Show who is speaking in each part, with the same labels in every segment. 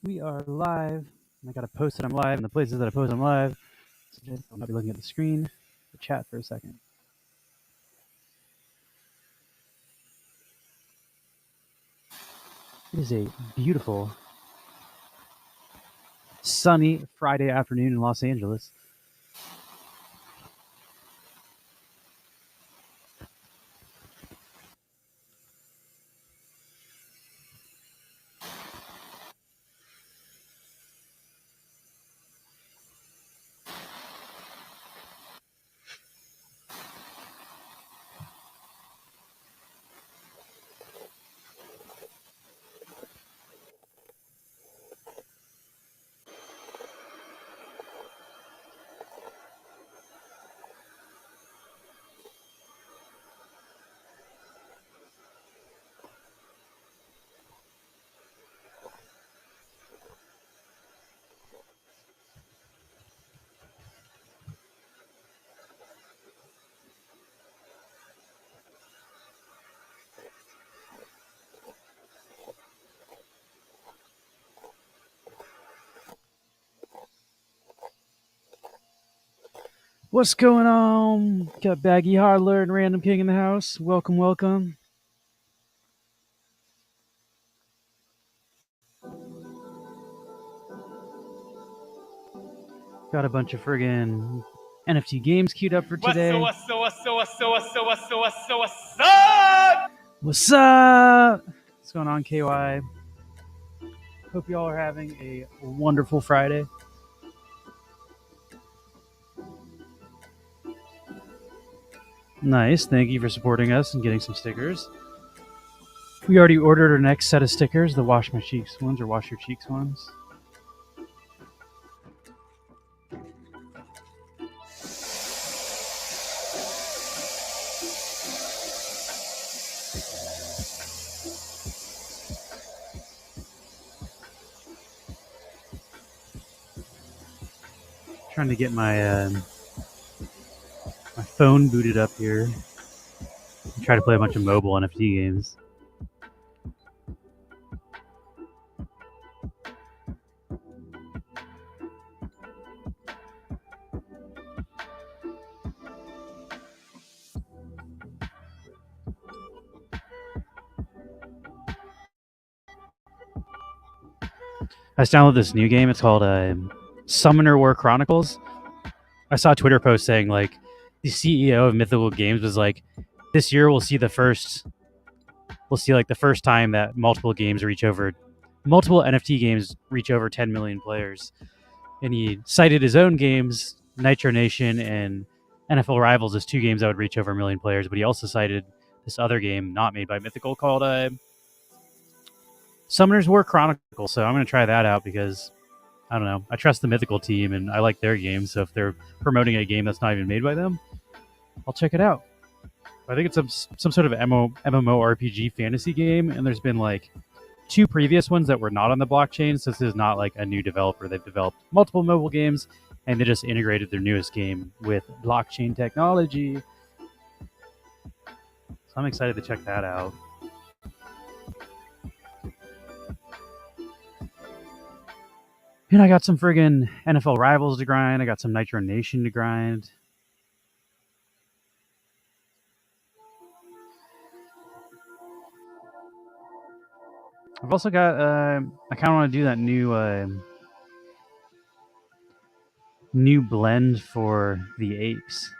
Speaker 1: We are live. I gotta post that I'm live, and the places that I post I'm live. So I'll not be looking at the screen. The chat for a second. It is a beautiful, sunny Friday afternoon in Los Angeles. What's going on? Got Baggy Hodler and Random King in the house. Welcome, welcome. Got a bunch of friggin' NFT games queued up for today. What's up? What's going on, KY? Hope you all are having a wonderful Friday. Nice. Thank you for supporting us and getting some stickers. We already ordered our next set of stickers, the Wash My Cheeks ones or Wash Your Cheeks ones. Trying to get my my phone booted up here. Try to play a bunch of mobile NFT games. I just downloaded this new game. It's called Summoner War Chronicles. I saw a Twitter post saying like the CEO of Mythical Games was like, this year we'll see the first time that multiple NFT games reach over 10 million players. And he cited his own games, Nitro Nation and NFL Rivals, as two games that would reach over 1 million players. But he also cited this other game not made by Mythical called Summoner's War Chronicles. So I'm going to try that out because I don't know. I trust the Mythical team and I like their games. So if they're promoting a game that's not even made by them, I'll check it out. I think it's some sort of MMORPG fantasy game, and there's been like 2 previous ones that were not on the blockchain. So this is not like a new developer. They've developed multiple mobile games, and they just integrated their newest game with blockchain technology. So I'm excited to check that out. And I got some friggin' NFL Rivals to grind. I got some Nitro Nation to grind. I've also got, I kind of want to do that new blend for the apes.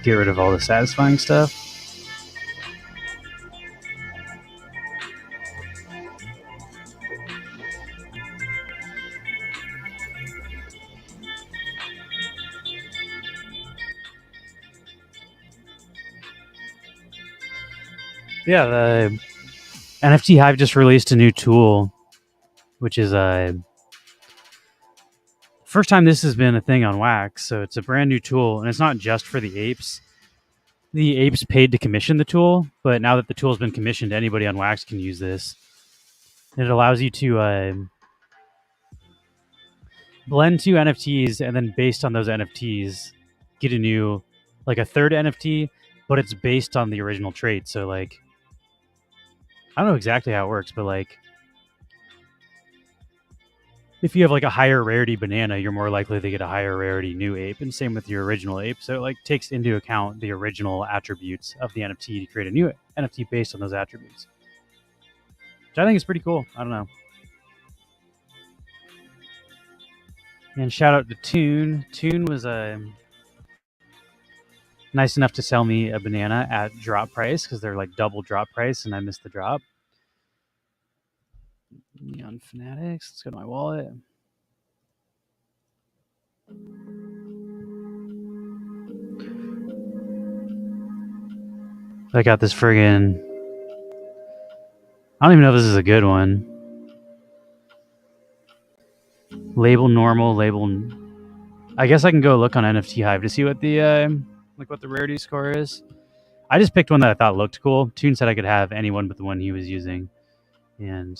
Speaker 1: Get rid of all the satisfying stuff. Yeah, the NFT Hive just released a new tool, which is for first time this has been a thing on Wax, so it's a brand new tool, and it's not just for the apes. The apes paid to commission the tool, but now that the tool has been commissioned, anybody on Wax can use this. And it allows you to blend two NFTs, and then based on those NFTs, get a new, like a third NFT, but it's based on the original trait. So like, I don't know exactly how it works, but like, if you have like a higher rarity banana, you're more likely to get a higher rarity new ape, and same with your original ape. So it like takes into account the original attributes of the NFT to create a new NFT based on those attributes, which I think is pretty cool. I don't know. And shout out to Toon. Toon was nice enough to sell me a banana at drop price because they're like double drop price, and I missed the drop. Neon Fanatics. Let's go to my wallet. I got this friggin'. I don't even know if this is a good one. Label normal, label. I guess I can go look on NFT Hive to see what the what the rarity score is. I just picked one that I thought looked cool. Toon said I could have any one but the one he was using, and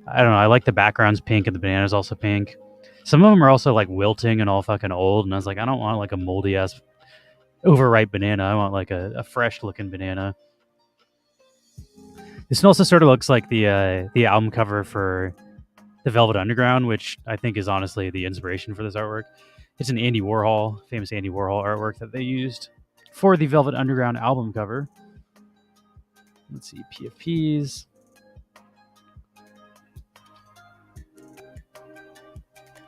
Speaker 1: I don't know. I like the background's pink and the banana's also pink. Some of them are also like wilting and all fucking old, and I was like, I don't want like a moldy ass overripe banana. I want like a fresh looking banana. This one also sort of looks like the album cover for the Velvet Underground, which I think is honestly the inspiration for this artwork. It's an Andy Warhol, famous Andy Warhol artwork that they used for the Velvet Underground album cover. Let's see, PFPs.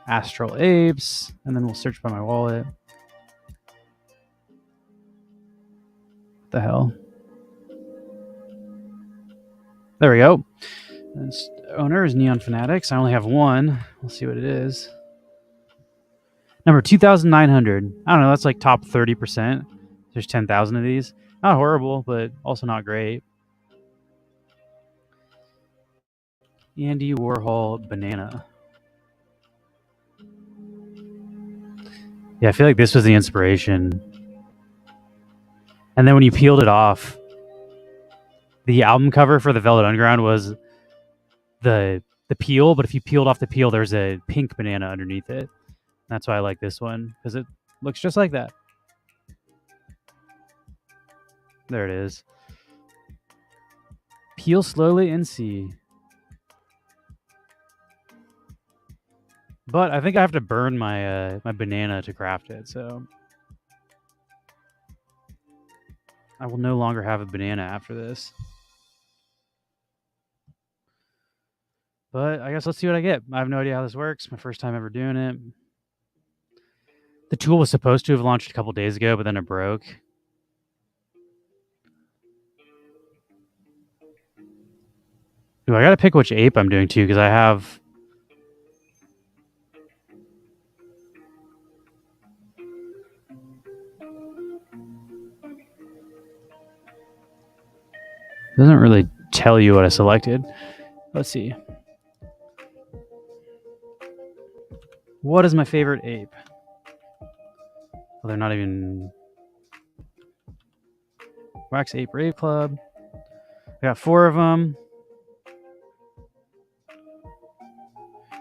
Speaker 1: Astral Apes, and then we'll search by my wallet. What the hell? There we go. This owner is Neon Fanatics. I only have one. We'll see what it is. Number 2,900. I don't know. That's like top 30%. There's 10,000 of these. Not horrible, but also not great. Andy Warhol banana. Yeah, I feel like this was the inspiration. And then when you peeled it off, the album cover for the Velvet Underground was the peel, but if you peeled off the peel, there's a pink banana underneath it. That's why I like this one, because it looks just like that. There it is. Peel slowly and see. But I think I have to burn my my banana to craft it, so I will no longer have a banana after this. But I guess let's see what I get. I have no idea how this works. My first time ever doing it. The tool was supposed to have launched a couple days ago, but then it broke. Ooh, I gotta pick which ape I'm doing too, because I have... It doesn't really tell you what I selected. Let's see. What is my favorite ape? Well, they're not even... Wax Ape Rave Club. I got 4 of them.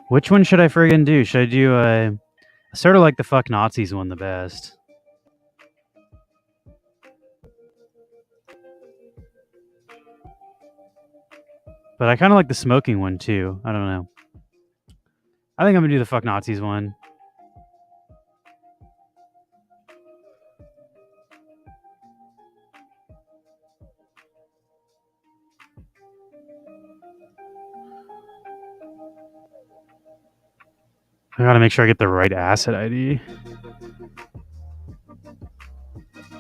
Speaker 1: Which one should I friggin' do? Should I do I sort of like the Fuck Nazis one the best. But I kind of like the smoking one too. I don't know. I think I'm going to do the Fuck Nazis one. I gotta make sure I get the right asset ID.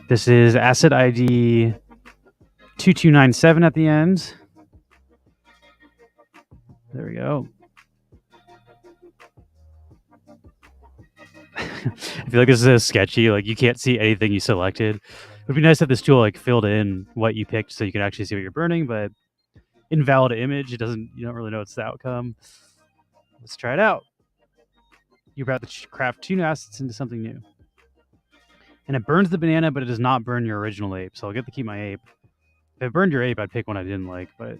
Speaker 1: This is asset ID 2297 at the end. There we go. I feel like this is sketchy. Like you can't see anything you selected. It would be nice if this tool like filled in what you picked so you can actually see what you're burning, but invalid image, it doesn't, you don't really know what's the outcome. Let's try it out. You're about to craft 2 new assets into something new. And it burns the banana, but it does not burn your original ape. So I'll get to keep my ape. If it burned your ape, I'd pick one I didn't like, but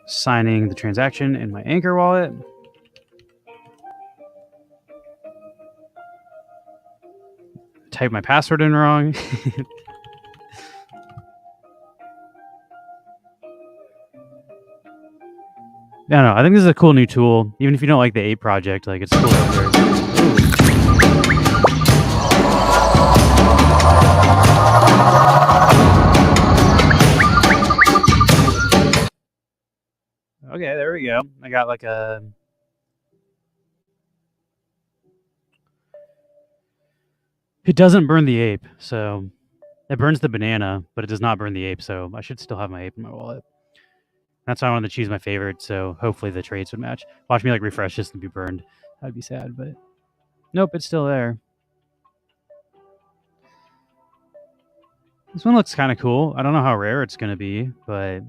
Speaker 1: signing the transaction in my Anchor wallet. Type my password in wrong. I don't know. I think this is a cool new tool. Even if you don't like the ape project, like it's cool. Okay, there we go. I got like a... It doesn't burn the ape, so... It burns the banana, but it does not burn the ape, so I should still have my ape in my wallet. That's why I wanted to choose my favorite, so hopefully the traits would match. Watch me like refresh this and be burned. That'd be sad, but... Nope, it's still there. This one looks kind of cool. I don't know how rare it's going to be, but...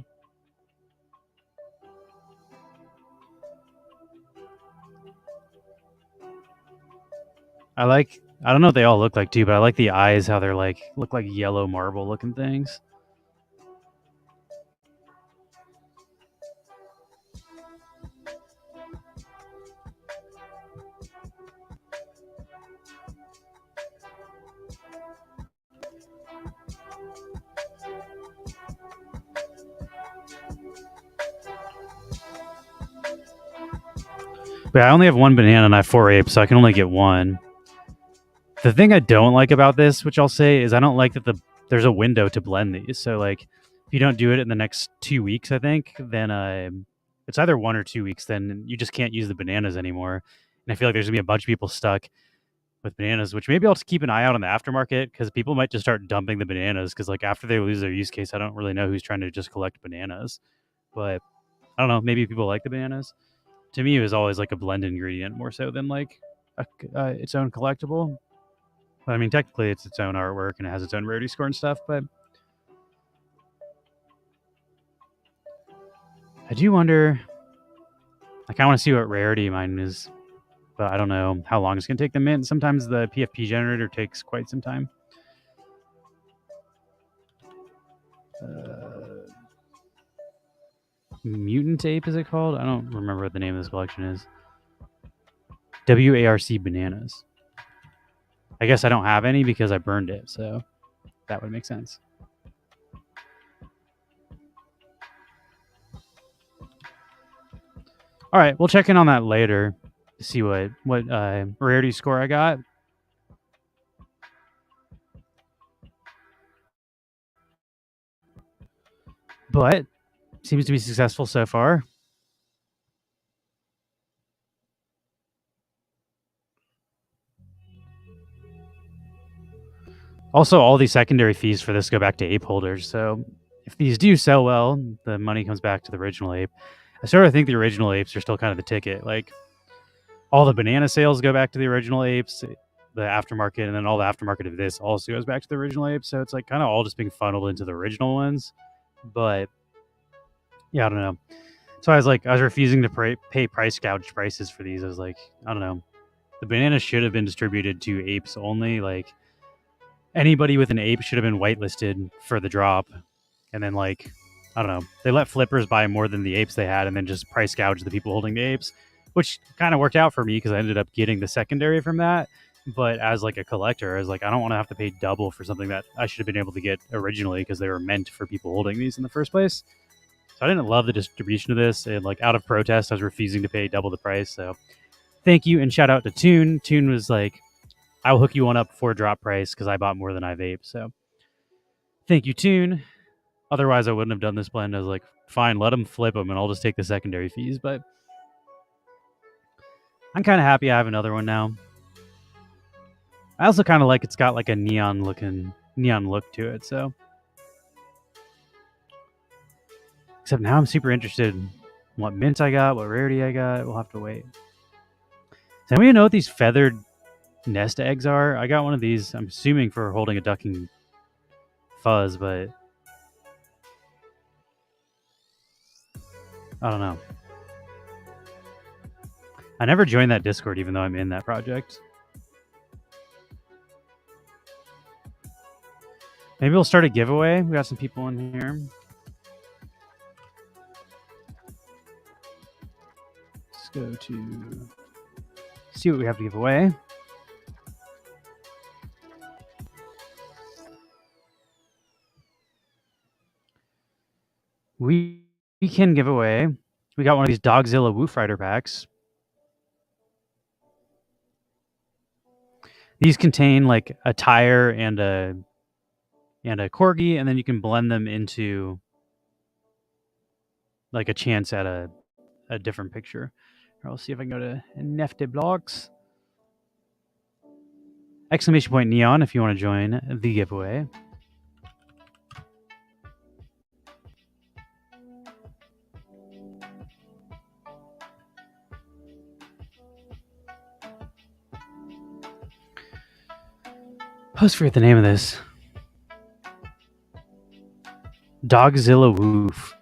Speaker 1: I don't know what they all look like too, but I like the eyes, how they're like, look like yellow marble looking things. But I only have one banana and I have 4 apes, so I can only get one. The thing I don't like about this, which I'll say, is I don't like that there's a window to blend these. So like, if you don't do it in the next 2 weeks, I think, then it's either 1 or 2 weeks. Then you just can't use the bananas anymore. And I feel like there's gonna be a bunch of people stuck with bananas, which maybe I'll just keep an eye out on the aftermarket because people might just start dumping the bananas because like after they lose their use case, I don't really know who's trying to just collect bananas. But I don't know. Maybe people like the bananas. To me, it was always like a blend ingredient more so than like its own collectible. But I mean, technically, it's its own artwork and it has its own rarity score and stuff. But I do wonder. I kind of want to see what rarity mine is, but I don't know how long it's going to take to mint. Sometimes the PFP generator takes quite some time. Mutant Ape, is it called? I don't remember what the name of this collection is. WARC Bananas. I guess I don't have any because I burned it, so that would make sense. All right, we'll check in on that later to see what rarity score I got. But seems to be successful so far. Also, all these secondary fees for this go back to ape holders. So if these do sell well, the money comes back to the original ape. I sort of think the original apes are still kind of the ticket. Like all the banana sales go back to the original apes, the aftermarket, and then all the aftermarket of this also goes back to the original apes. So it's like kind of all just being funneled into the original ones. But yeah, I don't know. So I was refusing to pay price gouged prices for these. I was like, I don't know. The bananas should have been distributed to apes only. Like anybody with an ape should have been whitelisted for the drop. And then like, I don't know. They let flippers buy more than the apes they had and then just price gouge the people holding the apes, which kind of worked out for me because I ended up getting the secondary from that. But as like a collector, I was like, I don't want to have to pay double for something that I should have been able to get originally because they were meant for people holding these in the first place. So I didn't love the distribution of this, and like out of protest, I was refusing to pay double the price. So thank you and shout out to Toon. Toon was like, I will hook you one up for drop price because I bought more than I vape. So thank you, Toon. Otherwise, I wouldn't have done this blend. I was like, fine, let them flip them, and I'll just take the secondary fees. But I'm kind of happy I have another one now. I also kind of like it's got like a neon look to it. So except now I'm super interested in what mints I got, what rarity I got. We'll have to wait. Does anybody know what these feathered nest eggs are. I got one of these, I'm assuming for holding a ducking fuzz, but I don't know. I never joined that Discord even though I'm in that project. Maybe we'll start a giveaway. We got some people in here. Let's go to see what we have to give away. We can give away. We got one of these Dogzilla Woof Rider packs. These contain like a tire and a corgi, and then you can blend them into like a chance at a different picture. I'll see if I can go to Nifty Blocks. Exclamation point neon if you want to join the giveaway. I always forget the name of this. Dogzilla Woof.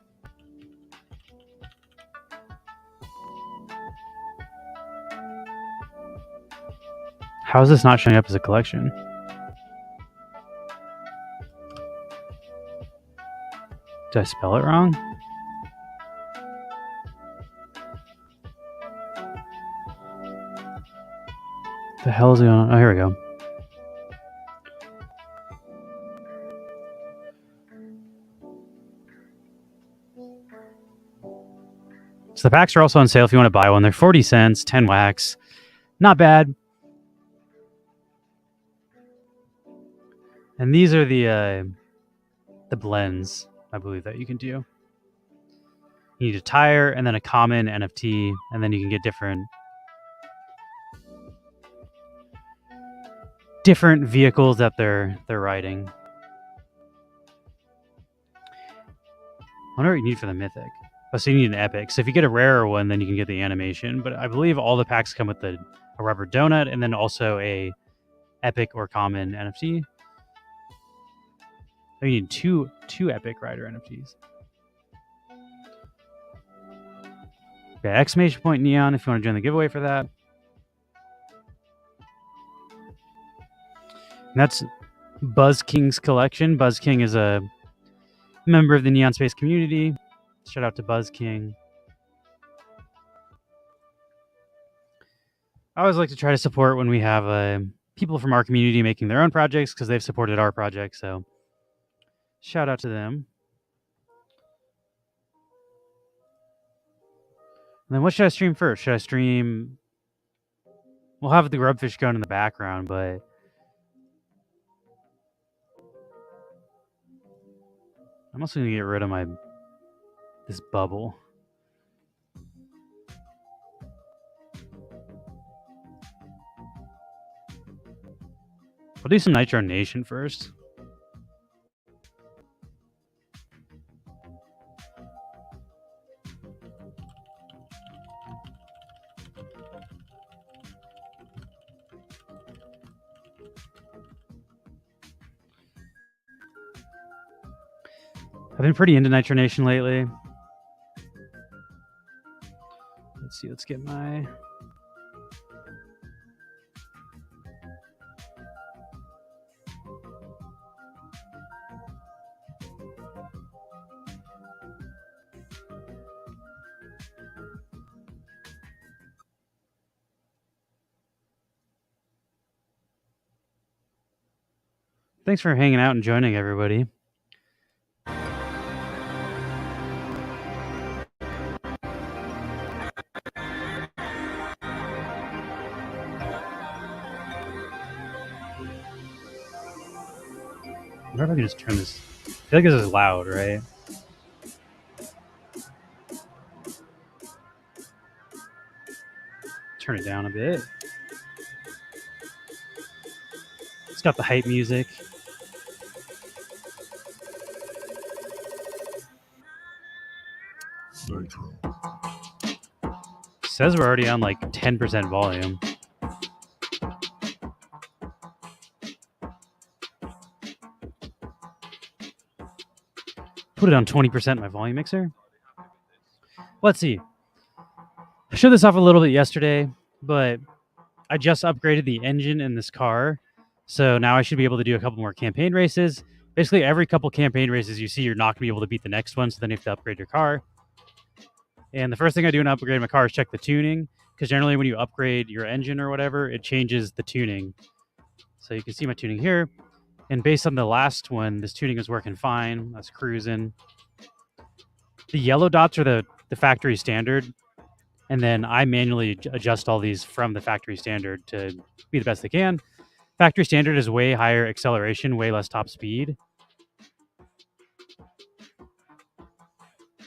Speaker 1: How is this not showing up as a collection? Did I spell it wrong? The hell is going on? Oh, here we go. So the packs are also on sale if you want to buy one. They're 40 cents, 10 wax. Not bad. And these are the blends, I believe, that you can do. You need a tire and then a common NFT, and then you can get different vehicles that they're riding. I wonder what you need for the mythic. Oh, so you need an epic. So if you get a rarer one, then you can get the animation. But I believe all the packs come with a rubber donut and then also a epic or common NFT. Oh, you need two epic rider NFTs. Okay, exclamation point neon if you want to join the giveaway for that. And that's Buzz King's collection. Buzz King is a member of the Neon Space community. Shout out to Buzz King. I always like to try to support when we have people from our community making their own projects because they've supported our project. So shout out to them. And then what should I stream first? Should I stream... We'll have the Grubfish going in the background, but... I'm also going to get rid of this bubble. I'll do some Nitro Nation first. I've been pretty into Nitro Nation lately. Let's see, let's get my... Thanks for hanging out and joining, everybody. I wonder if I can just turn this. I feel like this is loud, right? Turn it down a bit. It's got the hype music.
Speaker 2: Nitro.
Speaker 1: Says we're already on like 10% volume. Put it on 20% in my volume mixer. Let's see. I showed this off a little bit yesterday, but I just upgraded the engine in this car. So now I should be able to do a couple more campaign races. Basically, every couple campaign races you see, you're not going to be able to beat the next one. So then you have to upgrade your car. And the first thing I do when I upgrade my car is check the tuning. Because generally when you upgrade your engine or whatever, it changes the tuning. So you can see my tuning here. And based on the last one, this tuning is working fine. I was cruising. The yellow dots are the factory standard. And then I manually adjust all these from the factory standard to be the best they can. Factory standard is way higher acceleration, way less top speed.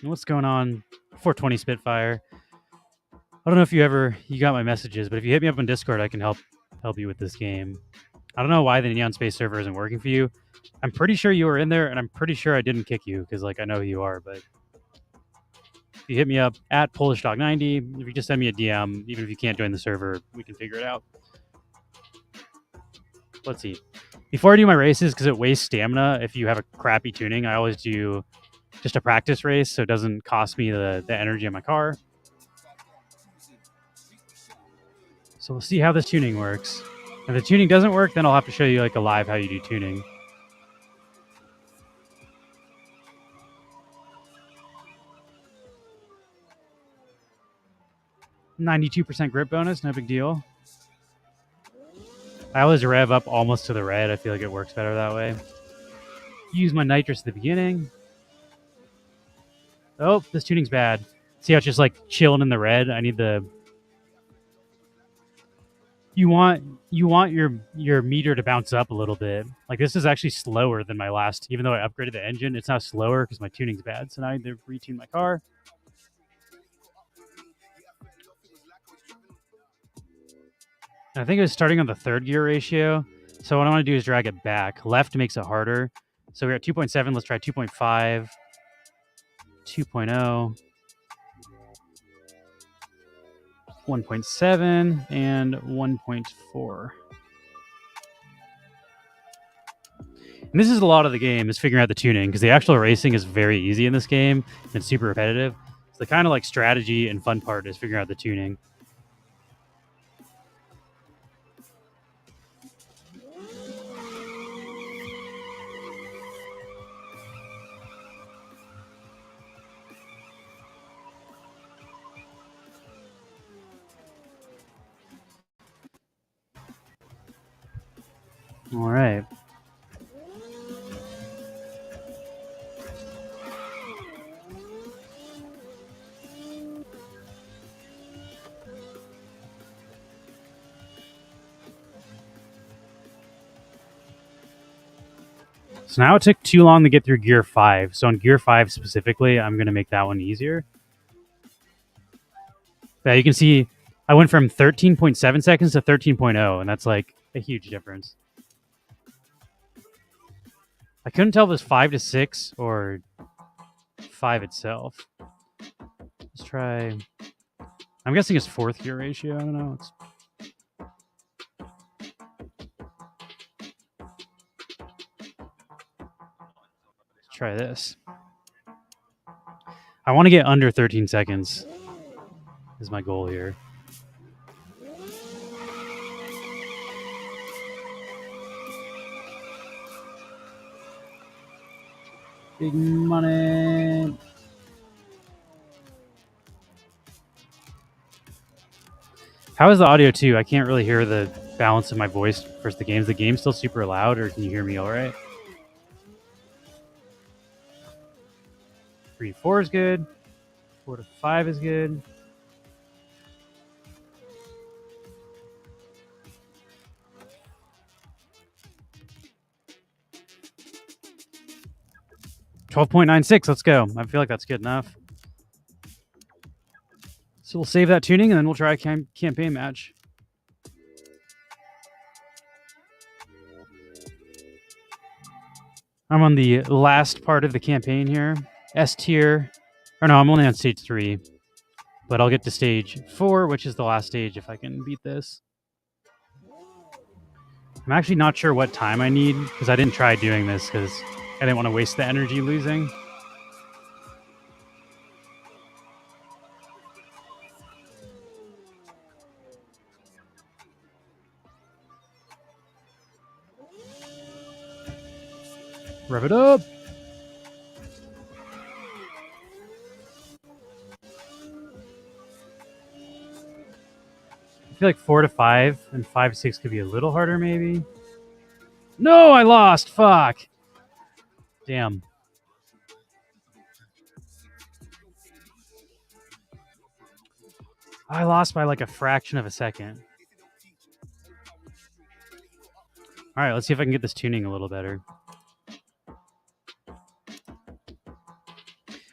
Speaker 1: And what's going on? 420 Spitfire. I don't know if you got my messages, but if you hit me up on Discord, I can help you with this game. I don't know why the Neon Space server isn't working for you. I'm pretty sure you were in there, and I'm pretty sure I didn't kick you because I know who you are. But if you hit me up at PolishDog90, if you just send me a DM, even if you can't join the server, we can figure it out. Let's see. Before I do my races, because it wastes stamina if you have a crappy tuning, I always do just a practice race so it doesn't cost me the energy in my car. So we'll see how this tuning works. If the tuning doesn't work, then I'll have to show you a live how you do tuning. %92 grip bonus, no big deal. I always rev up almost to the red. I feel like it works better that way. Use my nitrous at the beginning. Oh, this tuning's bad. See how it's just chilling in the red? I need the... You want your meter to bounce up a little bit. This is actually slower than my last, even though I upgraded the engine, it's now slower because my tuning's bad. So now I need to retune my car. And I think it was starting on the 3rd gear ratio. So what I want to do is drag it back. Left makes it harder. So we're at 2.7. Let's try 2.5, 2.0, 1.7, and 1.4. And this is a lot of the game, is figuring out the tuning, because the actual racing is very easy in this game, and it's super repetitive. So the kind of strategy and fun part is figuring out the tuning. All right. So now it took too long to get through Gear 5. So on Gear 5 specifically, I'm going to make that one easier. Yeah, you can see I went from 13.7 seconds to 13.0, and that's a huge difference. I couldn't tell if it was 5 to 6 or 5 itself. Let's try... I'm guessing it's 4th gear ratio. I don't know. Let's try this. I want to get under 13 seconds is my goal here. Big money. How is the audio too? I can't really hear the balance of my voice versus the game. Is the game still super loud, or can you hear me all right? 3 to 4 is good. 4 to 5 is good. $12.96. Let's go. I feel like that's good enough. So we'll save that tuning, and then we'll try a campaign match. I'm on the last part of the campaign here. S tier. Or no, I'm only on stage 3. But I'll get to stage 4, which is the last stage if I can beat this. I'm actually not sure what time I need, because I didn't try doing this, because I didn't want to waste the energy losing. Rev it up. I feel like 4 to 5 and 5 to 6 could be a little harder, maybe. No, I lost. Fuck. Damn. I lost by like a fraction of a second. All right, let's see if I can get this tuning a little better.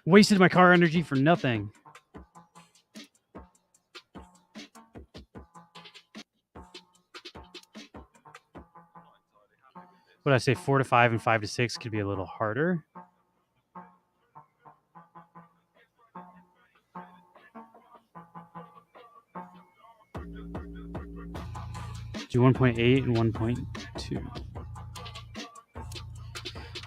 Speaker 1: Wasted my car energy for nothing. What did I say? 4 to 5 and 5 to 6 could be a little harder. Do 1.8 and 1.2.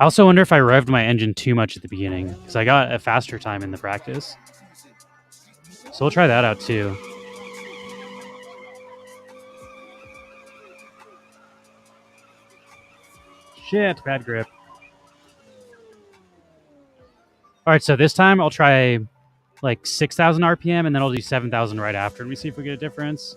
Speaker 1: I also wonder if I revved my engine too much at the beginning because I got a faster time in the practice. So we'll try that out too. Shit, bad grip. All right, so this time I'll try like 6,000 RPM and then I'll do 7,000 right after. Let me see if we get a difference.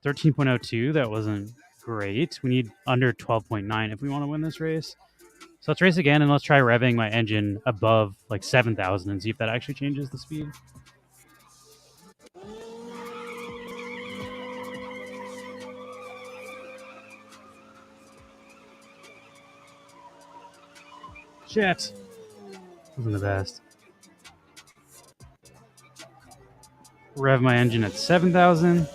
Speaker 1: $13.02, that wasn't great. We need under 12.9 if we want to win this race. So let's race again and let's try revving my engine above like 7,000 and see if that actually changes the speed. Shit. Wasn't the best. Rev my engine at 7,000.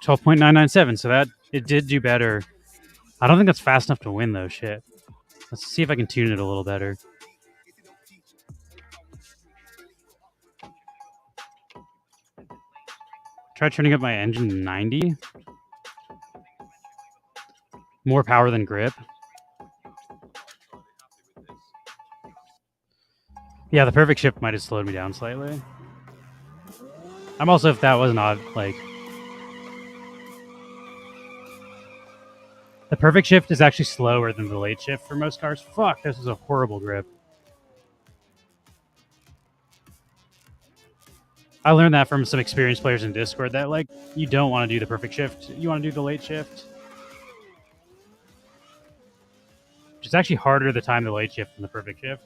Speaker 1: $12.997, so that it did do better. I don't think that's fast enough to win though. Shit. Let's see if I can tune it a little better. Try turning up my engine to 90. More power than grip. Yeah, the perfect shift might have slowed me down slightly. I'm also, if that was not like... The perfect shift is actually slower than the late shift for most cars. Fuck, this is a horrible grip. I learned that from some experienced players in Discord that like you don't want to do the perfect shift. You want to do the late shift. Which is actually harder to time the late shift than the perfect shift.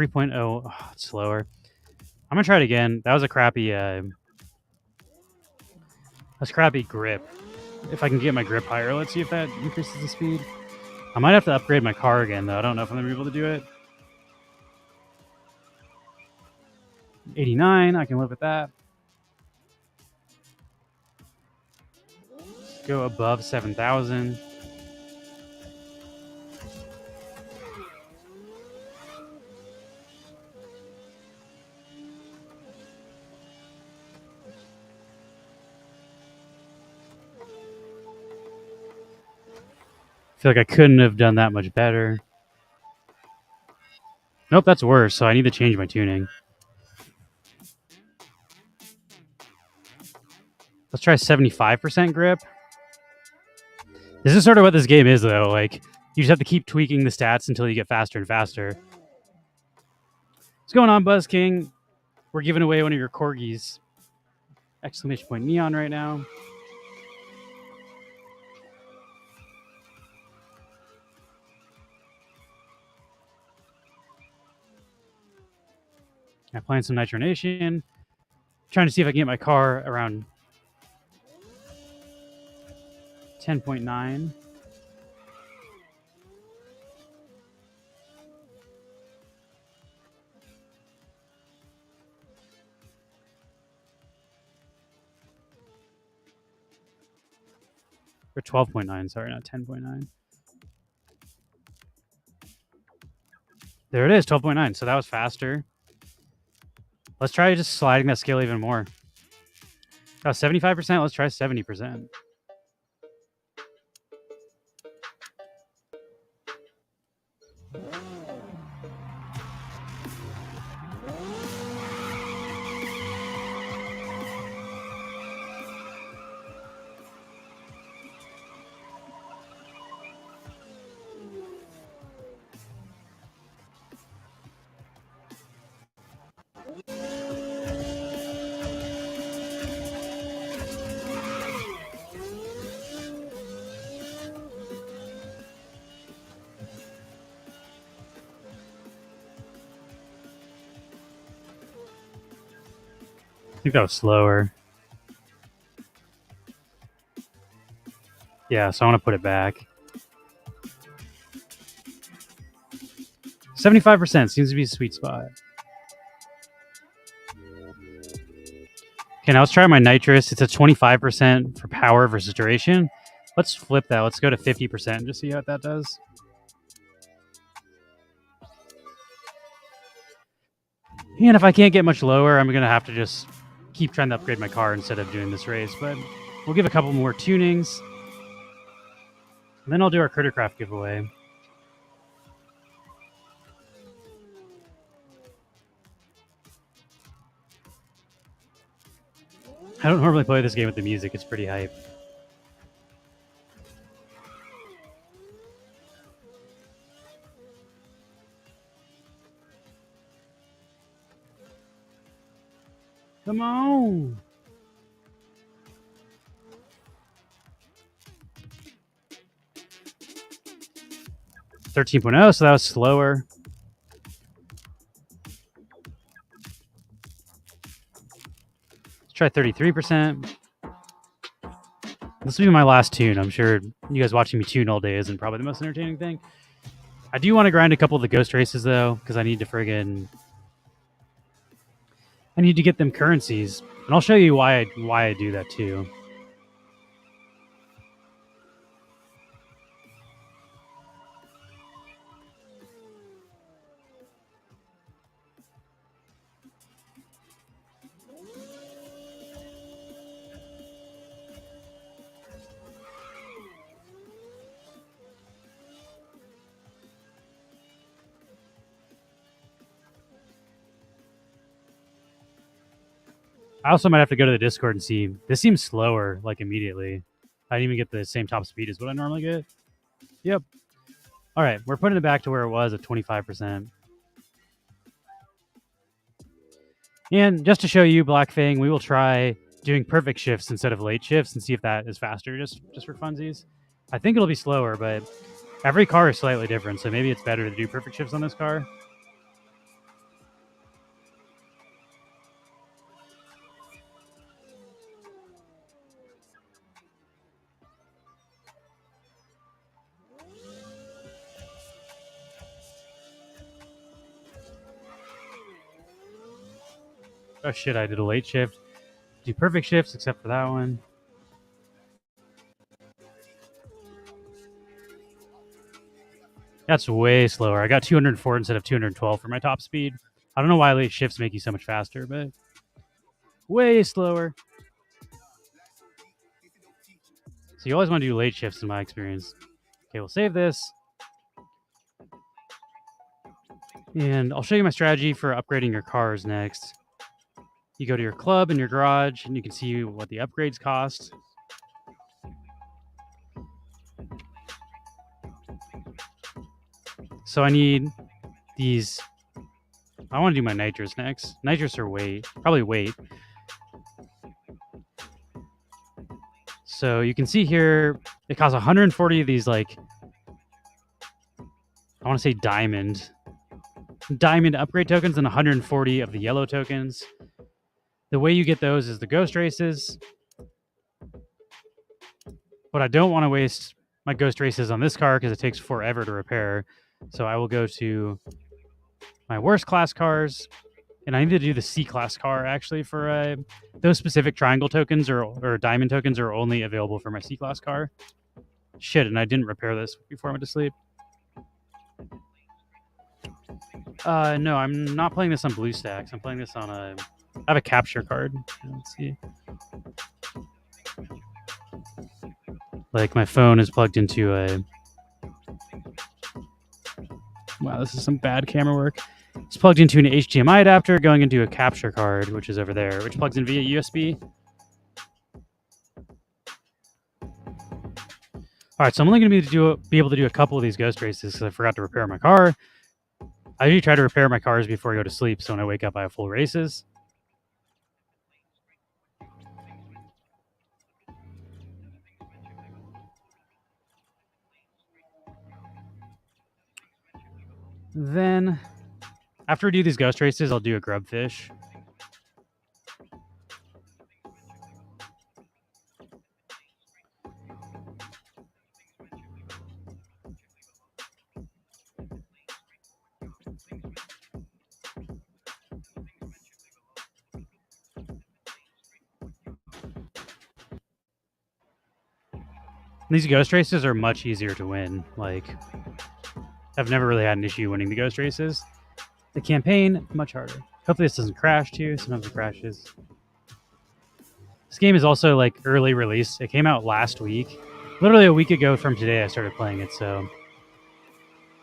Speaker 1: Oh, it's slower. I'm gonna try it again. That was a crappy that's crappy grip. If I can get my grip higher, let's see if that increases the speed. I might have to upgrade my car again though. I don't know if I'm gonna be able to do it. 89, I can live with that. Go above 7,000. I feel like I couldn't have done that much better. Nope, that's worse, so I need to change my tuning. Let's try 75% grip. This is sort of what this game is, though. Like, you just have to keep tweaking the stats until you get faster and faster. What's going on, Buzz King? We're giving away one of your corgis. Exclamation point neon right now. I'm playing some Nitro Nation. Trying to see if I can get my car around 10.9. Or 12.9, sorry, not 10.9. There it is, 12.9. So that was faster. Let's try just sliding that scale even more. Oh, 75%. Let's try 70%. I think that was slower. Yeah, so I want to put it back. 75% seems to be a sweet spot. Okay, now let's try my nitrous. It's a 25% for power versus duration. Let's flip that. Let's go to 50% and just see what that does. And if I can't get much lower, I'm going to have to just keep trying to upgrade my car instead of doing this race. But we'll give a couple more tunings. And then I'll do our Crittercraft giveaway. I don't normally play this game with the music. It's pretty hype. Come on. .0, so that was slower. Let's try 33%. This will be my last tune. I'm sure you guys watching me tune all day isn't probably the most entertaining thing. I do want to grind a couple of the ghost races though, because I need to get them currencies, and I'll show you why I do that too. I also might have to go to the Discord and see. This seems slower, like immediately. I didn't even get the same top speed as what I normally get. Yep. All right, we're putting it back to where it was at 25%. And just to show you, Black Fang, we will try doing perfect shifts instead of late shifts and see if that is faster, just for funsies. I think it'll be slower, but every car is slightly different, so maybe it's better to do perfect shifts on this car. Oh shit, I did a late shift. Do perfect shifts except for that one. That's way slower. I got 204 instead of 212 for my top speed. I don't know why late shifts make you so much faster, but way slower. So you always want to do late shifts in my experience. Okay, we'll save this. And I'll show you my strategy for upgrading your cars next. You go to your club in your garage, and you can see what the upgrades cost. So I need these. I want to do my nitrous next. Nitrous or weight. Probably weight. So you can see here, it costs 140 of these, like, I want to say diamond upgrade tokens and 140 of the yellow tokens. The way you get those is the ghost races. But I don't want to waste my ghost races on this car because it takes forever to repair. So I will go to my worst class cars, and I need to do the C class car actually for those specific triangle tokens or diamond tokens are only available for my C class car. Shit, and I didn't repair this before I went to sleep. No, I'm not playing this on BlueStacks. I'm playing this on a. I have a capture card. Let's see. Like my phone is plugged into a. Wow, this is some bad camera work. It's plugged into an HDMI adapter going into a capture card, which is over there, which plugs in via USB. All right, so I'm only going to be able to do a couple of these ghost races because I forgot to repair my car. I usually try to repair my cars before I go to sleep, so when I wake up, I have full races. Then, after I do these ghost races, I'll do a Grubfish. These ghost races are much easier to win. Like, I've never really had an issue winning the ghost races. The campaign, much harder. Hopefully this doesn't crash too. Sometimes it crashes. This game is also like early release. It came out last week. Literally a week ago from today I started playing it, so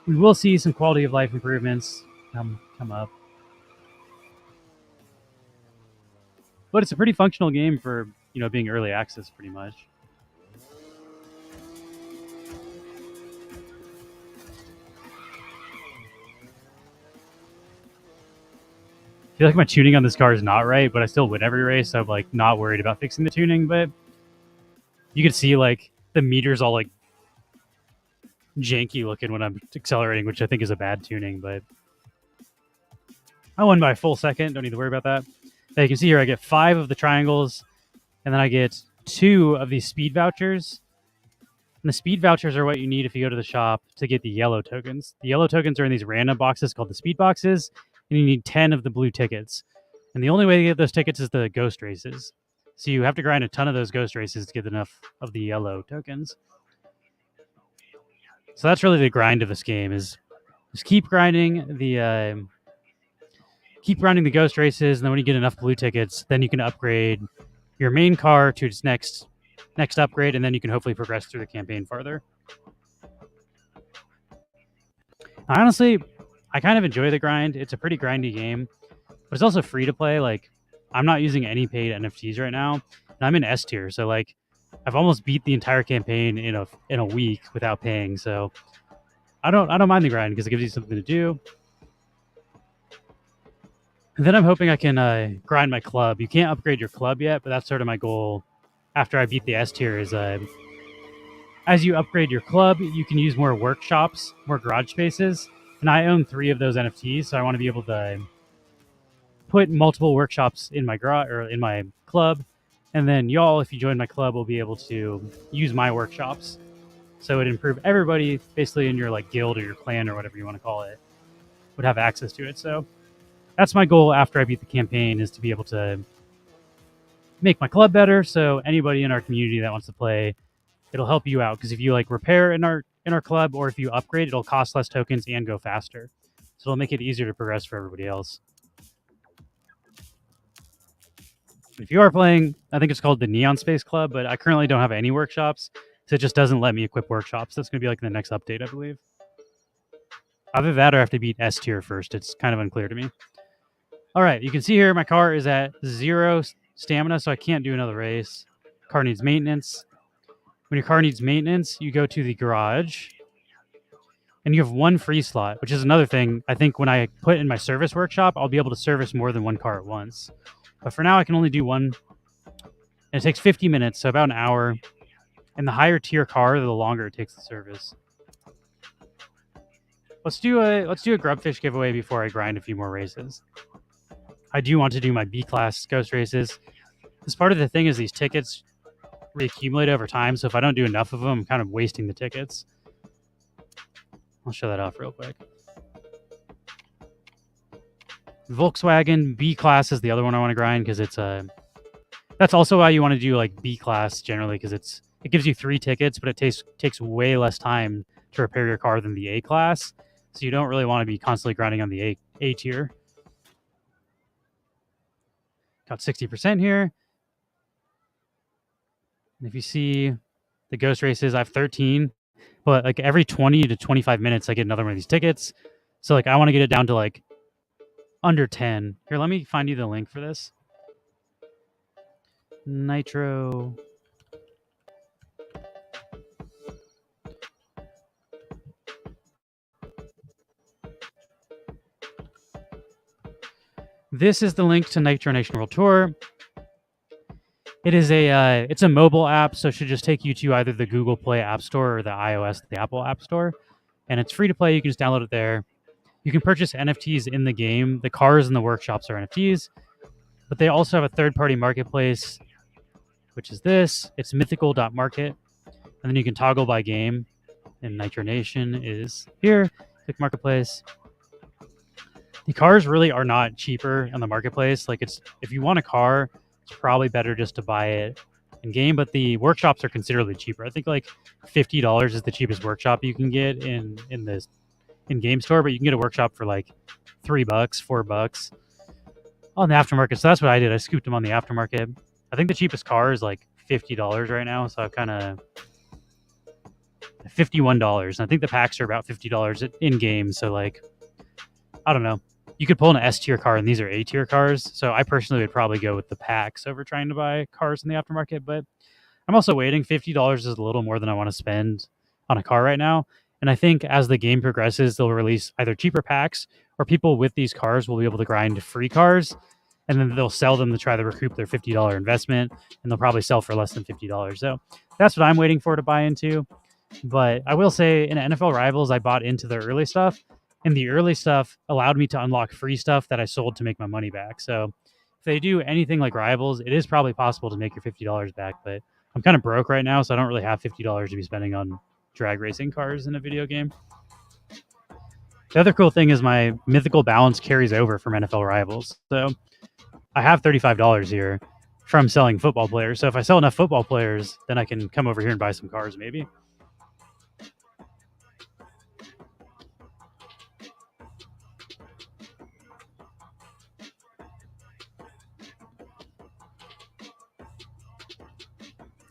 Speaker 1: we will see some quality of life improvements come up. But it's a pretty functional game for, being early access pretty much. I feel like my tuning on this car is not right, but I still win every race. So I'm like not worried about fixing the tuning, but you can see like the meters all like janky looking when I'm accelerating, which I think is a bad tuning, but I won by a full second. Don't need to worry about that. Now you can see here I get 5 of the triangles, and then I get 2 of these speed vouchers. And the speed vouchers are what you need if you go to the shop to get the yellow tokens. The yellow tokens are in these random boxes called the speed boxes, and you need 10 of the blue tickets. And the only way to get those tickets is the ghost races. So you have to grind a ton of those ghost races to get enough of the yellow tokens. So that's really the grind of this game is just keep grinding the ghost races, and then when you get enough blue tickets, then you can upgrade your main car to its next upgrade, and then you can hopefully progress through the campaign farther. Honestly, I kind of enjoy the grind. It's a pretty grindy game, but it's also free to play. Like, I'm not using any paid NFTs right now, and I'm in S tier, so like, I've almost beat the entire campaign in a week without paying. So I don't mind the grind because it gives you something to do. And then I'm hoping I can grind my club. You can't upgrade your club yet, but that's sort of my goal after I beat the S tier is as you upgrade your club, you can use more workshops, more garage spaces. And I own 3 of those NFTs, so I want to be able to put multiple workshops in my garage or in my club. And then y'all, if you join my club, will be able to use my workshops. So it improve everybody basically in your like guild or your clan or whatever you want to call it would have access to it. So that's my goal after I beat the campaign is to be able to make my club better. So anybody in our community that wants to play, it'll help you out because if you like repair in our club or if you upgrade, it'll cost less tokens and go faster. So it'll make it easier to progress for everybody else. If you are playing, I think it's called the Neon Space Club, but I currently don't have any workshops, so it just doesn't let me equip workshops. That's going to be like the next update, I believe. Either that or I have to beat S tier first. It's kind of unclear to me. All right, you can see here my car is at 0 stamina, so I can't do another race. Car needs maintenance. When your car needs maintenance, you go to the garage, and you have 1 free slot, which is another thing. I think when I put in my service workshop, I'll be able to service more than 1 car at once. But for now, I can only do 1, and it takes 50 minutes, so about an hour. And the higher tier car, the longer it takes to service. Let's do a Grubfish giveaway before I grind a few more races. I do want to do my B class ghost races. Because part of the thing is these tickets reaccumulate over time. So if I don't do enough of them, I'm kind of wasting the tickets. I'll show that off real quick. Volkswagen B class is the other one I want to grind because it's a. That's also why you want to do like B class generally because it gives you 3 tickets, but it takes way less time to repair your car than the A class. So you don't really want to be constantly grinding on the A tier. Got 60% here. And if you see the ghost races, I have 13, but like every 20 to 25 minutes, I get another one of these tickets. So like I want to get it down to like under 10. Here, let me find you the link for this. Nitro. This is the link to Nitro Nation World Tour. It is it's a mobile app, so it should just take you to either the Google Play App Store or the iOS, the Apple App Store. And it's free to play. You can just download it there. You can purchase NFTs in the game. The cars in the workshops are NFTs, but they also have a third-party marketplace, which is this. It's mythical.market. And then you can toggle by game. And Nitro Nation is here. Click marketplace. The cars really are not cheaper on the marketplace. Like if you want a car, it's probably better just to buy it in game, but the workshops are considerably cheaper. I think like $50 is the cheapest workshop you can get in this in-game store, but you can get a workshop for like $3, $4 on the aftermarket. So that's what I did. I scooped them on the aftermarket. I think the cheapest car is like $50 right now. So I've kind of $51. And I think the packs are about $50 in game. So like, I don't know. You could pull an S tier car and these are A tier cars. So I personally would probably go with the packs over trying to buy cars in the aftermarket. But I'm also waiting. $50 is a little more than I want to spend on a car right now. And I think as the game progresses, they'll release either cheaper packs or people with these cars will be able to grind free cars. And then they'll sell them to try to recoup their $50 investment. And they'll probably sell for less than $50. So that's what I'm waiting for to buy into. But I will say in NFL Rivals, I bought into the early stuff. And the early stuff allowed me to unlock free stuff that I sold to make my money back. So if they do anything like Rivals, it is probably possible to make your $50 back. But I'm kind of broke right now, so I don't really have $50 to be spending on drag racing cars in a video game. The other cool thing is my mythical balance carries over from NFL Rivals. So I have $35 here from selling football players. So if I sell enough football players, then I can come over here and buy some cars maybe.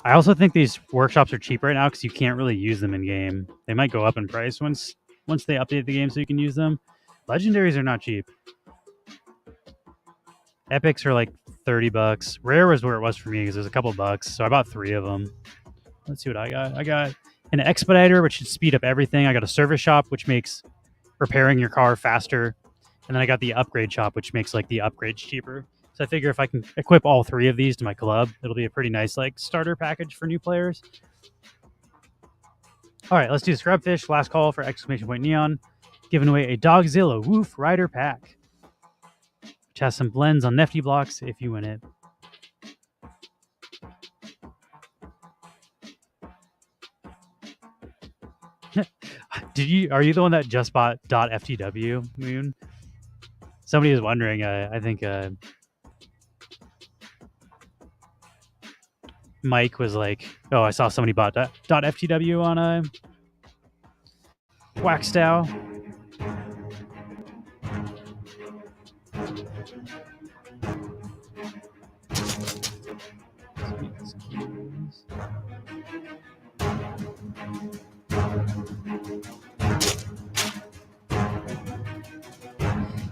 Speaker 1: I also think these workshops are cheap right now because you can't really use them in game. They might go up in price once they update the game so you can use them. Legendaries are not cheap. Epics are like $30. Rare was where it was for me because it was a couple bucks. So I bought 3 of them. Let's see what I got. I got an expediter, which should speed up everything. I got a service shop, which makes repairing your car faster. And then I got the upgrade shop, which makes like the upgrades cheaper. So I figure if I can equip all 3 of these to my club, it'll be a pretty nice like starter package for new players. All right, let's do this Grubfish. Last call for exclamation point neon. Giving away a Dogzilla Woof Rider pack, which has some blends on Nifty blocks if you win it. Are you the one that just bought .ftw, Moon? Somebody is wondering. I think Mike was like, "Oh, I saw somebody bought .ftw on Waxdow."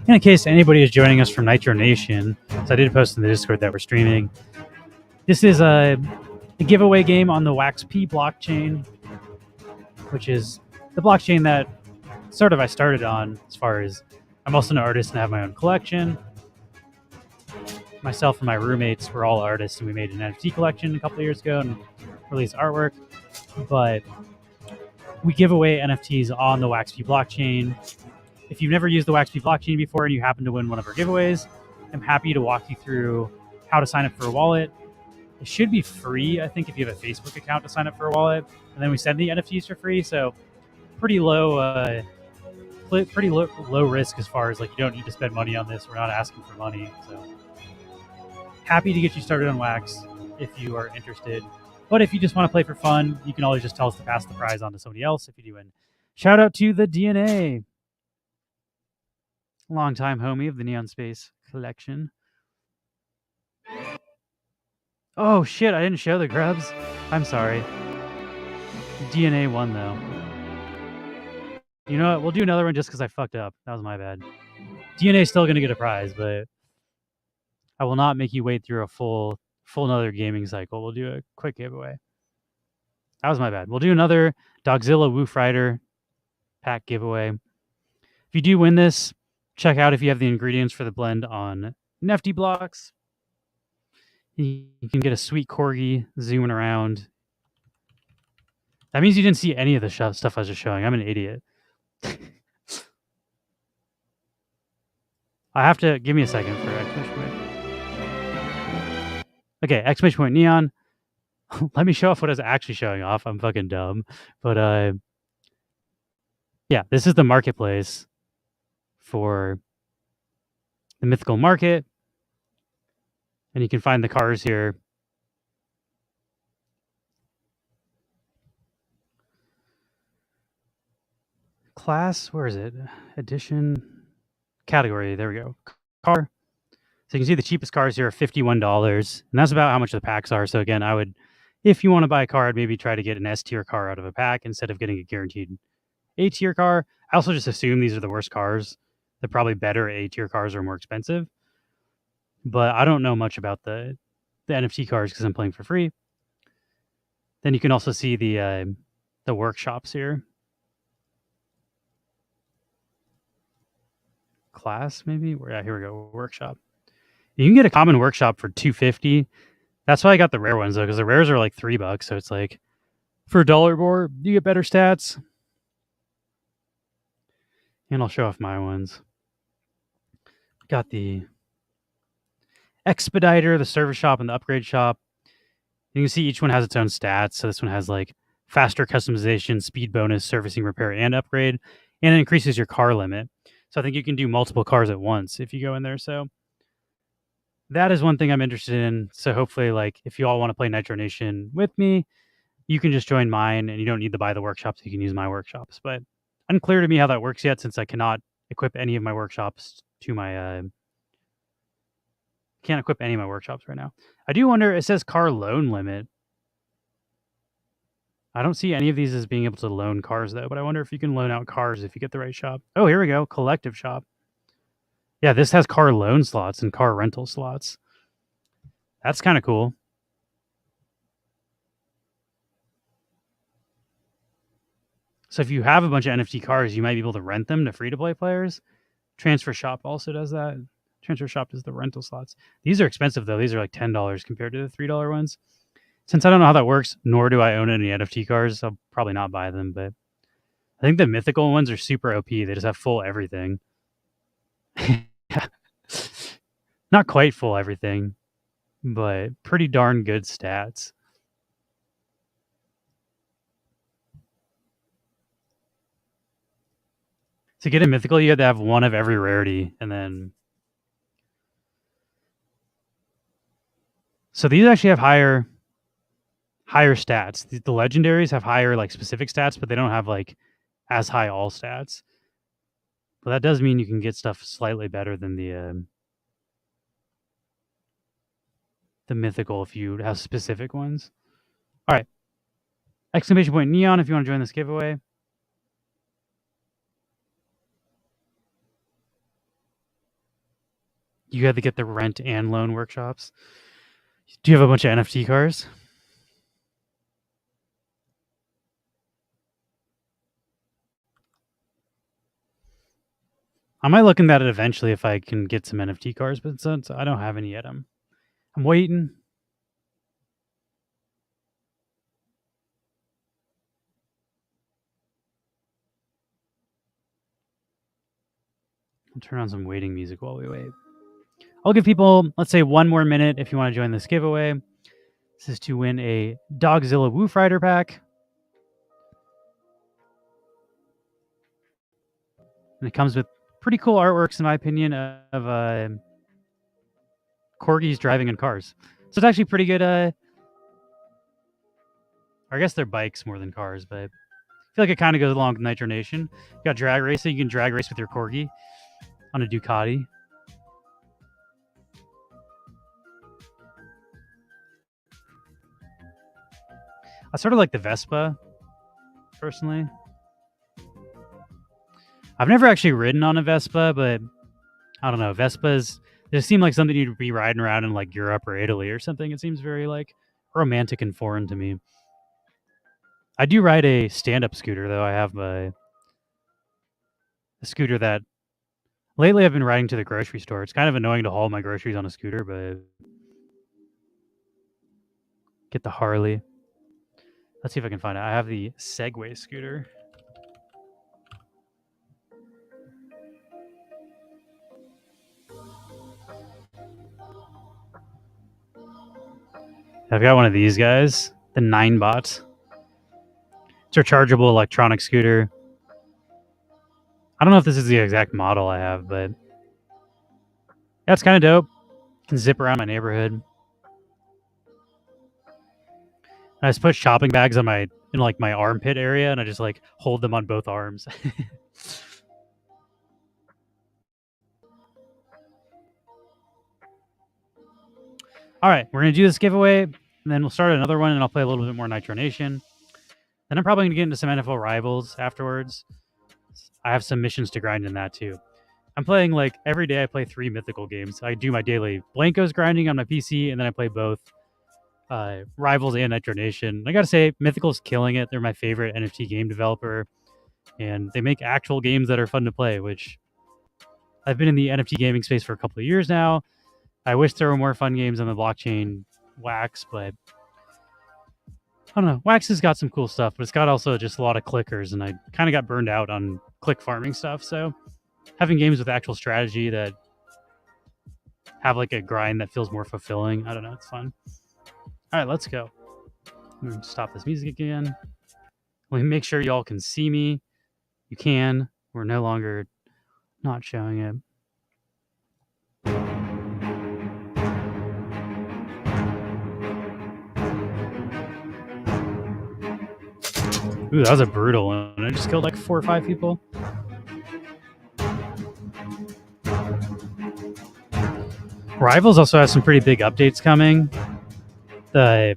Speaker 1: In case anybody is joining us from Nitro Nation, so I did post in the Discord that we're streaming. This is a giveaway game on the WaxP blockchain, which is the blockchain that sort of I started on as far as I'm also an artist and I have my own collection. Myself and my roommates were all artists and we made an NFT collection a couple of years ago and released artwork. But we give away NFTs on the WaxP blockchain. If you've never used the WaxP blockchain before and you happen to win one of our giveaways, I'm happy to walk you through how to sign up for a wallet. It should be free, I think, if you have a Facebook account to sign up for a wallet, and then we send the NFTs for free. So pretty low, pretty low risk as far as like you don't need to spend money on this. We're not asking for money, so happy to get you started on Wax if you are interested. But if you just want to play for fun, you can always just tell us to pass the prize on to somebody else if you do. And shout out to the DNA, longtime homie of the Neon Space collection. Oh shit, I didn't show the grubs. I'm sorry. DNA won though. You know what? We'll do another one just because I fucked up. That was my bad. DNA's still gonna get a prize, but I will not make you wait through a full another gaming cycle. We'll do a quick giveaway. That was my bad. We'll do another Dogzilla Woof Rider pack giveaway. If you do win this, check out if you have the ingredients for the blend on Nefty Blocks. You can get a sweet corgi zooming around. That means you didn't see any of the stuff I was just showing. I'm an idiot. I have to give me a second for exclamation point. Okay, exclamation point neon. Let me show off what I was actually showing off. I'm fucking dumb. But yeah, this is the marketplace for the mythical market. And you can find the cars here. Class, where is it? Edition, category, there we go. Car. So you can see the cheapest cars here are $51. And that's about how much the packs are. So again, I would, if you want to buy a car, I'd maybe try to get an S tier car out of a pack instead of getting a guaranteed A tier car. I also just assume these are the worst cars. They're probably better A tier cars are more expensive. But I don't know much about the NFT cars because I'm playing for free. Then you can also see the workshops here. Class, maybe? Yeah, here we go. Workshop. You can get a common workshop for $250. That's why I got the rare ones though, because the rares are like $3. So it's like for $1 more, you get better stats. And I'll show off my ones. Got the Expediter, the service shop, and the upgrade shop. You can see each one has its own stats. So this one has like faster customization, speed bonus, servicing, repair, and upgrade. And it increases your car limit. So I think you can do multiple cars at once if you go in there. So that is one thing I'm interested in. So hopefully, like, if you all want to play Nitro Nation with me, you can just join mine and you don't need to buy the workshops. You can use my workshops. But unclear to me how that works yet, since I cannot equip any of my workshops to my can't equip any of my workshops right now. I do wonder, it says car loan limit. I don't see any of these as being able to loan cars though, but I wonder if you can loan out cars if you get the right shop. Oh, here we go. Collective shop. Yeah, this has car loan slots and car rental slots. That's kind of cool. So if you have a bunch of NFT cars, you might be able to rent them to free-to-play players. Transfer Shop also does that. Transfer Shop does the rental slots. These are expensive, though. These are like $10 compared to the $3 ones. Since I don't know how that works, nor do I own any NFT cars, I'll probably not buy them. But I think the mythical ones are super OP. They just have full everything. Not quite full everything, but pretty darn good stats. To get a mythical, you had to have one of every rarity, and then... So these actually have higher stats. The legendaries have higher like specific stats, but they don't have like as high all stats. But that does mean you can get stuff slightly better than the mythical if you have specific ones. All right. Exclamation point neon if you want to join this giveaway. You had to get the rent and loan workshops. Do you have a bunch of NFT cars? I might look into that eventually if I can get some NFT cars, but since I don't have any yet, I'm waiting. I'll turn on some waiting music while we wait. I'll give people, let's say, 1 more minute if you want to join this giveaway. This is to win a Dogzilla Woof Rider pack. And it comes with pretty cool artworks, in my opinion, of corgis driving in cars. So it's actually pretty good. I guess they're bikes more than cars, but I feel like it kind of goes along with Nitro Nation. You got drag racing. You can drag race with your corgi on a Ducati. I sort of like the Vespa, personally. I've never actually ridden on a Vespa, but I don't know. Vespas, they seem like something you'd be riding around in like Europe or Italy or something. It seems very like romantic and foreign to me. I do ride a stand-up scooter, though. I have a scooter that lately I've been riding to the grocery store. It's kind of annoying to haul my groceries on a scooter, but get the Harley. Let's see if I can find it. I have the Segway scooter. I've got one of these guys, the 9-Bot. It's a rechargeable electronic scooter. I don't know if this is the exact model I have, but yeah, it's kind of dope. Can zip around my neighborhood. And I just put shopping bags on my my armpit area, and I just like hold them on both arms. All right, we're gonna do this giveaway, and then we'll start another one, and I'll play a little bit more Nitro Nation. Then I'm probably gonna get into some NFL Rivals afterwards. I have some missions to grind in that too. I'm playing like every day. I play 3 mythical games. I do my daily Blankos grinding on my PC, and then I play both Rivals and Nitro Nation. I gotta say, Mythical's killing it. They're my favorite NFT game developer, and they make actual games that are fun to play. Which I've been in the NFT gaming space for a couple of years now. I wish there were more fun games on the blockchain Wax, but I don't know. Wax has got some cool stuff, but it's got also just a lot of clickers, and I kind of got burned out on click farming stuff. So having games with actual strategy that have like a grind that feels more fulfilling, I don't know, it's fun. All right, let's go. I'm going to stop this music again. Let me make sure y'all can see me. You can. We're no longer not showing it. Ooh, that was a brutal one. I just killed like 4 or 5 people. Rivals also has some pretty big updates coming. The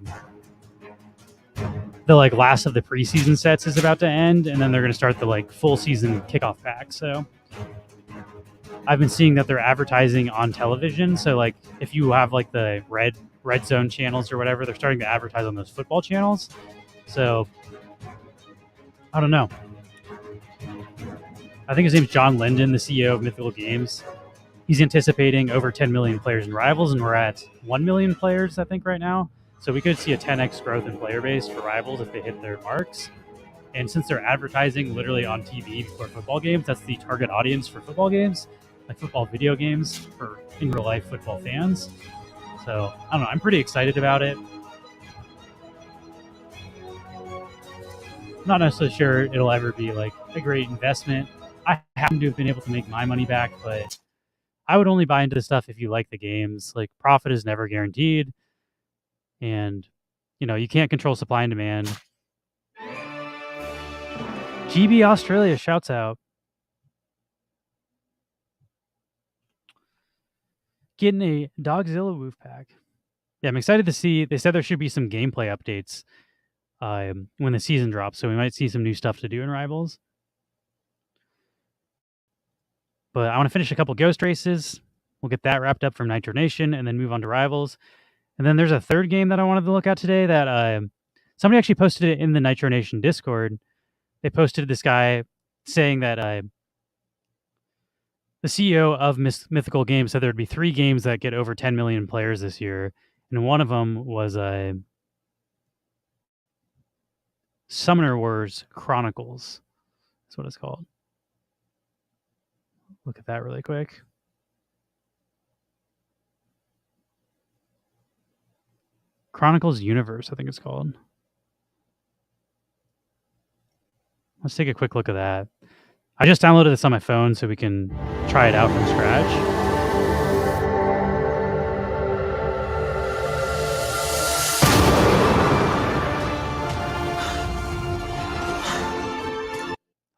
Speaker 1: like last of the preseason sets is about to end, and then they're going to start the like full season kickoff pack. So I've been seeing that they're advertising on television. So like if you have like the red zone channels or whatever, they're starting to advertise on those football channels. So I don't know. I think his name's John Linden, the CEO of Mythical Games. He's anticipating over 10 million players in Rivals, and we're at 1 million players, I think, right now. So we could see a 10x growth in player base for Rivals if they hit their marks. And since they're advertising literally on TV before football games, that's the target audience for football games, like football video games for in real life football fans. So I don't know. I'm pretty excited about it. Not necessarily sure it'll ever be like a great investment. I happen to have been able to make my money back, but I would only buy into the stuff if you like the games. Like profit is never guaranteed. And, you can't control supply and demand. GB Australia shouts out. Getting a Dogzilla Woof pack. Yeah, I'm excited to see. They said there should be some gameplay updates when the season drops, so we might see some new stuff to do in Rivals. But I want to finish a couple Ghost races. We'll get that wrapped up from Nitro Nation and then move on to Rivals. And then there's a third game that I wanted to look at today that somebody actually posted it in the Nitro Nation Discord. They posted this guy saying that the CEO of Mythical Games said there'd be 3 games that get over 10 million players this year. And one of them was Summoner Wars Chronicles. That's what it's called. Look at that really quick. Chronicles Universe, I think it's called. Let's take a quick look at that. I just downloaded this on my phone so we can try it out from scratch.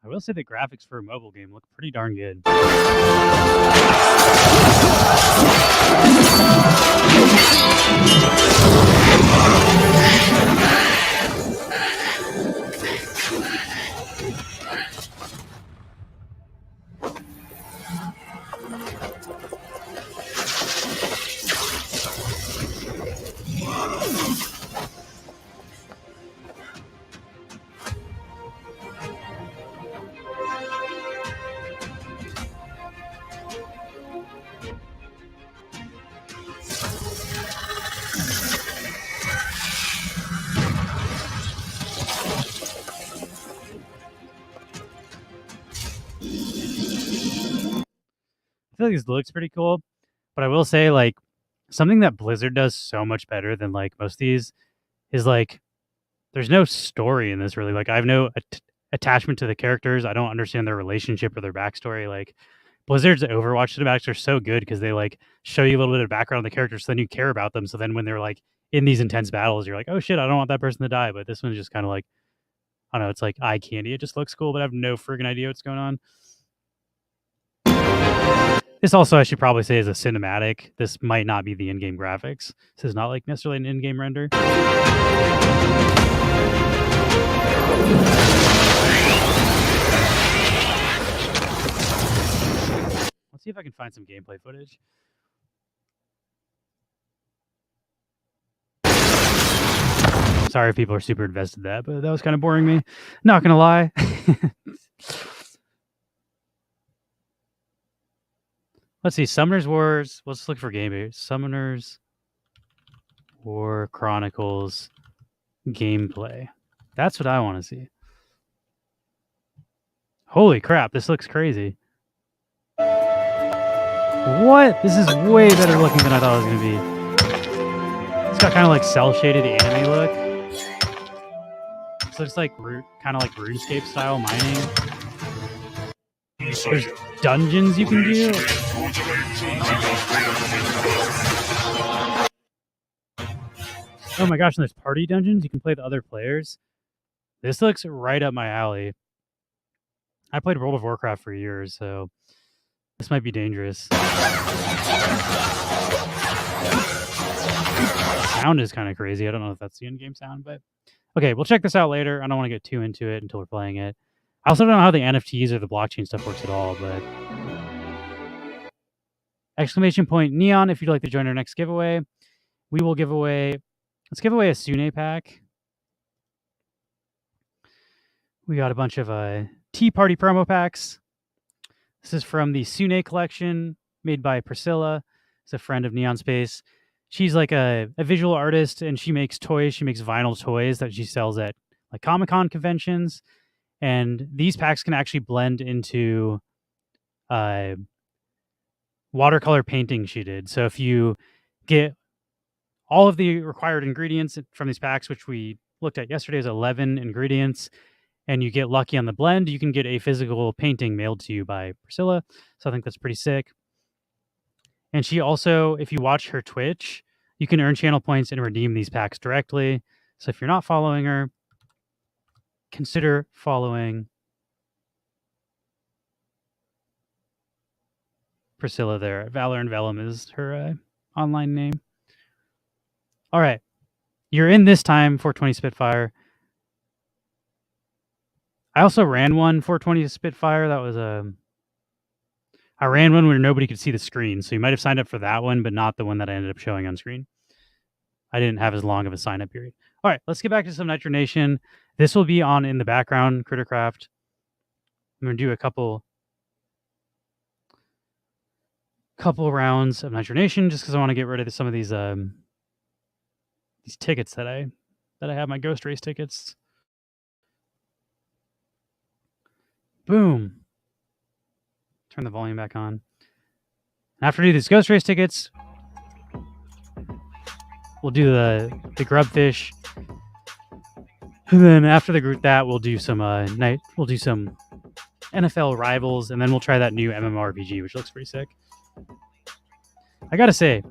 Speaker 1: I will say the graphics for a mobile game look pretty darn good. I feel like this looks pretty cool, but I will say, like, something that Blizzard does so much better than like most of these is like there's no story in this really. Like I have no attachment to the characters. I don't understand their relationship or their backstory. Like Blizzard's Overwatch cinematics are so good because they like show you a little bit of background on the characters, so then you care about them. So then when they're like in these intense battles, you're like, oh shit, I don't want that person to die. But this one's just kind of like, I don't know, it's like eye candy. It just looks cool, but I have no friggin' idea what's going on. This also, I should probably say, is a cinematic. This might not be the in-game graphics. This is not like necessarily an in-game render. Let's see if I can find some gameplay footage. Sorry if people are super invested in that, but that was kind of boring me. Not gonna lie. Let's see, Summoners Wars. Let's look for gameplay. Summoners War Chronicles gameplay. That's what I want to see. Holy crap, this looks crazy. What? This is way better looking than I thought it was going to be. It's got kind of like cel-shaded anime look. This looks like kind of like RuneScape style mining. There's dungeons you can do. Oh my gosh, and there's party dungeons. You can play with other players. This looks right up my alley. I played World of Warcraft for years, so this might be dangerous. Sound is kind of crazy. I don't know if that's the in-game sound, but okay, we'll check this out later. I don't want to get too into it until we're playing it. I also don't know how the NFTs or the blockchain stuff works at all, but exclamation point Neon if you'd like to join our next giveaway. We will give away, let's give away a Sune pack. We got a bunch of Tea Party promo packs. This is from the Sune collection made by Priscilla. It's a friend of Neon Space. She's like a visual artist, and she makes toys. She makes vinyl toys that she sells at like Comic-Con conventions. And these packs can actually blend into watercolor painting she did. So if you get all of the required ingredients from these packs, which we looked at yesterday, is 11 ingredients, and you get lucky on the blend, you can get a physical painting mailed to you by Priscilla. So I think that's pretty sick. And she also, if you watch her Twitch, you can earn channel points and redeem these packs directly. So if you're not following her, consider following Priscilla there. Valor and Vellum is her online name. All right. You're in this time, 420 Spitfire. I also ran one 420 Spitfire. That was I ran one where nobody could see the screen. So you might have signed up for that one, but not the one that I ended up showing on screen. I didn't have as long of a sign-up period. All right, let's get back to some Nitro Nation. This will be on in the background, Crittercraft. I'm going to do a couple rounds of Nitro Nation just because I want to get rid of some of these tickets that I have, my Ghost Race tickets. Boom. Turn the volume back on. After I do these Ghost Race tickets, We'll do the Grubfish, and then after the group that we'll do some we'll do some NFL Rivals, and then we'll try that new MMORPG, which looks pretty sick. I gotta say,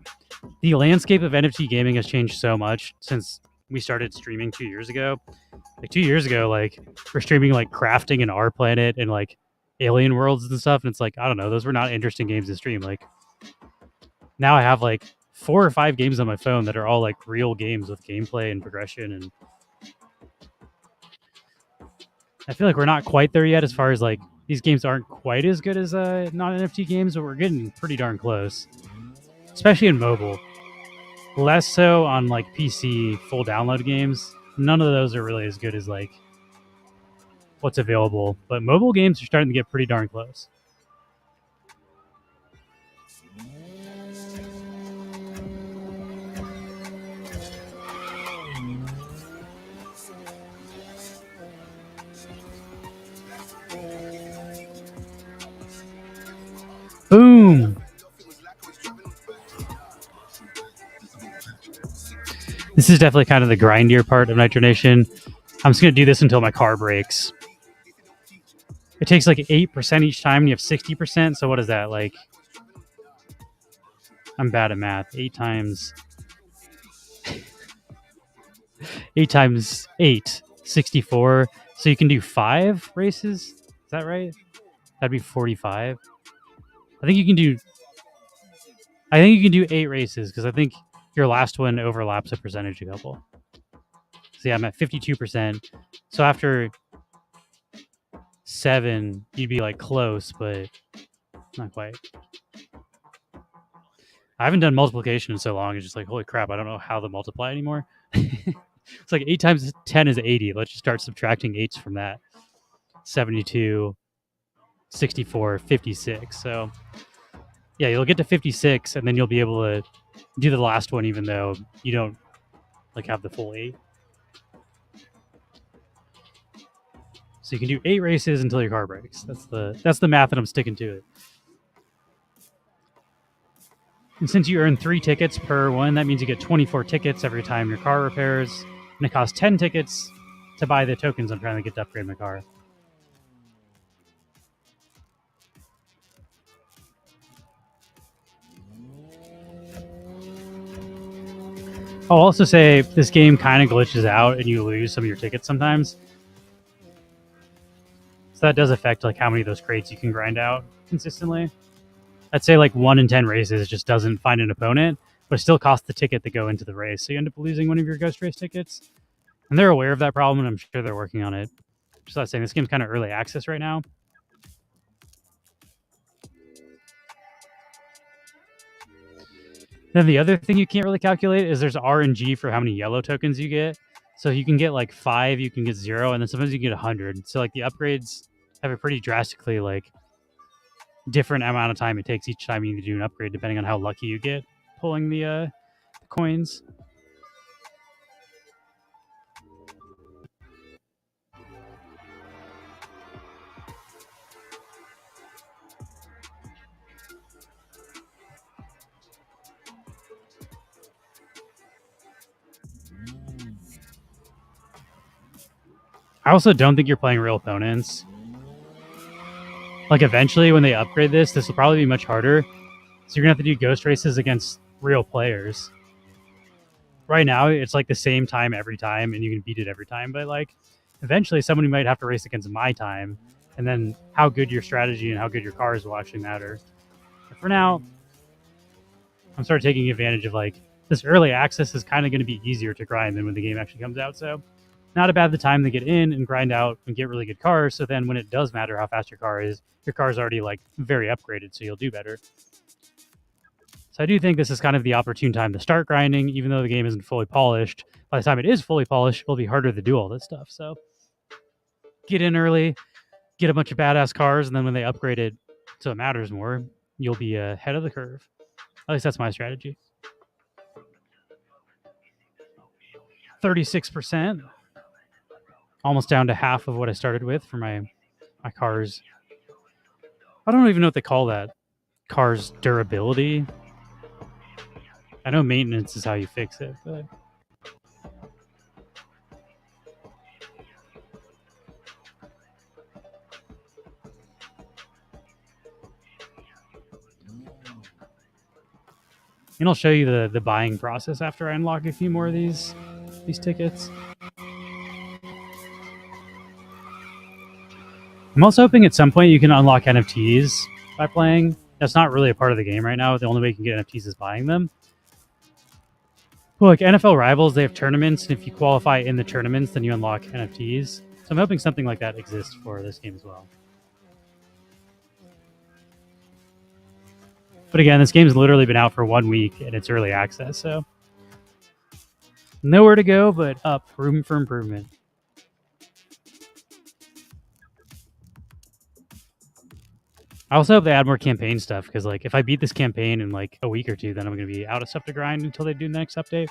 Speaker 1: the landscape of NFT gaming has changed so much since we started streaming 2 years ago. Like 2 years ago, like we're streaming like crafting in Our Planet and like Alien Worlds and stuff, and it's like I don't know, those were not interesting games to stream. Like now I have like 4 or 5 games on my phone that are all like real games with gameplay and progression, and I feel like we're not quite there yet as far as like these games aren't quite as good as non-NFT games, but we're getting pretty darn close, especially in mobile. Less so on like PC full download games. None of those are really as good as like what's available, but mobile games are starting to get pretty darn close. Boom! This is definitely kind of the grindier part of Nitro Nation. I'm just going to do this until my car breaks. It takes like 8% each time, and you have 60%. So what is that? Like, I'm bad at math. 8 times 8, 64. So you can do 5 races. Is that right? That'd be 45. I think you can do 8 races because I think your last one overlaps a percentage a couple. So yeah, I'm at 52%. So after 7, you'd be like close, but not quite. I haven't done multiplication in so long. It's just like, holy crap, I don't know how to multiply anymore. It's like 8 times 10 is 80. Let's just start subtracting 8s from that. 72, 64, 56. So yeah, you'll get to 56, and then you'll be able to do the last one, even though you don't like have the full 8. So you can do 8 races until your car breaks. That's the math that I'm sticking to it. And since you earn 3 tickets per one, that means you get 24 tickets every time your car repairs, and it costs 10 tickets to buy the tokens I'm trying to get to upgrade my car. I'll also say this game kind of glitches out and you lose some of your tickets sometimes. So that does affect like how many of those crates you can grind out consistently. I'd say like 1 in 10 races just doesn't find an opponent, but it still costs the ticket to go into the race. So you end up losing one of your Ghost Race tickets. And they're aware of that problem, and I'm sure they're working on it. Just like saying, this game's kind of early access right now. Then the other thing you can't really calculate is there's RNG for how many yellow tokens you get. So you can get like 5, you can get 0, and then sometimes you can get 100. So like the upgrades have a pretty drastically like different amount of time it takes each time you need to do an upgrade, depending on how lucky you get pulling the coins. I also don't think you're playing real opponents. Like eventually when they upgrade this will probably be much harder. So you're gonna have to do ghost races against real players. Right now it's like the same time every time and you can beat it every time, but like eventually somebody might have to race against my time, and then how good your strategy and how good your cars will actually matter. But for now, I'm sort of taking advantage of like this early access is kind of going to be easier to grind than when the game actually comes out. So not a bad the time to get in and grind out and get really good cars. So then when it does matter how fast your car is already like very upgraded, so you'll do better. So I do think this is kind of the opportune time to start grinding, even though the game isn't fully polished. By the time it is fully polished, it'll be harder to do all this stuff. So get in early, get a bunch of badass cars, and then when they upgrade it so it matters more, you'll be ahead of the curve. At least that's my strategy. 36%. Almost down to half of what I started with for my cars. I don't even know what they call that. Cars durability. I know maintenance is how you fix it, but and I'll show you the buying process after I unlock a few more of these tickets. I'm also hoping at some point you can unlock NFTs by playing. That's not really a part of the game right now. The only way you can get NFTs is buying them. Well, like NFL Rivals, they have tournaments, and if you qualify in the tournaments, then you unlock NFTs. So I'm hoping something like that exists for this game as well. But again, this game's literally been out for 1 week, and it's early access, so nowhere to go but up. Room for improvement. I also hope they add more campaign stuff, because like if I beat this campaign in like a week or two, then I'm going to be out of stuff to grind until they do the next update.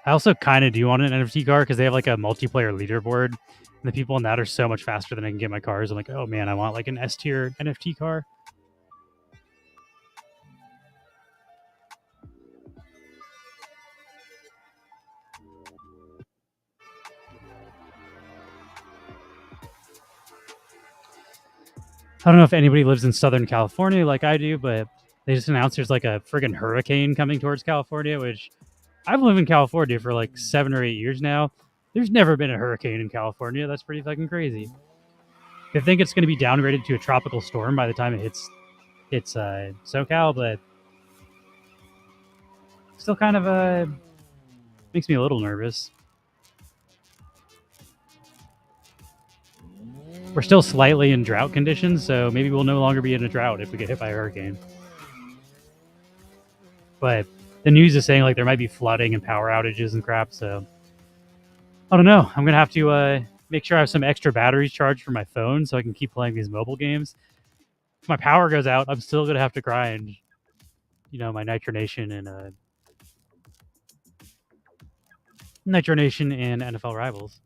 Speaker 1: I also kind of do want an NFT car because they have like a multiplayer leaderboard, and the people in that are so much faster than I can get my cars. I'm like, oh man, I want like an S tier NFT car. I don't know if anybody lives in Southern California like I do, but they just announced there's like a friggin' hurricane coming towards California, which I've lived in California for like 7 or 8 years now. There's never been a hurricane in California. That's pretty fucking crazy. I think it's going to be downgraded to a tropical storm by the time it hits SoCal, but still kind of makes me a little nervous. We're still slightly in drought conditions, so maybe we'll no longer be in a drought if we get hit by a hurricane. But the news is saying like there might be flooding and power outages and crap, so I don't know. I'm gonna have to make sure I have some extra batteries charged for my phone so I can keep playing these mobile games. If my power goes out, I'm still gonna have to grind, my Nitro Nation and NFL Rivals.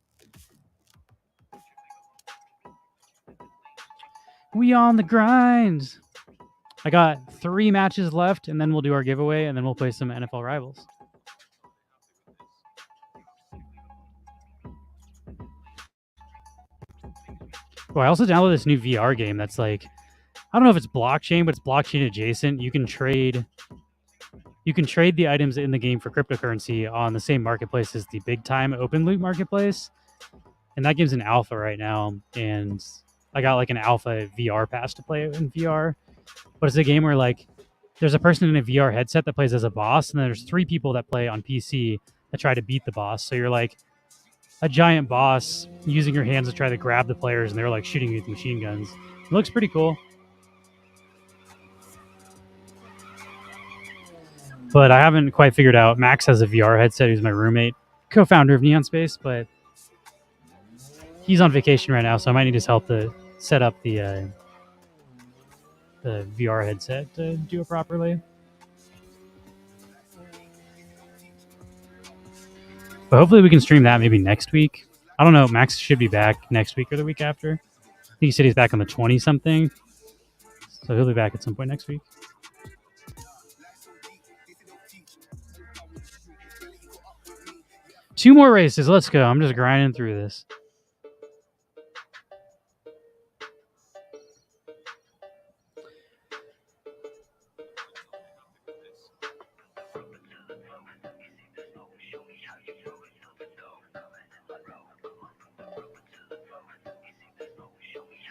Speaker 1: We on the grind. I got 3 matches left, and then we'll do our giveaway, and then we'll play some NFL Rivals. Oh, I also downloaded this new VR game that's like, I don't know if it's blockchain, but it's blockchain adjacent. You can trade the items in the game for cryptocurrency on the same marketplace as the big time open loot marketplace. And that game's in alpha right now. And I got like an alpha VR pass to play in VR. But it's a game where like there's a person in a VR headset that plays as a boss, and then there's 3 people that play on PC that try to beat the boss. So you're like a giant boss using your hands to try to grab the players, and they're like shooting you with machine guns. It looks pretty cool. But I haven't quite figured out. Max has a VR headset. He's my roommate, co-founder of Neon Space, but he's on vacation right now, so I might need his help to set up the VR headset to do it properly. But hopefully we can stream that maybe next week. I don't know. Max should be back next week or the week after. I think he said he's back on the 20-something. So he'll be back at some point next week. Two more races. Let's go. I'm just grinding through this.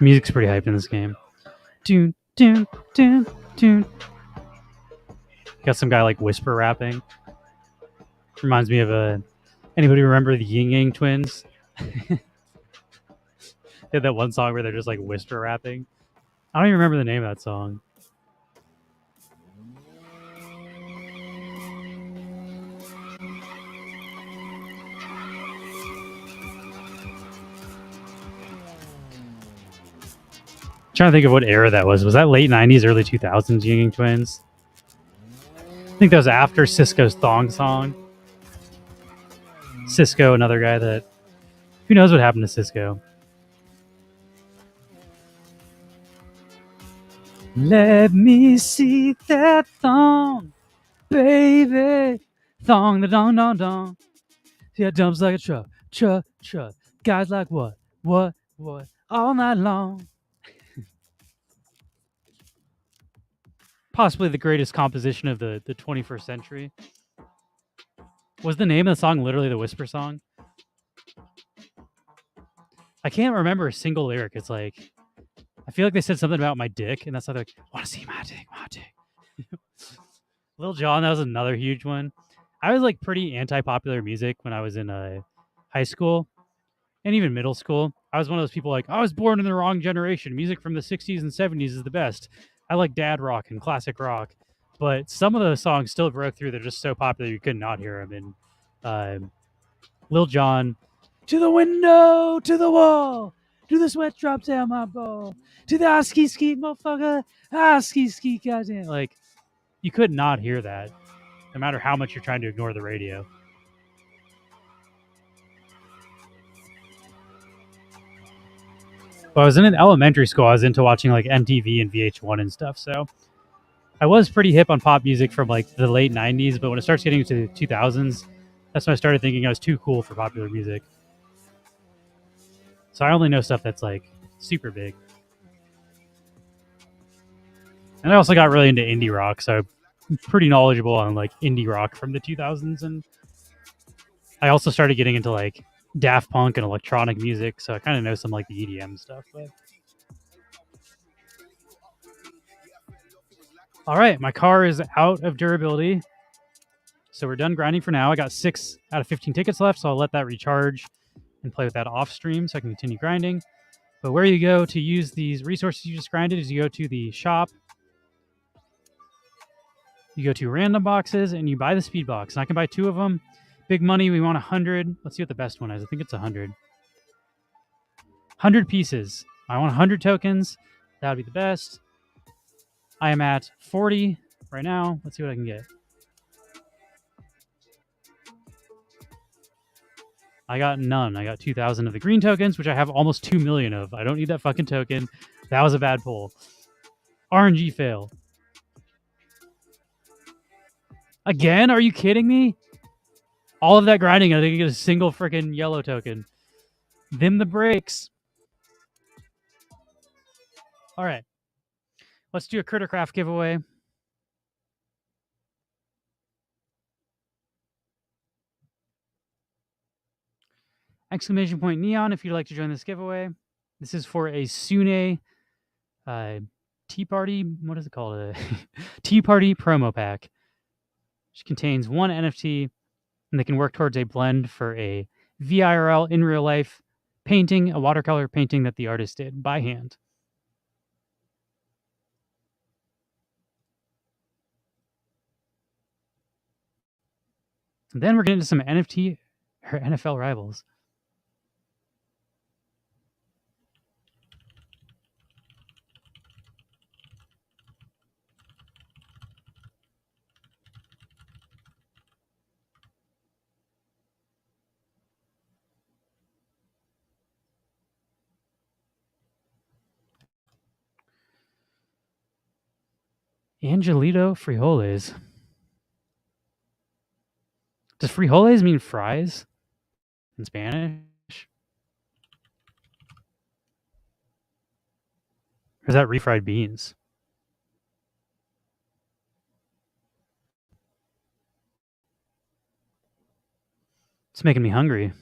Speaker 1: Music's pretty hyped in this game. Dun, dun, dun, dun. Got some guy like whisper rapping. Reminds me of anybody remember the Yin Yang Twins? They had that one song where they're just like whisper rapping. I don't even remember the name of that song. Trying to think of what era that was. Was that late 90s, early 2000s Yin Yang Twins? I think that was after Cisco's Thong Song. Cisco, another guy that... Who knows what happened to Cisco? Let me see that thong, baby. Thong, the dong, dong, dong. Yeah, dumps like a truck, truck, truck. Guys like what, all night long. Possibly the greatest composition of the 21st century. Was the name of the song literally the Whisper Song? I can't remember a single lyric. It's like, I feel like they said something about my dick, and that's like, want to see my dick, my dick. Lil Jon, that was another huge one. I was like pretty anti-popular music when I was in high school and even middle school. I was one of those people like, I was born in the wrong generation. Music from the 60s and 70s is the best. I like dad rock and classic rock. But some of the songs still broke through. They're just so popular you could not hear them. And Lil Jon, to the window, to the wall, to the sweat drops down my ball, to the ski ski motherfucker, ski ski goddamn. Like, you could not hear that, no matter how much you're trying to ignore the radio. Well, I was in elementary school. I was into watching like MTV and VH1 and stuff. So I was pretty hip on pop music from like the late 90s. But when it starts getting into the 2000s, that's when I started thinking I was too cool for popular music. So I only know stuff that's like super big. And I also got really into indie rock. So I'm pretty knowledgeable on like indie rock from the 2000s. And I also started getting into like Daft Punk and electronic music. So I kind of know some like the EDM stuff. But all right, my car is out of durability. So we're done grinding for now. I got 6 out of 15 tickets left, so I'll let that recharge and play with that off stream so I can continue grinding. But where you go to use these resources you just grinded is you go to the shop, you go to random boxes, and you buy the speed box. And I can buy 2 of them. Big money, we want 100. Let's see what the best one is. I think it's 100. 100 pieces. I want 100 tokens. That would be the best. I am at 40 right now. Let's see what I can get. I got none. I got 2,000 of the green tokens, which I have almost 2 million of. I don't need that fucking token. That was a bad pull. RNG fail. Again? Are you kidding me? All of that grinding, I think I get a single freaking yellow token. Them the breaks. All right. Let's do a Crittercraft giveaway. Exclamation point neon if you'd like to join this giveaway. This is for a Sune Tea Party. What is it called? Tea Party promo pack, which contains 1 NFT, and they can work towards a blend for a VIRL in real life painting, a watercolor painting that the artist did by hand. And then we're getting into some NFT or NFL rivals. Angelito frijoles. Does frijoles mean fries in Spanish? Or is that refried beans? It's making me hungry.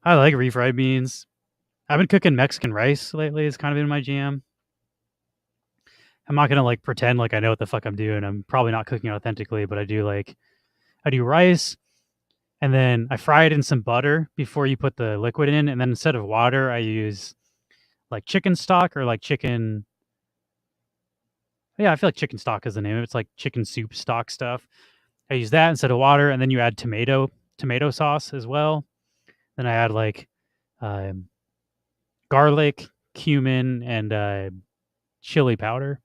Speaker 1: I like refried beans. I've been cooking Mexican rice lately. It's kind of been my jam. I'm not gonna like pretend like I know what the fuck I'm doing. I'm probably not cooking authentically, but I do rice, and then I fry it in some butter before you put the liquid in, and then instead of water, I use like chicken stock or like chicken. Yeah, I feel like chicken stock is the name of it. It's like chicken soup stock stuff. I use that instead of water, and then you add tomato sauce as well. Then I add like garlic, cumin, and chili powder.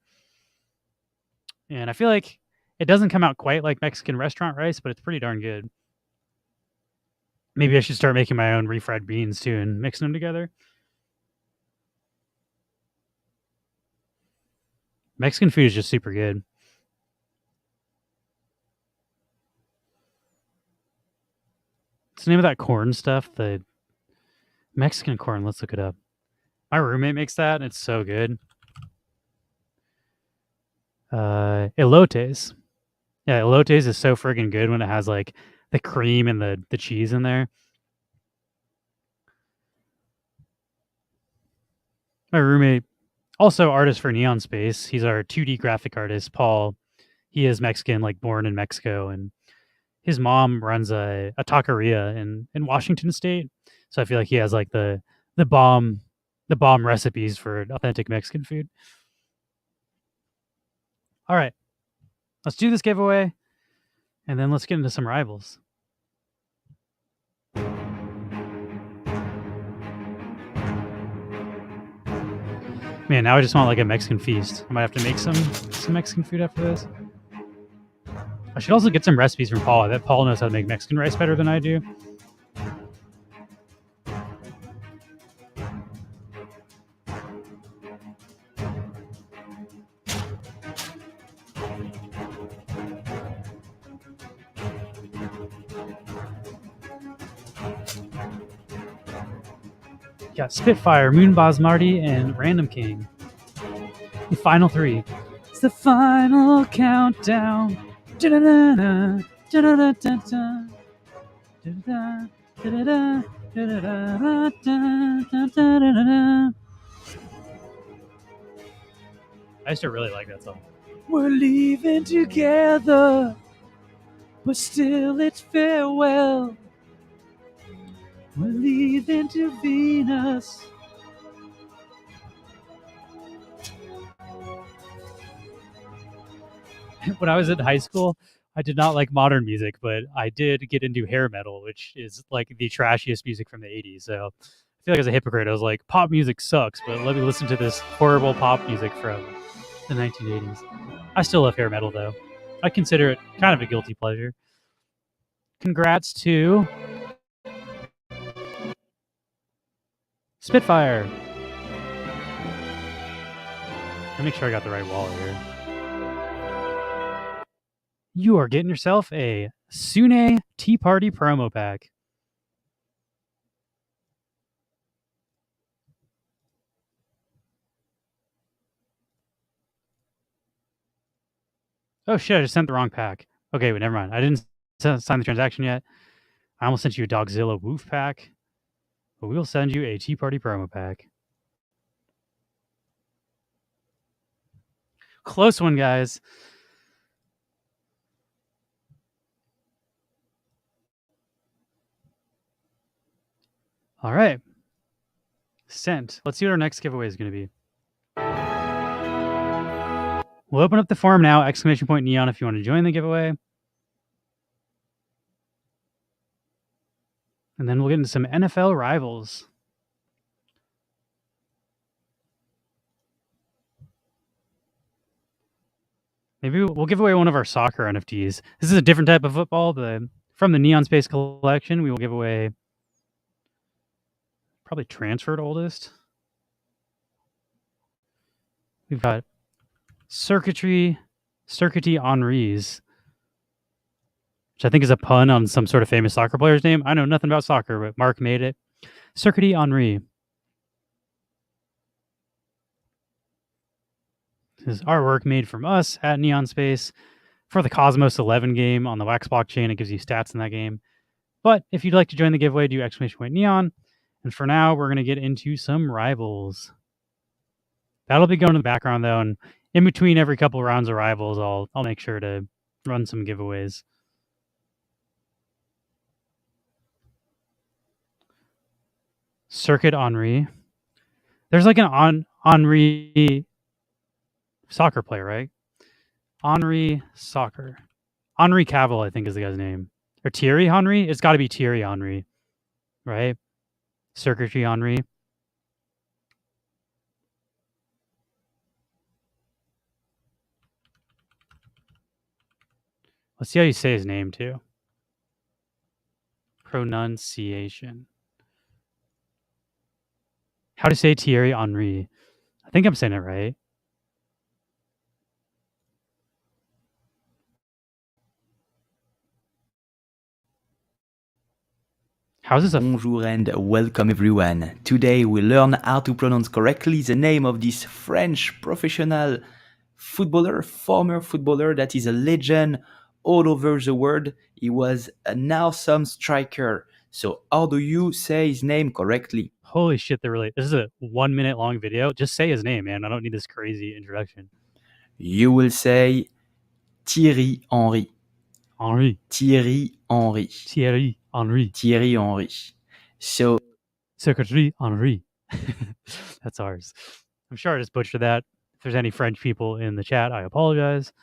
Speaker 1: And I feel like it doesn't come out quite like Mexican restaurant rice, but it's pretty darn good. Maybe I should start making my own refried beans too and mixing them together. Mexican food is just super good. What's the name of that corn stuff? The Mexican corn. Let's look it up. My roommate makes that, and it's so good. Elotes. Yeah, elotes is so friggin' good when it has like the cream and the cheese in there. My roommate, also artist for Neon Space. He's our 2D graphic artist, Paul. He is Mexican, like born in Mexico, and his mom runs a taqueria in Washington State. So I feel like he has like the bomb the bomb recipes for authentic Mexican food. All right, let's do this giveaway, and then let's get into some rivals. Man, now I just want like a Mexican feast. I might have to make some Mexican food after this. I should also get some recipes from Paul. I bet Paul knows how to make Mexican rice better than I do. Got Spitfire, Moon Basmati, and Random King. The final three. It's the final countdown. Da-da-da-da, da-da-da-da-da, da-da-da, da-da-da, da-da-da, da-da-da-da-da. I used to really like that song. We're leaving together, but still it's farewell. We're leaving to Venus. When I was in high school, I did not like modern music, but I did get into hair metal, which is like the trashiest music from the 80s. So I feel like as a hypocrite, I was like, pop music sucks, but let me listen to this horrible pop music from the 1980s. I still love hair metal, though. I consider it kind of a guilty pleasure. Congrats to Spitfire. I'll make sure I got the right wallet here. You are getting yourself a Sune Tea Party promo pack. Oh shit, I just sent the wrong pack. Okay, but never mind. I didn't sign the transaction yet. I almost sent you a Dogzilla Woof pack, but we will send you a Tea Party promo pack. Close one, guys. All right. Sent. Let's see what our next giveaway is going to be. We'll open up the form now, exclamation point neon if you want to join the giveaway. And then we'll get into some NFL rivals. Maybe we'll give away one of our soccer NFTs. This is a different type of football, but from the Neon Space collection, we will give away probably transferred oldest. We've got Circuity Henri's, which I think is a pun on some sort of famous soccer player's name. I know nothing about soccer, but Mark made it. Circuity Henri. This is artwork made from us at Neon Space for the Cosmos 11 game on the Wax blockchain. It gives you stats in that game. But if you'd like to join the giveaway, do exclamation point neon. And for now, we're going to get into some rivals. That'll be going in the background, though. And in between every couple rounds of rivals, I'll make sure to run some giveaways. Circuit Henri. There's like an Henri soccer player, right? Henri Soccer. Henri Cavill, I think, is the guy's name. Or Thierry Henry? It's got to be Thierry Henry, right? Circuitry Henri. Let's see how you say his name, too. pronunciation. How to say Thierry Henry? I think I'm saying it right. How's this?
Speaker 2: Bonjour and welcome everyone. Today we learn how to pronounce correctly the name of this French professional footballer, former footballer that is a legend all over the world. He was an awesome striker. So how do you say his name correctly?
Speaker 1: Holy shit, they're really. This is a 1 minute long video. Just say his name, man. I don't need this crazy introduction.
Speaker 2: You will say Thierry Henry.
Speaker 1: Henry.
Speaker 2: Thierry Henry.
Speaker 1: Thierry Henry.
Speaker 2: Thierry Henry. So
Speaker 1: Secretary Henry. That's ours. I'm sure I just butchered that. If there's any French people in the chat, I apologize.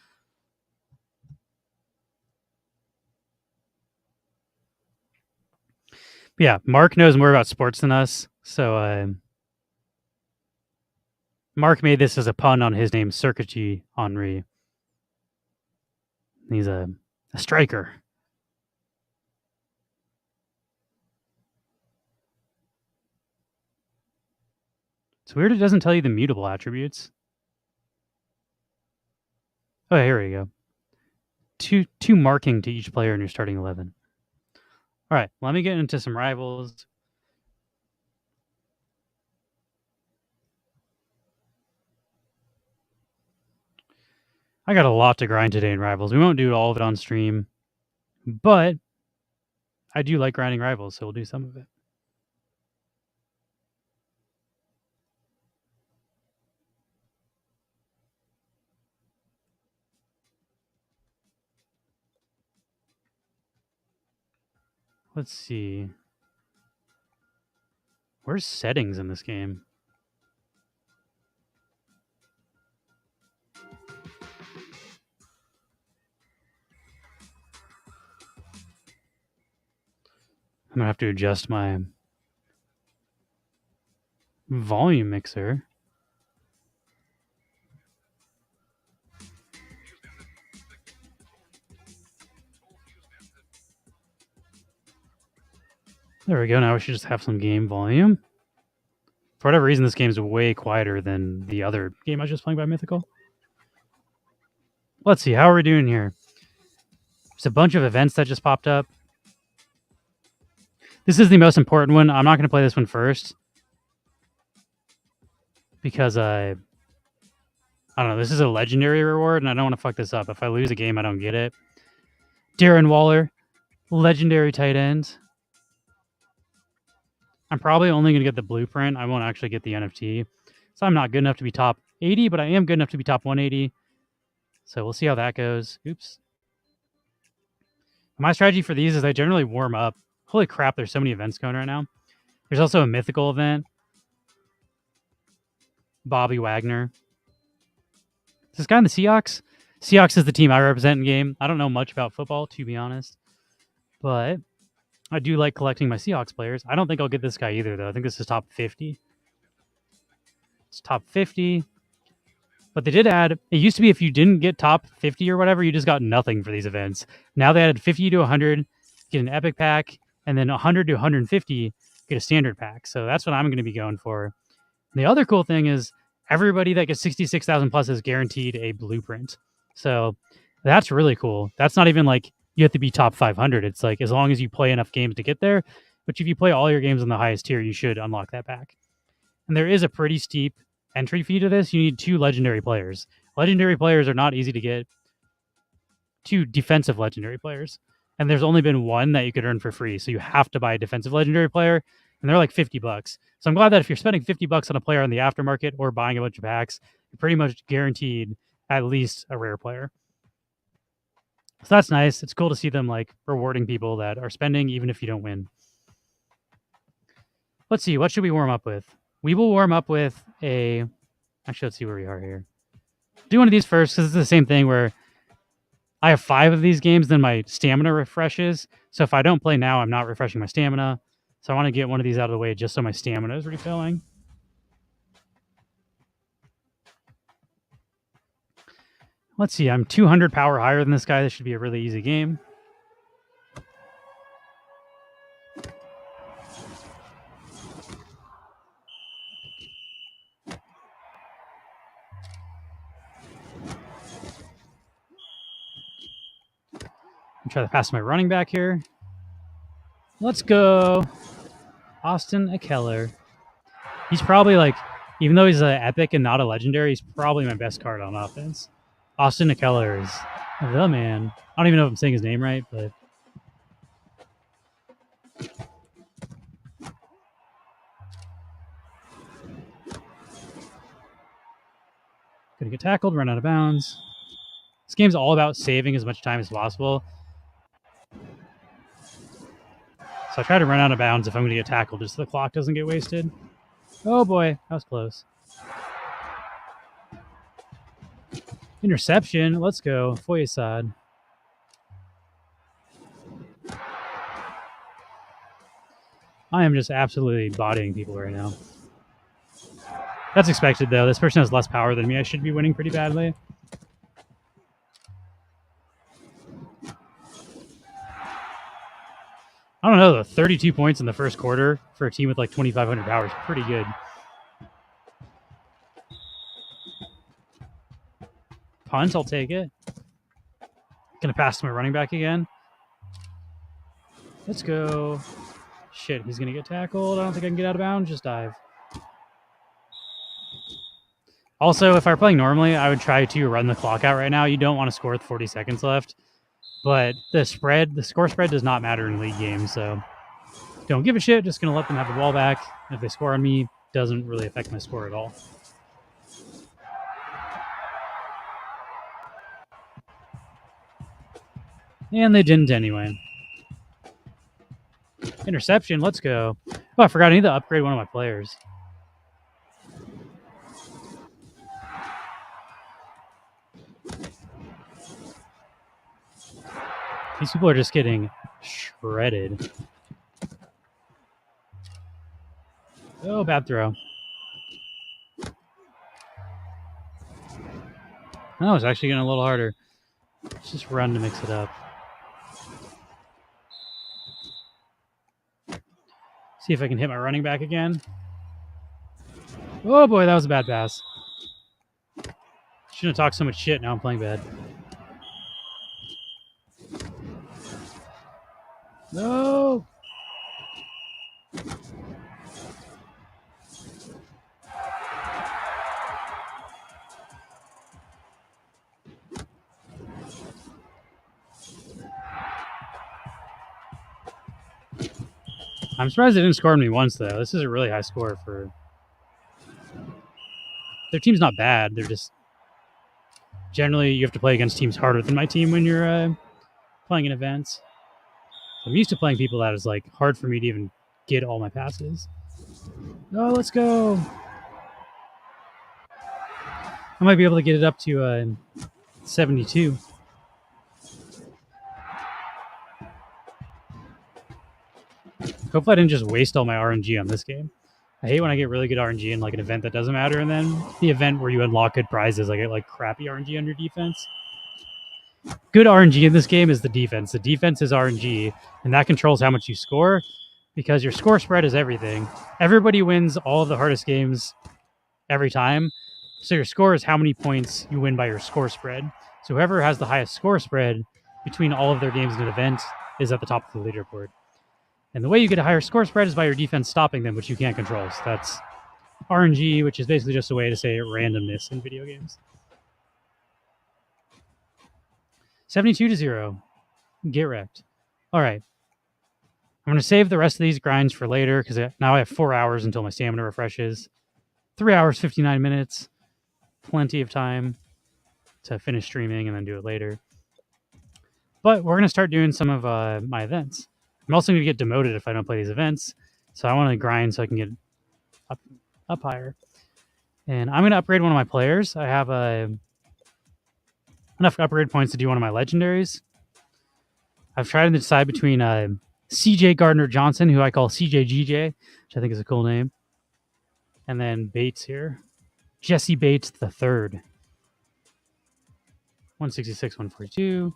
Speaker 1: Yeah, Mark knows more about sports than us. So Mark made this as a pun on his name, Secretary Henry. He's a striker. It's weird it doesn't tell you the mutable attributes. Oh, here we go. Two marking to each player in your starting 11. All right, let me get into some rivals. I got a lot to grind today in rivals. We won't do all of it on stream, but I do like grinding rivals, so we'll do some of it. Let's see. Where's settings in this game? I'm going to have to adjust my volume mixer. There we go. Now we should just have some game volume. For whatever reason, this game is way quieter than the other game I was just playing by Mythical. Let's see. How are we doing here? There's a bunch of events that just popped up. This is the most important one. I'm not going to play this one first because I don't know. This is a legendary reward, and I don't want to fuck this up. If I lose a game, I don't get it. Darren Waller, legendary tight end. I'm probably only going to get the blueprint. I won't actually get the NFT. So I'm not good enough to be top 80, but I am good enough to be top 180. So we'll see how that goes. Oops. My strategy for these is I generally warm up. Holy crap, there's so many events going right now. There's also a mythical event. Bobby Wagner. Is this guy in the Seahawks? Seahawks is the team I represent in game. I don't know much about football, to be honest. But I do like collecting my Seahawks players. I don't think I'll get this guy either, though. I think this is top 50. It's top 50. But they did add, it used to be if you didn't get top 50 or whatever, you just got nothing for these events. Now they added 50 to 100, get an epic pack, and then 100 to 150, get a standard pack. So that's what I'm going to be going for. The other cool thing is everybody that gets 66,000 plus is guaranteed a blueprint. So that's really cool. That's not even like you have to be top 500. It's like as long as you play enough games to get there. But if you play all your games on the highest tier, you should unlock that pack. And there is a pretty steep entry fee to this. You need 2 legendary players. Legendary players are not easy to get. 2 defensive legendary players. And there's only been 1 that you could earn for free. So you have to buy a defensive legendary player. And they're like $50. So I'm glad that if you're spending $50 on a player on the aftermarket or buying a bunch of packs, you're pretty much guaranteed at least a rare player. So that's nice. It's cool to see them like rewarding people that are spending even if you don't win. Let's see. What should we warm up with? We will warm up with a... Actually, let's see where we are here. Do one of these first because it's the same thing where I have 5 of these games, then my stamina refreshes. So if I don't play now, I'm not refreshing my stamina. So I want to get one of these out of the way just so my stamina is refilling. Let's see. I'm 200 power higher than this guy. This should be a really easy game. I'm trying to pass my running back here. Let's go. Austin Eckler. He's probably like, even though he's an epic and not a legendary, he's probably my best card on offense. Austin Eckler is the man. I don't even know if I'm saying his name right, but gonna get tackled, run out of bounds. This game's all about saving as much time as possible. So I try to run out of bounds if I'm gonna get tackled, just so the clock doesn't get wasted. Oh boy, that was close. Interception. Let's go. Foyesad. I am just absolutely bodying people right now. That's expected, though. This person has less power than me. I should be winning pretty badly. I don't know, though. 32 points in the first quarter for a team with like 2,500 power is pretty good. Punt, I'll take it. Gonna pass to my running back again. Let's go. Shit, he's gonna get tackled. I don't think I can get out of bounds. Just dive. Also, if I were playing normally, I would try to run the clock out right now. You don't want to score with 40 seconds left. But the score spread does not matter in league games, so don't give a shit. Just gonna let them have the ball back. If they score on me, doesn't really affect my score at all. And they didn't anyway. Interception, let's go. Oh, I forgot, I need to upgrade one of my players. These people are just getting shredded. Oh, bad throw. Oh, it's actually getting a little harder. Let's just run to mix it up. See if I can hit my running back again. Oh boy, that was a bad pass. Shouldn't have talked so much shit. Now I'm playing bad. No. I'm surprised they didn't score on me once, though. This is a really high score for... Their team's not bad. They're just... Generally, you have to play against teams harder than my team when you're playing in events. I'm used to playing people that is like hard for me to even get all my passes. Oh, let's go. I might be able to get it up to 72. Hopefully I didn't just waste all my RNG on this game. I hate when I get really good RNG in like an event that doesn't matter, and then the event where you unlock good prizes, I get like crappy RNG on your defense. Good RNG in this game is the defense. The defense is RNG, and that controls how much you score, because your score spread is everything. Everybody wins all of the hardest games every time. So your score is how many points you win by your score spread. So whoever has the highest score spread between all of their games in an event is at the top of the leaderboard. And the way you get a higher score spread is by your defense stopping them, which you can't control. So that's RNG, which is basically just a way to say randomness in video games. 72-0. Get wrecked. All right. I'm going to save the rest of these grinds for later, because now I have 4 hours until my stamina refreshes. 3 hours, 59 minutes. Plenty of time to finish streaming and then do it later. But we're going to start doing some of my events. I'm also going to get demoted if I don't play these events. So I want to grind so I can get up higher. And I'm going to upgrade one of my players. I have enough upgrade points to do one of my legendaries. I've tried to decide between CJ Gardner-Johnson, who I call CJGJ, which I think is a cool name. And then Bates here. Jesse Bates III. 166, 142.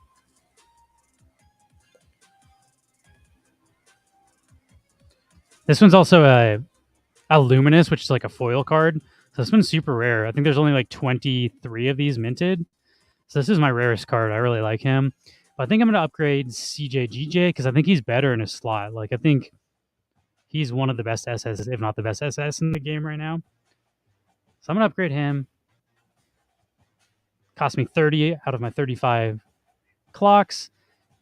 Speaker 1: This one's also a Luminous, which is like a foil card. So this one's super rare. I think there's only like 23 of these minted. So this is my rarest card. I really like him. I think I'm going to upgrade CJGJ because I think he's better in a slot. Like, I think he's one of the best SS, if not the best SS in the game right now. So I'm going to upgrade him. Cost me 30 out of my 35 clocks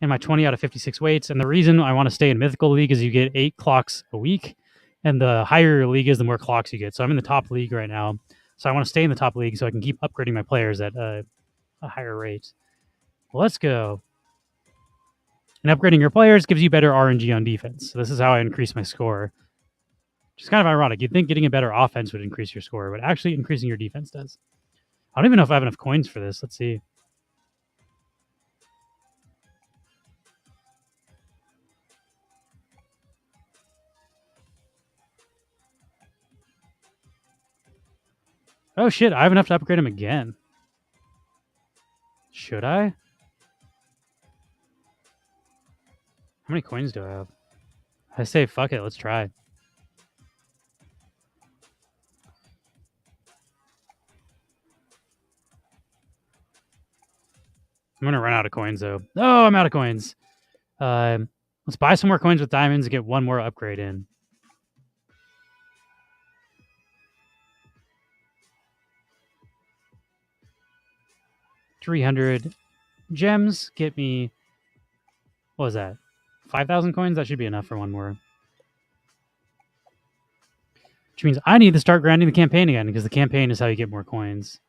Speaker 1: and my 20 out of 56 weights. And the reason I want to stay in Mythical League is you get 8 clocks a week. And the higher your league is, the more clocks you get. So I'm in the top league right now. So I want to stay in the top league so I can keep upgrading my players at a higher rate. Well, let's go. And upgrading your players gives you better RNG on defense. So this is how I increase my score. Which is kind of ironic. You'd think getting a better offense would increase your score, but actually increasing your defense does. I don't even know if I have enough coins for this. Let's see. Oh shit, I have enough to upgrade him again. Should I? How many coins do I have? I say fuck it, let's try. I'm gonna run out of coins though. Oh, I'm out of coins. Let's buy some more coins with diamonds and get one more upgrade in. $300 gems get me. What was that? 5,000 coins? That should be enough for one more. Which means I need to start grinding the campaign again because the campaign is how you get more coins.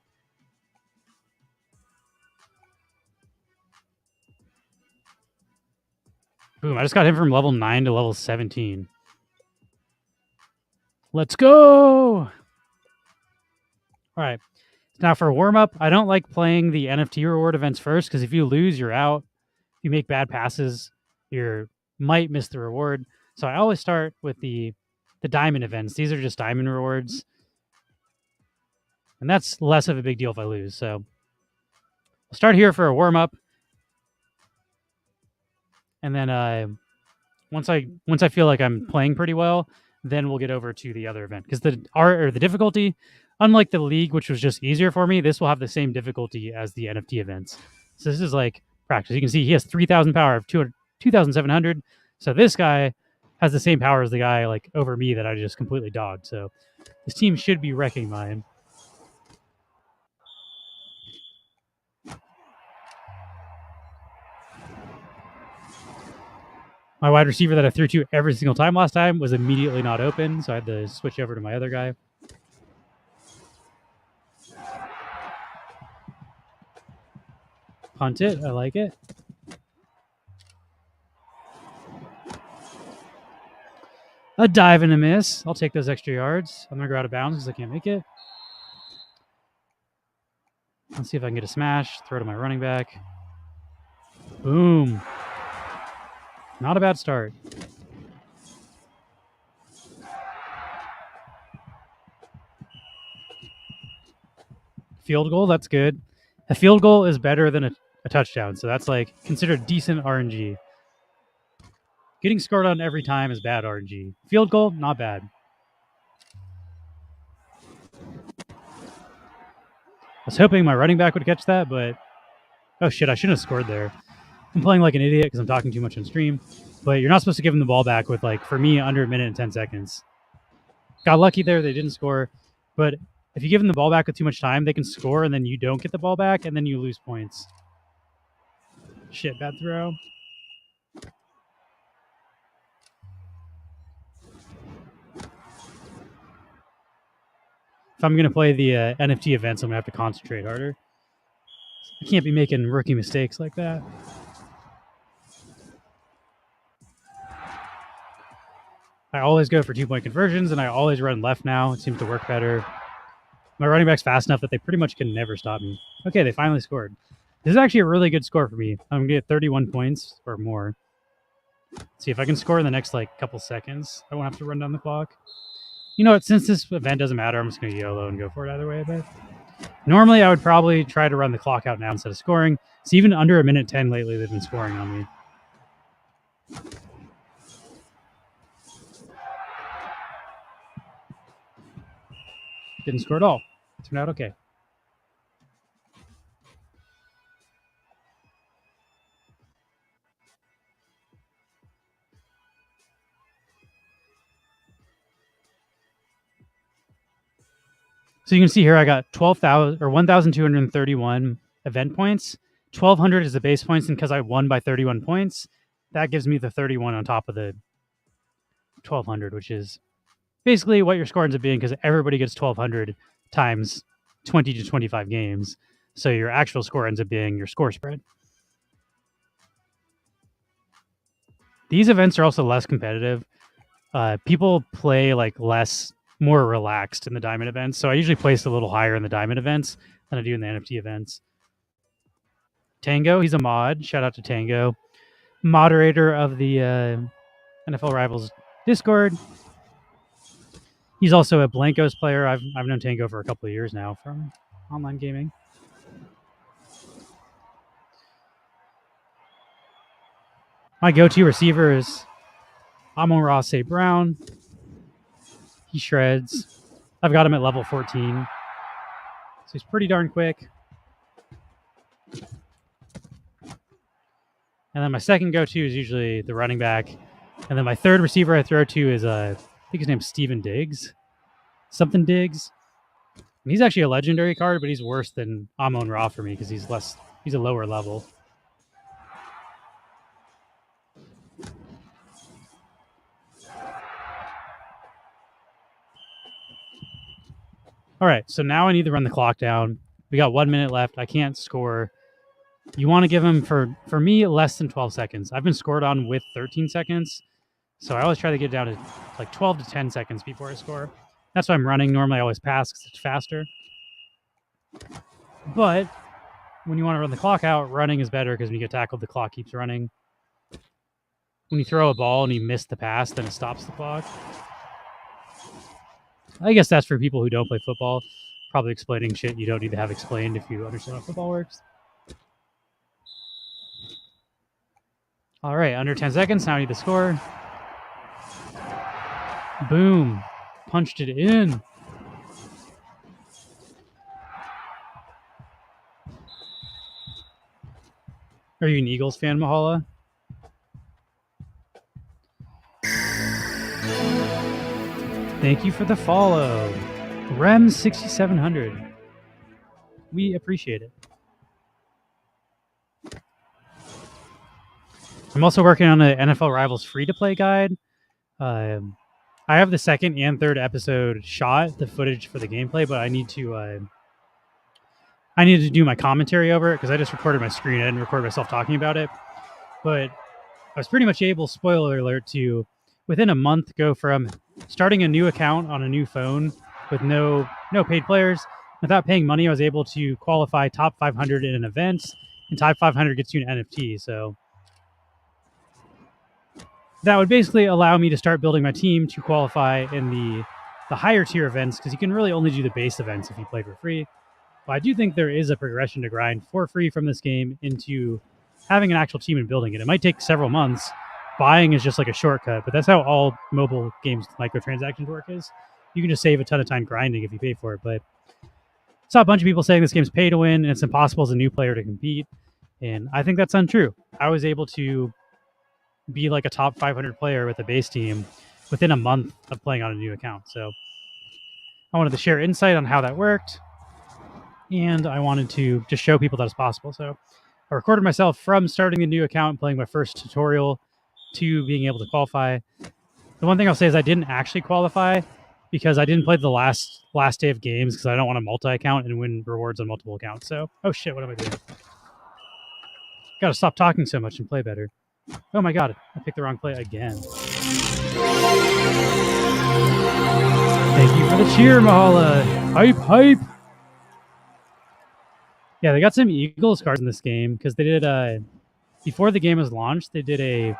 Speaker 1: Boom, I just got him from level 9 to level 17. Let's go! All right. Now for warm-up, I don't like playing the NFT reward events first because if you lose, you're out. If you make bad passes, you might miss the reward. So I always start with the diamond events. These are just diamond rewards. And that's less of a big deal if I lose. So I'll start here for a warm-up. And then once I feel like I'm playing pretty well, then we'll get over to the other event. Because the difficulty, unlike the league, which was just easier for me, this will have the same difficulty as the NFT events. So this is like practice. You can see he has 3,000 power of 2,700. So this guy has the same power as the guy like over me that I just completely dogged. So this team should be wrecking mine. My wide receiver that I threw to every single time last time was immediately not open, so I had to switch over to my other guy. Punt it. I like it. A dive and a miss. I'll take those extra yards. I'm going to go out of bounds because I can't make it. Let's see if I can get a smash. Throw to my running back. Boom. Not a bad start. Field goal, that's good. A field goal is better than a touchdown, so that's like considered decent RNG. Getting scored on every time is bad RNG. Field goal, not bad. I was hoping my running back would catch that, but oh shit, I shouldn't have scored there. I'm playing like an idiot because I'm talking too much on stream, but you're not supposed to give them the ball back with like, for me, under a minute and 10 seconds. Got lucky there, they didn't score, but if you give them the ball back with too much time, they can score and then you don't get the ball back and then you lose points. Shit, bad throw. If I'm going to play the NFT events, I'm going to have to concentrate harder. I can't be making rookie mistakes like that. I always go for 2-point conversions, and I always run left now. It seems to work better. My running back's fast enough that they pretty much can never stop me. Okay, they finally scored. This is actually a really good score for me. I'm going to get 31 points or more. Let's see if I can score in the next like couple seconds. I won't have to run down the clock. You know what? Since this event doesn't matter, I'm just going to YOLO and go for it either way, I bet. Normally, I would probably try to run the clock out now instead of scoring. It's even under a minute 10 lately they've been scoring on me. Didn't score at all. Turned out okay. So you can see here I got 12,000 or 1,231 event points. 1,200 is the base points, and because I won by 31 points, that gives me the 31 on top of the 1,200, which is basically what your score ends up being because everybody gets 1,200 times 20 to 25 games. So your actual score ends up being your score spread. These events are also less competitive. People play like more relaxed in the diamond events. So I usually place a little higher in the diamond events than I do in the NFT events. Tango, he's a mod. Shout out to Tango, moderator of the NFL Rivals Discord. He's also a Blankos player. I've known Tango for a couple of years now from online gaming. My go-to receiver is Amon-Ra St. Brown. He shreds. I've got him at level 14. So he's pretty darn quick. And then my second go-to is usually the running back. And then my third receiver I throw to is, I think his name's Steven Diggs. Something Diggs. And he's actually a legendary card, but he's worse than Amon-Ra for me because he's a lower level. All right, so now I need to run the clock down. We got 1 minute left. I can't score. You want to give him, for me, less than 12 seconds. I've been scored on with 13 seconds, so I always try to get down to like 12 to 10 seconds before I score. That's why I'm running. Normally I always pass because it's faster. But when you want to run the clock out, running is better because when you get tackled, the clock keeps running. When you throw a ball and you miss the pass, then it stops the clock. I guess that's for people who don't play football. Probably explaining shit you don't need to have explained if you understand how football works. All right, under 10 seconds. Now I need to score. Boom. Punched it in. Are you an Eagles fan, Mahala? Thank you for the follow. Rem6700. We appreciate it. I'm also working on an NFL Rivals free-to-play guide. I have the second and third episode shot, the footage for the gameplay, but I need to do my commentary over it because I just recorded my screen. I didn't record myself talking about it. But I was pretty much able, spoiler alert, to within a month go from starting a new account on a new phone with no paid players. Without paying money, I was able to qualify top 500 in an event, and top 500 gets you an NFT. So that would basically allow me to start building my team to qualify in the higher tier events because you can really only do the base events if you play for free. But I do think there is a progression to grind for free from this game into having an actual team and building it. It might take several months. Buying is just like a shortcut, but that's how all mobile games microtransactions work is. You can just save a ton of time grinding if you pay for it. But I saw a bunch of people saying this game's pay to win and it's impossible as a new player to compete. And I think that's untrue. I was able to be like a top 500 player with a base team within a month of playing on a new account. So I wanted to share insight on how that worked. And I wanted to just show people that it's possible. So I recorded myself from starting a new account and playing my first tutorial to being able to qualify. The one thing I'll say is I didn't actually qualify because I didn't play the last day of games because I don't want to multi-account and win rewards on multiple accounts. So, oh shit, what am I doing? Gotta stop talking so much and play better. Oh my god, I picked the wrong play again. Thank you for the cheer, Mahala. Hype, hype. Yeah, they got some Eagles cards in this game because they did before the game was launched, they did a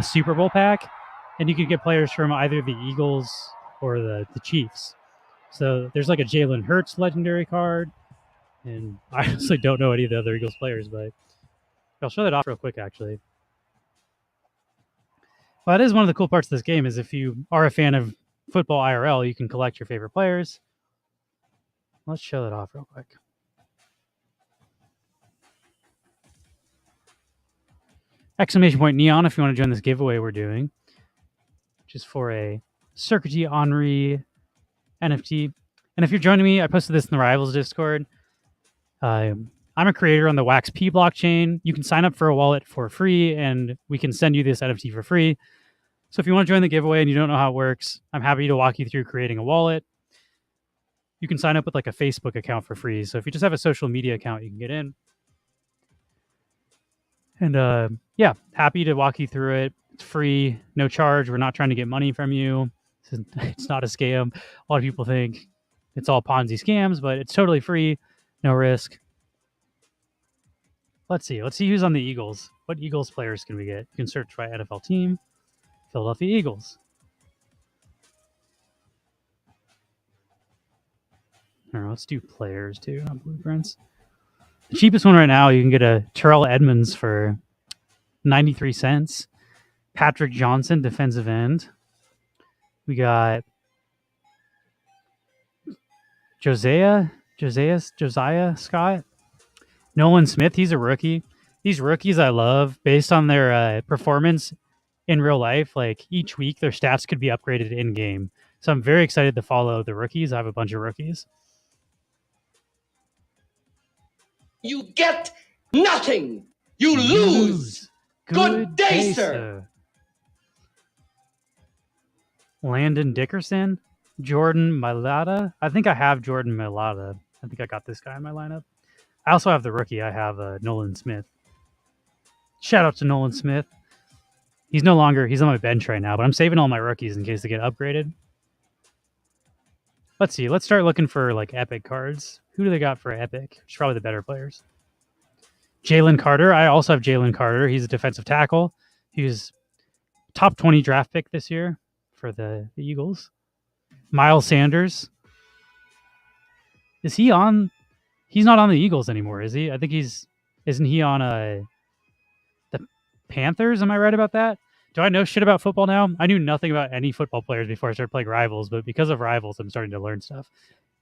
Speaker 1: Super Bowl pack, and you could get players from either the Eagles or the Chiefs. So there's like a Jalen Hurts legendary card, and I honestly don't know any of the other Eagles players, but I'll show that off real quick, actually. Well, that is one of the cool parts of this game is if you are a fan of football IRL, you can collect your favorite players. Let's show that off real quick. Exclamation point Neon if you want to join this giveaway we're doing, which is for a Circuity Henry NFT. And if you're joining me, I posted this in the Rivals Discord. I'm a creator on the WaxP blockchain. You can sign up for a wallet for free, and we can send you this NFT for free. So if you want to join the giveaway and you don't know how it works, I'm happy to walk you through creating a wallet. You can sign up with like a Facebook account for free. So if you just have a social media account, you can get in. And yeah, happy to walk you through it. It's free, no charge. We're not trying to get money from you. It's not a scam. A lot of people think it's all Ponzi scams, but it's totally free, no risk. Let's see who's on the Eagles. What Eagles players can we get? You can search by NFL team, Philadelphia Eagles. All right, let's do players too on Blueprints. The cheapest one right now, you can get a Terrell Edmonds for 93 cents. Patrick Johnson, defensive end. We got Josiah Scott. Nolan Smith, he's a rookie. These rookies I love based on their performance in real life. Like each week, their stats could be upgraded in game. So I'm very excited to follow the rookies. I have a bunch of rookies.
Speaker 3: You get nothing. You lose. Good day, sir.
Speaker 1: Landon Dickerson, Jordan Mailata. I think I have Jordan Mailata. I think I got this guy in my lineup. I also have the rookie. I have Nolan Smith. Shout out to Nolan Smith. He's on my bench right now, but I'm saving all my rookies in case they get upgraded. Let's see. Let's start looking for like epic cards. Who do they got for epic? It's probably the better players. Jalen Carter. I also have Jalen Carter. He's a defensive tackle. He was top 20 draft pick this year for the Eagles. Miles Sanders. Is he on? He's not on the Eagles anymore, is he? I think isn't he on the Panthers? Am I right about that? Do I know shit about football now? I knew nothing about any football players before I started playing Rivals, but because of Rivals, I'm starting to learn stuff.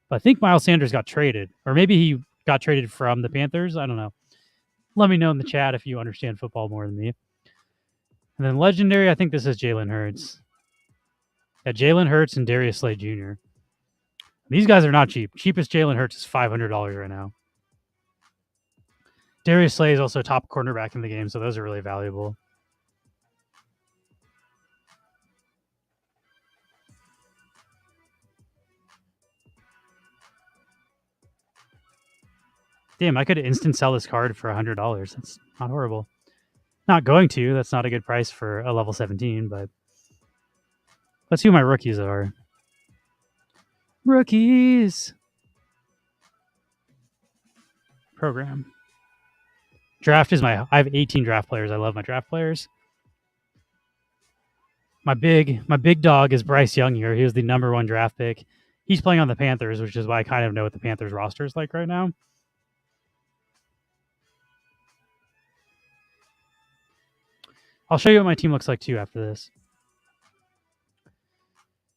Speaker 1: But I think Miles Sanders got traded, or maybe he got traded from the Panthers. I don't know. Let me know in the chat if you understand football more than me. And then legendary, I think this is Jalen Hurts. Yeah, Jalen Hurts and Darius Slay Jr. These guys are not cheap. Cheapest Jalen Hurts is $500 right now. Darius Slay is also a top cornerback in the game, so those are really valuable. Damn, I could instant sell this card for $100. That's not horrible. Not going to. That's not a good price for a level 17, but let's see who my rookies are. Rookies. Program. Draft is I have 18 draft players. I love my draft players. My big dog is Bryce Young here. He was the #1 draft pick. He's playing on the Panthers, which is why I kind of know what the Panthers roster is like right now. I'll show you what my team looks like too after this.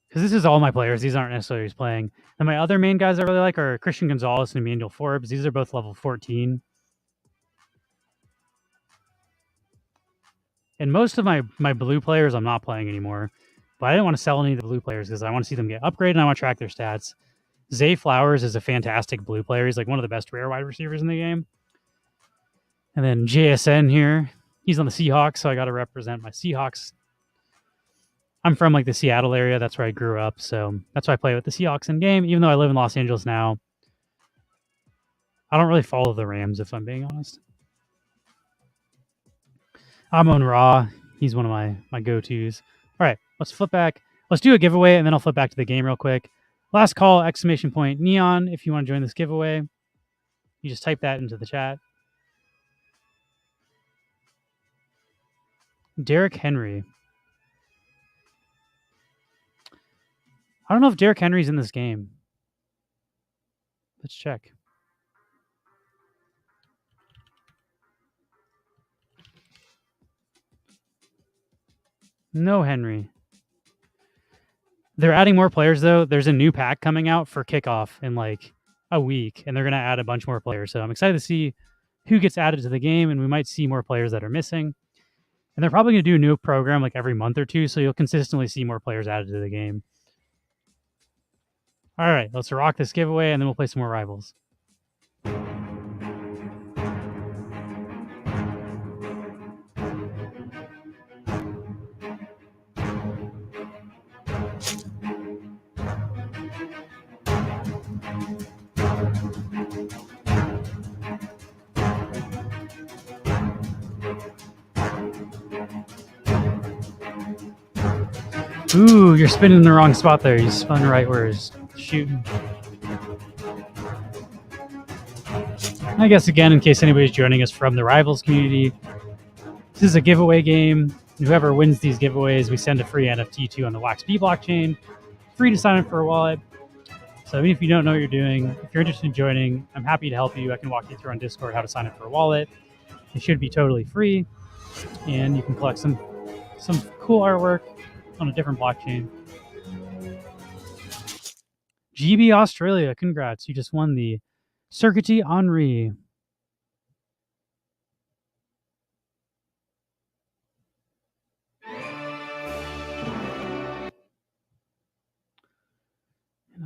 Speaker 1: Because this is all my players. These aren't necessarily who's playing. And my other main guys I really like are Christian Gonzalez and Emmanuel Forbes. These are both level 14. And most of my blue players I'm not playing anymore. But I didn't want to sell any of the blue players because I want to see them get upgraded and I want to track their stats. Zay Flowers is a fantastic blue player. He's like one of the best rare wide receivers in the game. And then JSN here. He's on the Seahawks, so I got to represent my Seahawks. I'm from like the Seattle area. That's where I grew up. So that's why I play with the Seahawks in game, even though I live in Los Angeles now. I don't really follow the Rams, if I'm being honest. Amon Ra. He's one of my go-tos. All right, let's flip back. Let's do a giveaway, and then I'll flip back to the game real quick. Last call, ! Neon, if you want to join this giveaway. You just type that into the chat. Derrick Henry. I don't know if Derrick Henry's in this game. Let's check. No Henry. They're adding more players, though. There's a new pack coming out for kickoff in like a week, and they're going to add a bunch more players. So I'm excited to see who gets added to the game, and we might see more players that are missing. And they're probably going to do a new program like every month or two, so you'll consistently see more players added to the game. All right, let's rock this giveaway, and then we'll play some more Rivals. Ooh, you're spinning in the wrong spot there. You spun right where it's shooting. I guess, again, in case anybody's joining us from the Rivals community, this is a giveaway game. Whoever wins these giveaways, we send a free NFT to on the WaxB blockchain. Free to sign up for a wallet. So even if you don't know what you're doing, if you're interested in joining, I'm happy to help you. I can walk you through on Discord how to sign up for a wallet. It should be totally free, and you can collect some cool artwork on a different blockchain. GB Australia, congrats. You just won the Circuity Henri.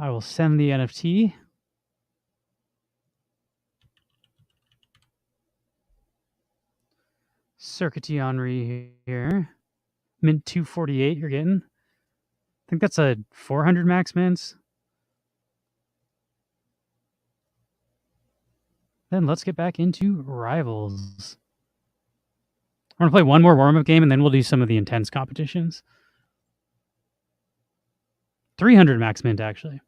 Speaker 1: I will send the NFT. Circuity Henri here. Mint 248 you're getting. I think that's a 400 max mints. Then let's get back into Rivals. I'm going to play one more warm-up game, and then we'll do some of the intense competitions. 300 max mint, actually.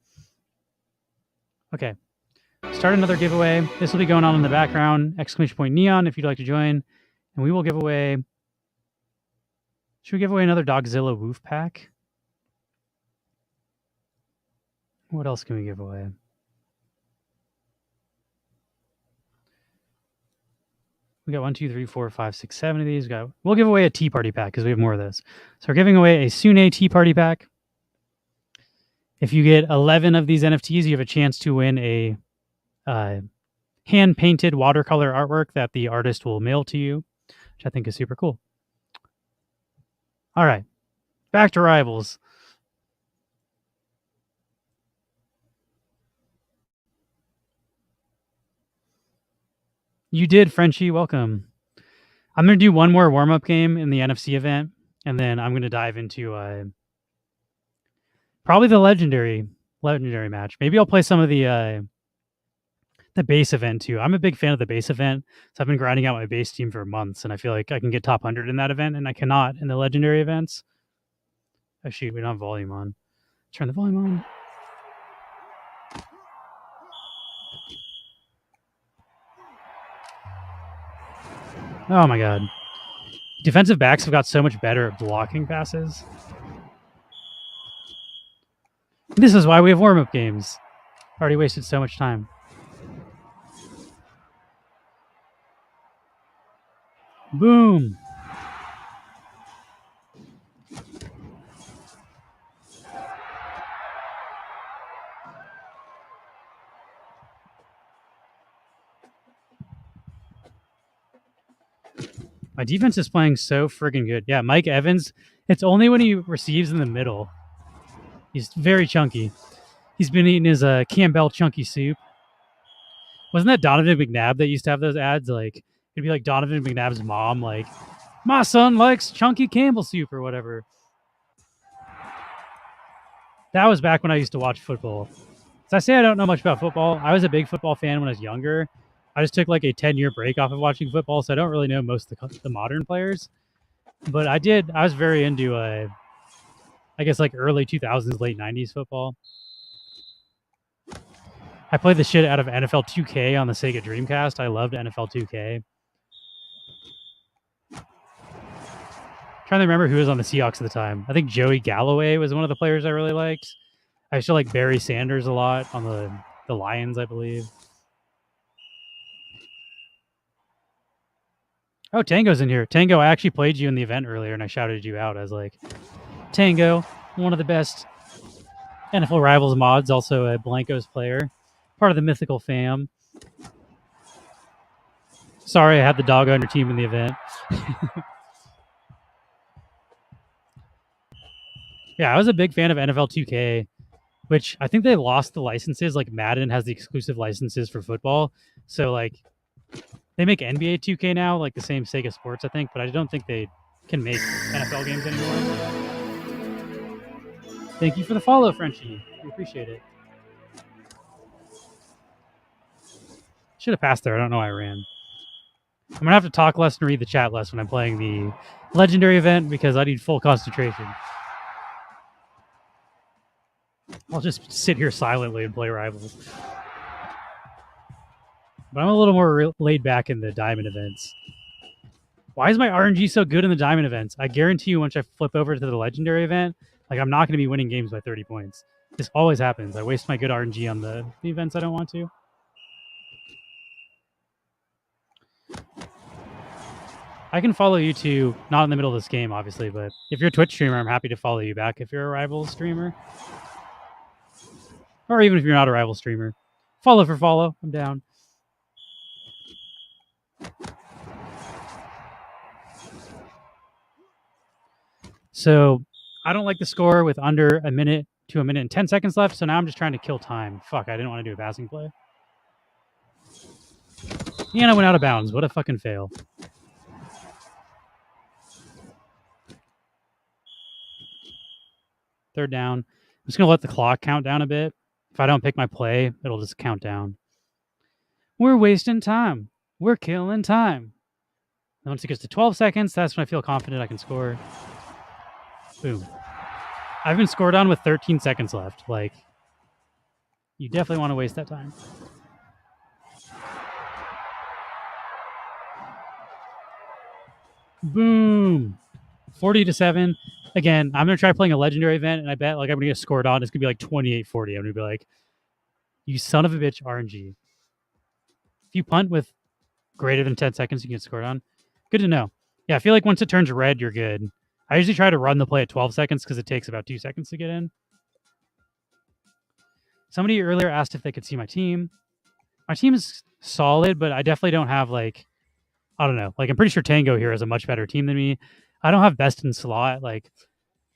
Speaker 1: Okay. Start another giveaway. This will be going on in the background. Exclamation point neon if you'd like to join. And we will give away... Should we give away another Dogzilla Woof pack? What else can we give away? We got 1, 2, 3, 4, 5, 6, 7 of these. We'll give away a Tea Party pack because we have more of this. So we're giving away a Sune Tea Party pack. If you get 11 of these NFTs, you have a chance to win a hand-painted watercolor artwork that the artist will mail to you, which I think is super cool. All right, back to Rivals. You did, Frenchie. Welcome. I'm going to do one more warm-up game in the NFC event, and then I'm going to dive into probably the legendary match. Maybe I'll play some of the base event too. I'm a big fan of the base event, so I've been grinding out my base team for months, and I feel like I can get top 100 in that event, and I cannot in the legendary events. Oh shoot, we don't have volume on. Turn the volume on. Oh my god. Defensive backs have got so much better at blocking passes. This is why we have warm-up games. Already wasted so much time. Boom. My defense is playing so friggin' good. Yeah, Mike Evans, it's only when he receives in the middle. He's very chunky. He's been eating his Campbell chunky soup. Wasn't that Donovan McNabb that used to have those ads? Like, it'd be like Donovan McNabb's mom, like, my son likes chunky Campbell soup or whatever. That was back when I used to watch football. So I say I don't know much about football. I was a big football fan when I was younger. I just took like a 10-year break off of watching football, so I don't really know most of the modern players. But I did. I was very into, I guess, like early 2000s, late 90s football. I played the shit out of NFL 2K on the Sega Dreamcast. I loved NFL 2K. Trying to remember who was on the Seahawks at the time. I think Joey Galloway was one of the players I really liked. I used to like Barry Sanders a lot on the Lions, I believe. Oh, Tango's in here. Tango, I actually played you in the event earlier, and I shouted you out. I was like, Tango, one of the best NFL Rivals mods, also a Blancos player, part of the Mythical fam. Sorry, I had the dog on your team in the event. Yeah, I was a big fan of NFL 2K. which I think they lost the licenses. Like Madden has the exclusive licenses for football. So like they make NBA 2K now, like the same Sega Sports, I think, but I don't think they can make NFL games anymore. Thank you for the follow, Frenchie. We appreciate it. Should have passed there. I don't know why I ran. I'm going to have to talk less and read the chat less when I'm playing the legendary event because I need full concentration. I'll just sit here silently and play Rivals. But I'm a little more laid back in the diamond events. Why is my RNG so good in the diamond events? I guarantee you once I flip over to the legendary event, like I'm not going to be winning games by 30 points. This always happens. I waste my good RNG on the events I don't want to. I can follow you too, not in the middle of this game, obviously, but if you're a Twitch streamer, I'm happy to follow you back if you're a Rivals streamer. Or even if you're not a Rival streamer. Follow for follow. I'm down. So I don't like the score with under a minute to a minute and 10 seconds left, so now I'm just trying to kill time. Fuck, I didn't want to do a passing play. And I went out of bounds. What a fucking fail. Third down. I'm just going to let the clock count down a bit. If I don't pick my play, it'll just count down. We're wasting time. We're killing time. And once it gets to 12 seconds, that's when I feel confident I can score. Boom. I've been scored on with 13 seconds left. Like, you definitely want to waste that time. Boom. 40-7. Again, I'm going to try playing a legendary event, and I bet like I'm going to get scored on. It's going to be like 28-40. I'm going to be like, you son of a bitch, RNG. If you punt with greater than 10 seconds, you can get scored on. Good to know. Yeah, I feel like once it turns red, you're good. I usually try to run the play at 12 seconds because it takes about 2 seconds to get in. Somebody earlier asked if they could see my team. My team is solid, but I definitely don't have like, I don't know. Like I'm pretty sure Tango here is a much better team than me. I don't have best in slot. Like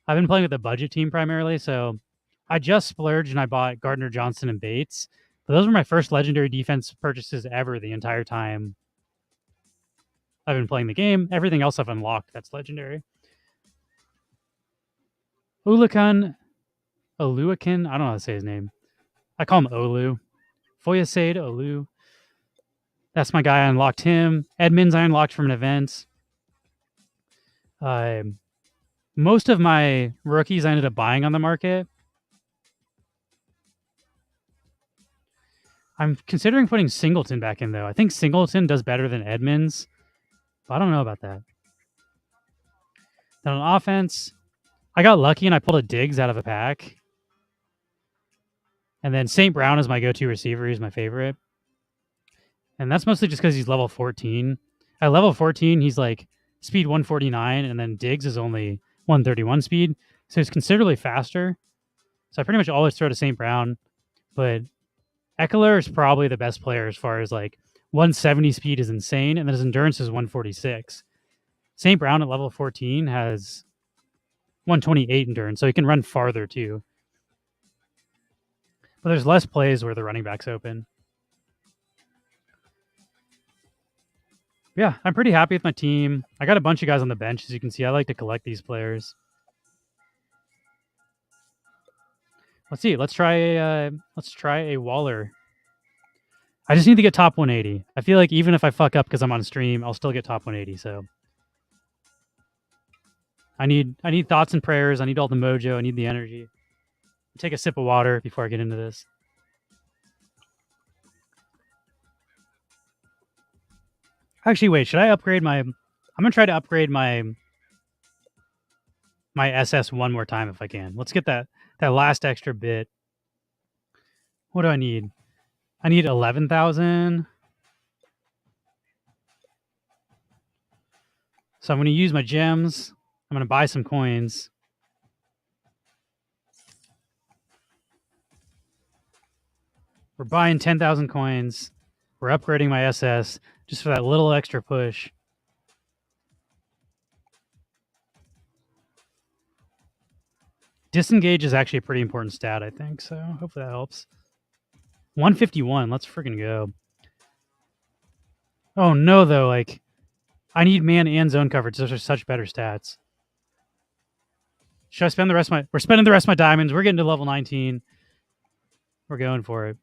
Speaker 1: I've been playing with a budget team primarily, so I just splurged and I bought Gardner Johnson and Bates. But those were my first legendary defense purchases ever the entire time I've been playing the game. Everything else I've unlocked that's legendary. Ulukan, I don't know how to say his name. I call him Olu. Foyasade Olu. That's my guy. I unlocked him. Edmonds I unlocked from an event. Most of my rookies I ended up buying on the market. I'm considering putting Singleton back in, though. I think Singleton does better than Edmonds. But I don't know about that. Then on offense, I got lucky and I pulled a Diggs out of a pack. And then St. Brown is my go-to receiver. He's my favorite. And that's mostly just because he's level 14. At level 14, he's like speed 149, and then Diggs is only 131 speed. So he's considerably faster. So I pretty much always throw to St. Brown. But Eckler is probably the best player as far as like 170 speed is insane, and then his endurance is 146. St. Brown at level 14 has 128 endurance, so he can run farther too. But there's less plays where the running back's open. Yeah, I'm pretty happy with my team. I got a bunch of guys on the bench, as you can see. I like to collect these players. Let's see. Let's try a Waller. I just need to get top 180. I feel like even if I fuck up because I'm on stream, I'll still get top 180. So I need thoughts and prayers. I need all the mojo. I need the energy. Take a sip of water before I get into this. Actually, wait. Should I upgrade my? I'm gonna try to upgrade my SS one more time if I can. Let's get that last extra bit. What do I need? I need 11,000. So I'm going to use my gems. I'm going to buy some coins. We're buying 10,000 coins. We're upgrading my SS just for that little extra push. Disengage is actually a pretty important stat, I think. So hopefully that helps. 151. Let's freaking go. Oh no, though. Like, I need man and zone coverage. Those are such better stats. Should I spend the rest of my... We're spending the rest of my diamonds. We're getting to level 19. We're going for it.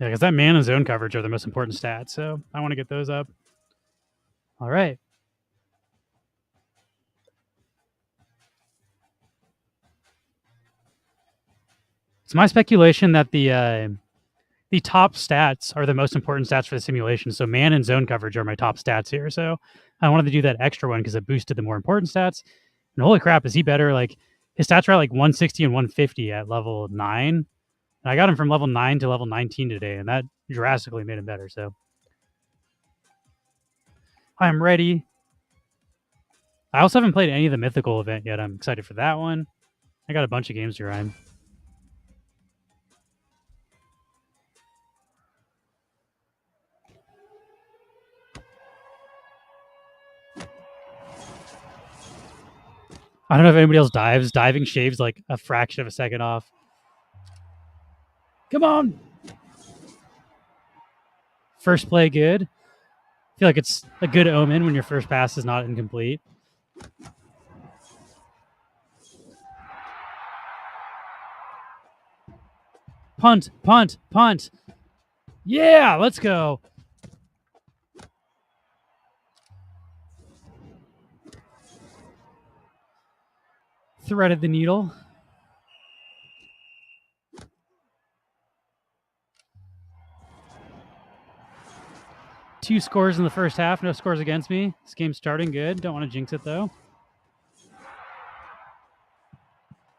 Speaker 1: Yeah, because that man and zone coverage are the most important stats. So I want to get those up. All right. It's my speculation that the top stats are the most important stats for the simulation. So man and zone coverage are my top stats here. So I wanted to do that extra one because it boosted the more important stats. And holy crap, is he better? Like his stats are at like 160 and 150 at level 9. And I got him from level 9 to level 19 today, and that drastically made him better. So I'm ready. I also haven't played any of the mythical event yet. I'm excited for that one. I got a bunch of games to run. I don't know if anybody else dives. Diving shaves like a fraction of a second off. Come on. First play good. I feel like it's a good omen when your first pass is not incomplete. Punt, punt, punt. Yeah, let's go. Threaded the needle. Two scores in the first half. No scores against me. This game's starting good. Don't want to jinx it, though.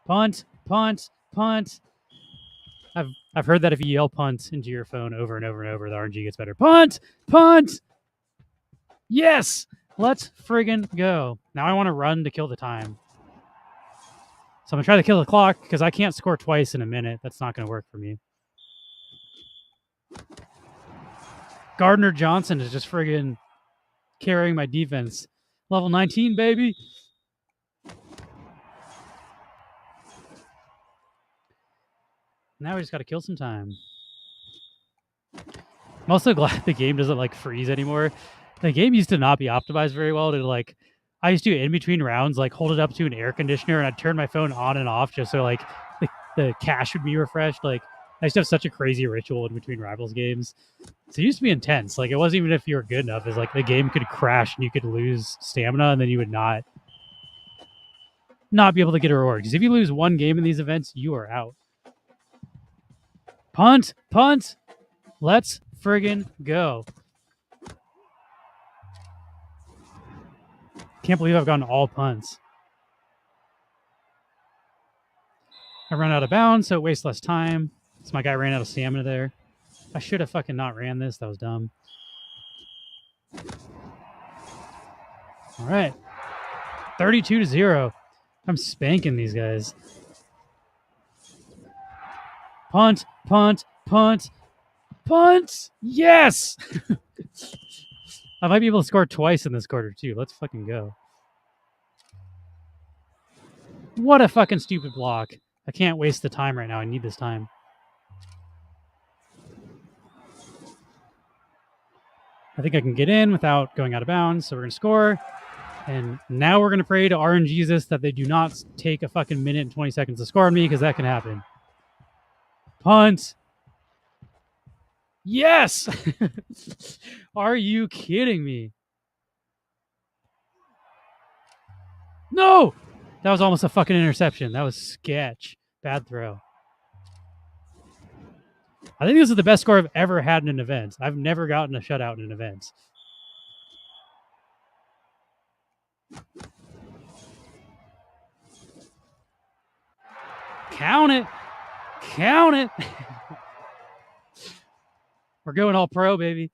Speaker 1: Punt, punt, punt. I've heard that if you yell punt into your phone over and over and over, the RNG gets better. Punt, punt. Yes, let's friggin' go. Now I want to run to kill the time. So I'm going to try to kill the clock because I can't score twice in a minute. That's not going to work for me. Gardner Johnson is just friggin' carrying my defense. Level 19, baby. Now we just got to kill some time. I'm also glad the game doesn't like freeze anymore. The game used to not be optimized very well to like, I used to in between rounds, like hold it up to an air conditioner and I'd turn my phone on and off just so like the cache would be refreshed. Like I used to have such a crazy ritual in between Rivals games. So it used to be intense. Like it wasn't even if you were good enough. It's like the game could crash and you could lose stamina and then you would not be able to get a reward. Because if you lose one game in these events, you are out. Punt, punt. Let's friggin' go. Can't believe I've gotten all punts. I run out of bounds, so it wastes less time. So my guy ran out of stamina there. I should have fucking not ran this. That was dumb. All right. 32-0. I'm spanking these guys. Punt, punt, punt, punt. Yes! I might be able to score twice in this quarter, too. Let's fucking go. What a fucking stupid block. I can't waste the time right now. I need this time. I think I can get in without going out of bounds, so we're going to score. And now we're going to pray to RNGesus that they do not take a fucking minute and 20 seconds to score on me, because that can happen. Punt. Yes! Are you kidding me? No! That was almost a fucking interception. That was sketch. Bad throw. I think this is the best score I've ever had in an event. I've never gotten a shutout in an event. Count it. Count it. We're going all pro, baby.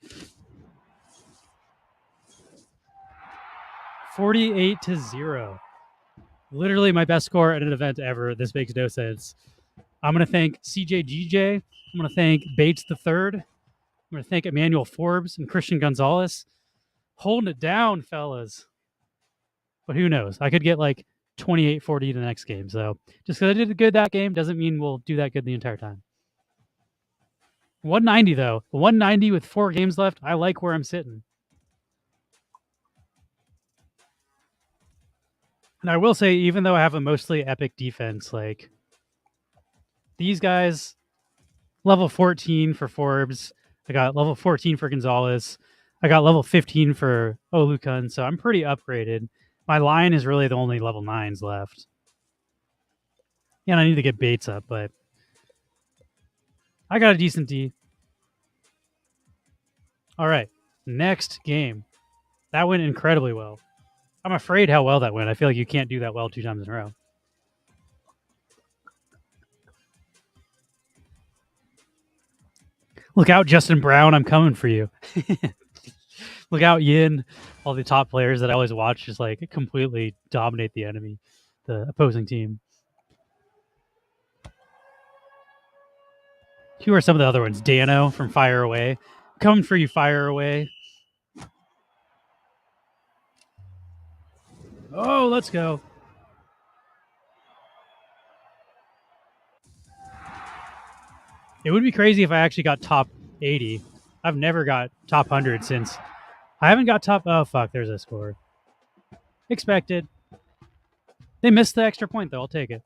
Speaker 1: 48-0. Literally my best score at an event ever. This makes no sense. I'm going to thank CJGJ. I'm going to thank Bates the Third. I'm going to thank Emmanuel Forbes and Christian Gonzalez. Holding it down, fellas. But who knows? I could get like 28-40 the next game. So just because I did good that game doesn't mean we'll do that good the entire time. 190 though. 190 with 4 games left. I like where I'm sitting. And I will say, even though I have a mostly epic defense, like these guys, level 14 for Forbes. I got level 14 for Gonzalez. I got level 15 for Olukun. So I'm pretty upgraded. My line is really the only level 9s left. Yeah, and I need to get Bates up, but I got a decent D. All right, next game. That went incredibly well. I'm afraid how well that went. I feel like you can't do that well 2 times in a row. Look out, Justin Brown. I'm coming for you. Look out, Yin. All the top players that I always watch just like completely dominate the enemy, the opposing team. Who are some of the other ones? Dano from Fire Away. Coming for you, Fire Away. Oh, let's go. It would be crazy if I actually got top 80. I've never got top 100 since. I haven't got top. Oh, fuck. There's a score. Expected. They missed the extra point, though. I'll take it.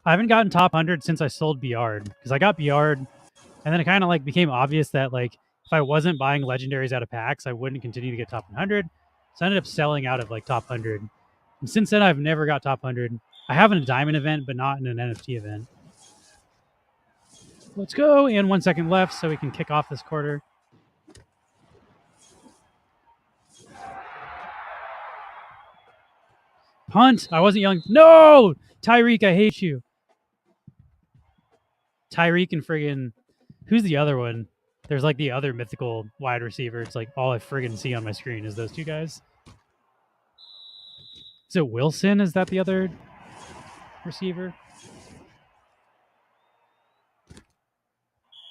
Speaker 1: I haven't gotten top 100 since I sold Biard. Because I got Biard, and then it kind of like became obvious that like if I wasn't buying legendaries out of packs, I wouldn't continue to get top 100. So I ended up selling out of like top 100. And since then, I've never got top 100. I have in a diamond event, but not in an NFT event. Let's go. And 1 second left so we can kick off this quarter. Punt. I wasn't yelling. No! Tyreek, I hate you. Tyreek and friggin'... Who's the other one? There's like the other mythical wide receiver. It's like all I friggin' see on my screen is those 2 guys. Is it Wilson? Is that the other receiver?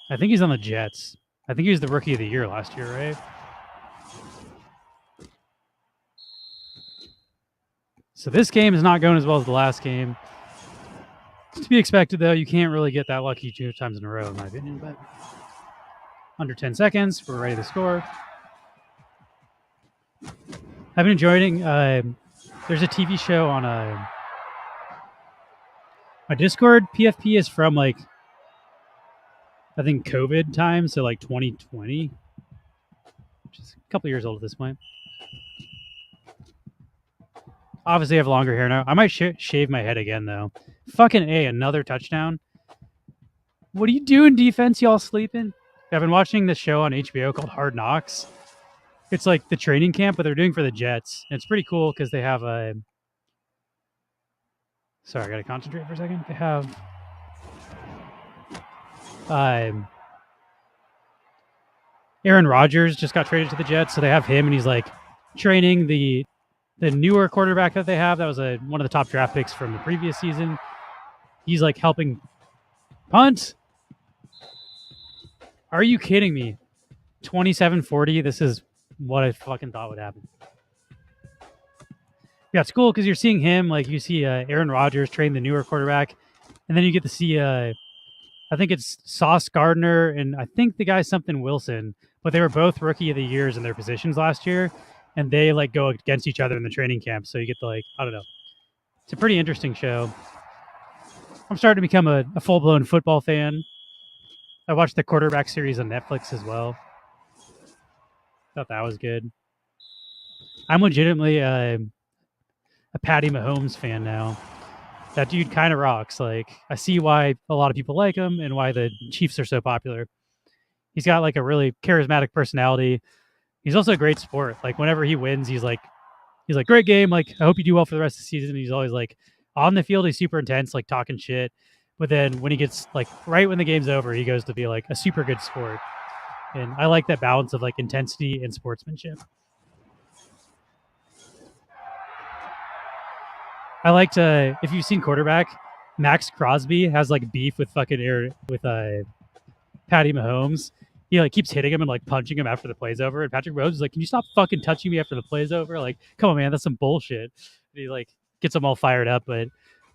Speaker 1: I think he's on the Jets. I think he was the rookie of the year last year, right? So this game is not going as well as the last game. It's to be expected, though. You can't really get that lucky 2 times in a row, in my opinion. But under 10 seconds, we're ready to score. I've been enjoying. There's a TV show on my Discord. PFP is from like I think COVID time, so like 2020, which is a couple years old at this point. Obviously, I have longer hair now. I might shave my head again, though. Fucking A, another touchdown. What are you doing, defense? Y'all sleeping? I've been watching this show on HBO called Hard Knocks. It's like the training camp, but they're doing for the Jets. And it's pretty cool because they have a... Sorry, I got to concentrate for a second. They have... Aaron Rodgers just got traded to the Jets, so they have him, and he's like training the newer quarterback that they have. That was one of the top draft picks from the previous season. He's like helping punt. Are you kidding me? 27-40. This is what I fucking thought would happen. Yeah, it's cool because you're seeing him. Like you see Aaron Rodgers train the newer quarterback, and then you get to see I think it's Sauce Gardner and I think the guy's something Wilson, but they were both rookie of the years in their positions last year, and they like go against each other in the training camp. So you get to like, I don't know. It's a pretty interesting show. I'm starting to become a full-blown football fan. I watched the quarterback series on Netflix as well. Thought that was good. I'm legitimately a Patty Mahomes fan now. That dude kind of rocks. Like, I see why a lot of people like him and why the Chiefs are so popular. He's got like a really charismatic personality. He's also a great sport. Like, whenever he wins, he's like, great game. Like, I hope you do well for the rest of the season. He's always like on the field. He's super intense, like talking shit. But then when he gets like right when the game's over, he goes to be like a super good sport. And I like that balance of like intensity and sportsmanship. I liked if you've seen quarterback, Max Crosby has like beef with fucking Patty Mahomes. He like keeps hitting him and like punching him after the play's over. And Patrick Mahomes is like, "Can you stop fucking touching me after the play's over? Like, come on, man, that's some bullshit." And he like gets them all fired up. But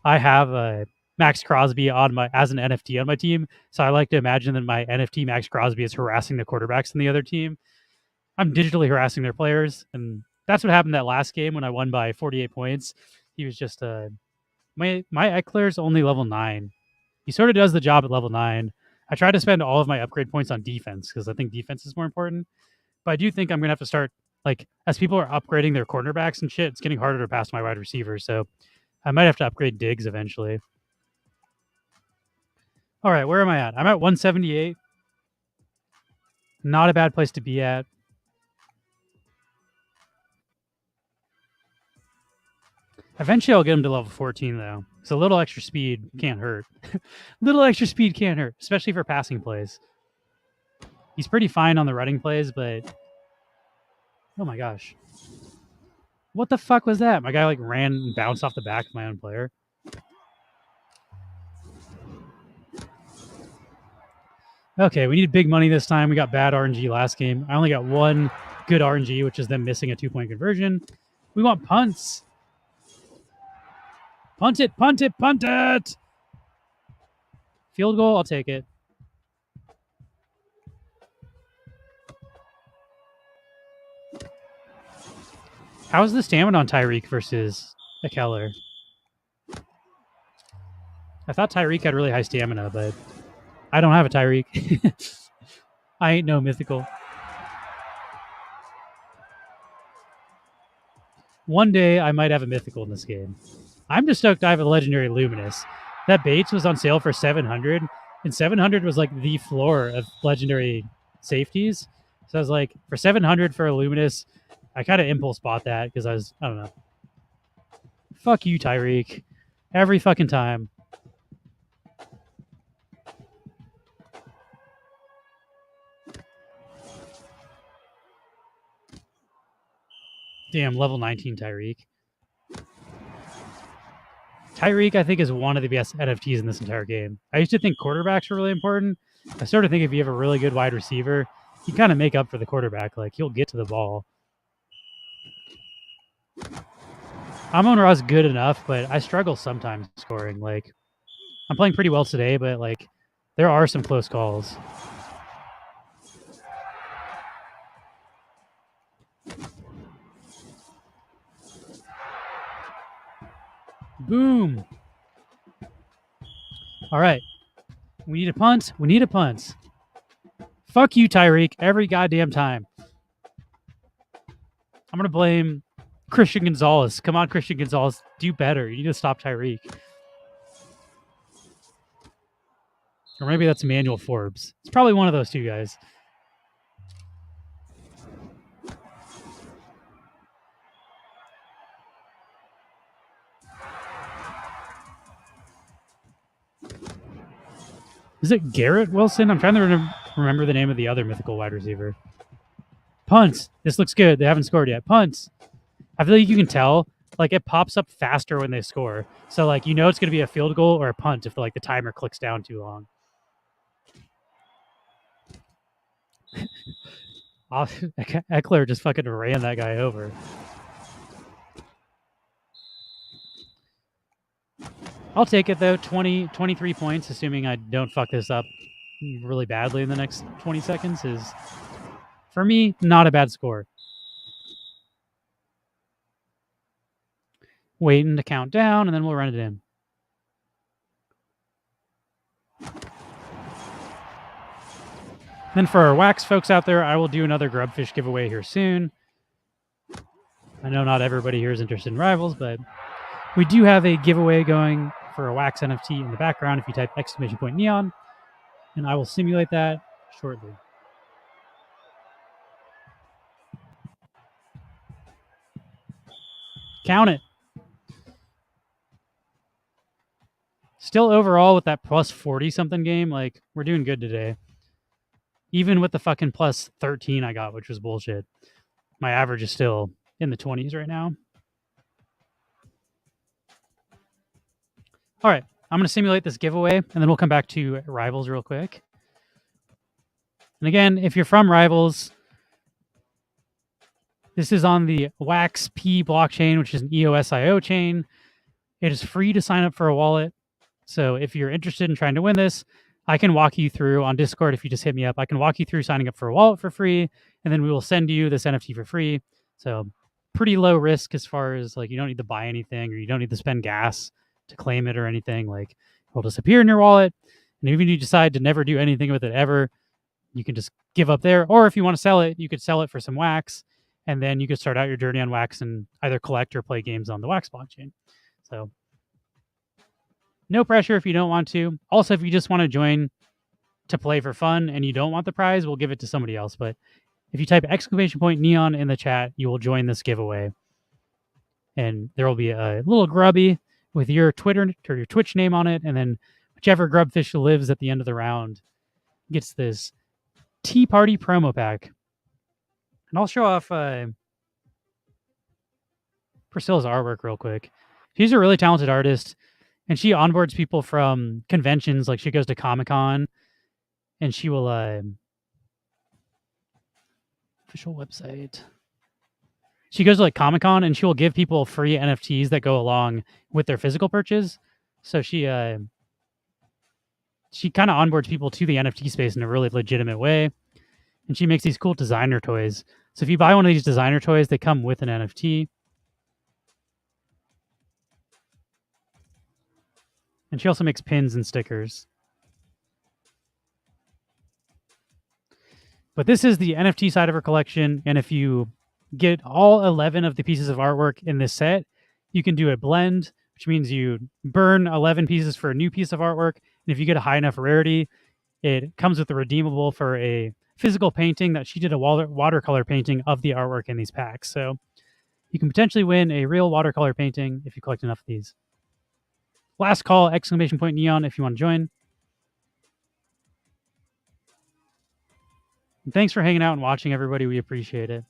Speaker 1: I have Max Crosby on my as an NFT on my team, so I like to imagine that my NFT Max Crosby is harassing the quarterbacks in the other team. I'm digitally harassing their players, and that's what happened that last game when I won by 48 points. He was just my Eckler's only level 9. He sort of does the job at level 9. I tried to spend all of my upgrade points on defense because I think defense is more important. But I do think I'm gonna have to start like as people are upgrading their cornerbacks and shit. It's getting harder to pass my wide receivers, so I might have to upgrade Diggs eventually. All right, where am I at? I'm at 178. Not a bad place to be at. Eventually, I'll get him to level 14, though. So a little extra speed can't hurt. Little extra speed can't hurt, especially for passing plays. He's pretty fine on the running plays, but... Oh my gosh. What the fuck was that? My guy like ran and bounced off the back of my own player. Okay, we need big money this time. We got bad RNG last game. I only got one good RNG, which is them missing a 2-point conversion. We want punts. Punt it, punt it, punt it. Field goal, I'll take it. How's the stamina on Tyreek versus Keller? I thought Tyreek had really high stamina, but I don't have a Tyreek. I ain't no mythical. One day I might have a mythical in this game. I'm just stoked I have a legendary Luminous. That Bates was on sale for 700, and 700 was like the floor of legendary safeties. So I was like, for 700 for a Luminous, I kind of impulse bought that because I don't know. Fuck you, Tyreek. Every fucking time. Damn, level 19 Tyreek. Tyreek, I think, is one of the best NFTs in this entire game. I used to think quarterbacks were really important. I sort of think if you have a really good wide receiver, you kind of make up for the quarterback. Like, he'll get to the ball. Amon-Ra's good enough, but I struggle sometimes scoring. Like, I'm playing pretty well today, but, like, there are some close calls. Boom. All right. We need a punt. We need a punt. Fuck you, Tyreek, every goddamn time. I'm going to blame Christian Gonzalez. Come on, Christian Gonzalez. Do better. You need to stop Tyreek. Or maybe that's Emmanuel Forbes. It's probably one of those two guys. Is it Garrett Wilson? I'm trying to remember the name of the other mythical wide receiver. Punts. This looks good. They haven't scored yet. Punts. I feel like you can tell. Like, it pops up faster when they score. So, like, you know it's going to be a field goal or a punt if, like, the timer clicks down too long. Eckler just fucking ran that guy over. I'll take it, though. 23 points, assuming I don't fuck this up really badly in the next 20 seconds, is, for me, not a bad score. Waiting to count down, and then we'll run it in. Then for our wax folks out there, I will do another Grubfish giveaway here soon. I know not everybody here is interested in Rivals, but we do have a giveaway going for a wax NFT in the background if you type !neon, and I will simulate that shortly. Count it. Still overall with that plus 40 something game, like, we're doing good today. Even with the fucking plus 13 I got, which was bullshit. My average is still in the 20s right now. All right, I'm going to simulate this giveaway, and then we'll come back to Rivals real quick. And again, if you're from Rivals, this is on the WaxP blockchain, which is an EOSIO chain. It is free to sign up for a wallet. So if you're interested in trying to win this, I can walk you through on Discord. If you just hit me up, I can walk you through signing up for a wallet for free, and then we will send you this NFT for free. So pretty low risk as far as like you don't need to buy anything or you don't need to spend gas to claim it or anything. Like it'll just appear in your wallet, and even if you decide to never do anything with it ever, you can just give up there. Or if you want to sell it, you could sell it for some wax, and then you could start out your journey on Wax and either collect or play games on the Wax blockchain. So no pressure if you don't want to. Also, if you just want to join to play for fun and you don't want the prize, we'll give it to somebody else. But if you type !neon in the chat, you will join this giveaway. And there will be a little grubby with your Twitter or your Twitch name on it. And then whichever grubfish lives at the end of the round gets this Tea Party promo pack. And I'll show off Priscilla's artwork real quick. She's a really talented artist. And she onboards people from conventions, like she goes to Comic-Con, and she will official website. She goes to like Comic-Con and she will give people free NFTs that go along with their physical purchase. So she kind of onboards people to the NFT space in a really legitimate way. And she makes these cool designer toys. So if you buy one of these designer toys, they come with an NFT. And she also makes pins and stickers. But this is the NFT side of her collection. And if you get all 11 of the pieces of artwork in this set, you can do a blend, which means you burn 11 pieces for a new piece of artwork. And if you get a high enough rarity, it comes with a redeemable for a physical painting that she did a watercolor painting of the artwork in these packs. So you can potentially win a real watercolor painting if you collect enough of these. Last call, !neon if you want to join. And thanks for hanging out and watching, everybody. We appreciate it.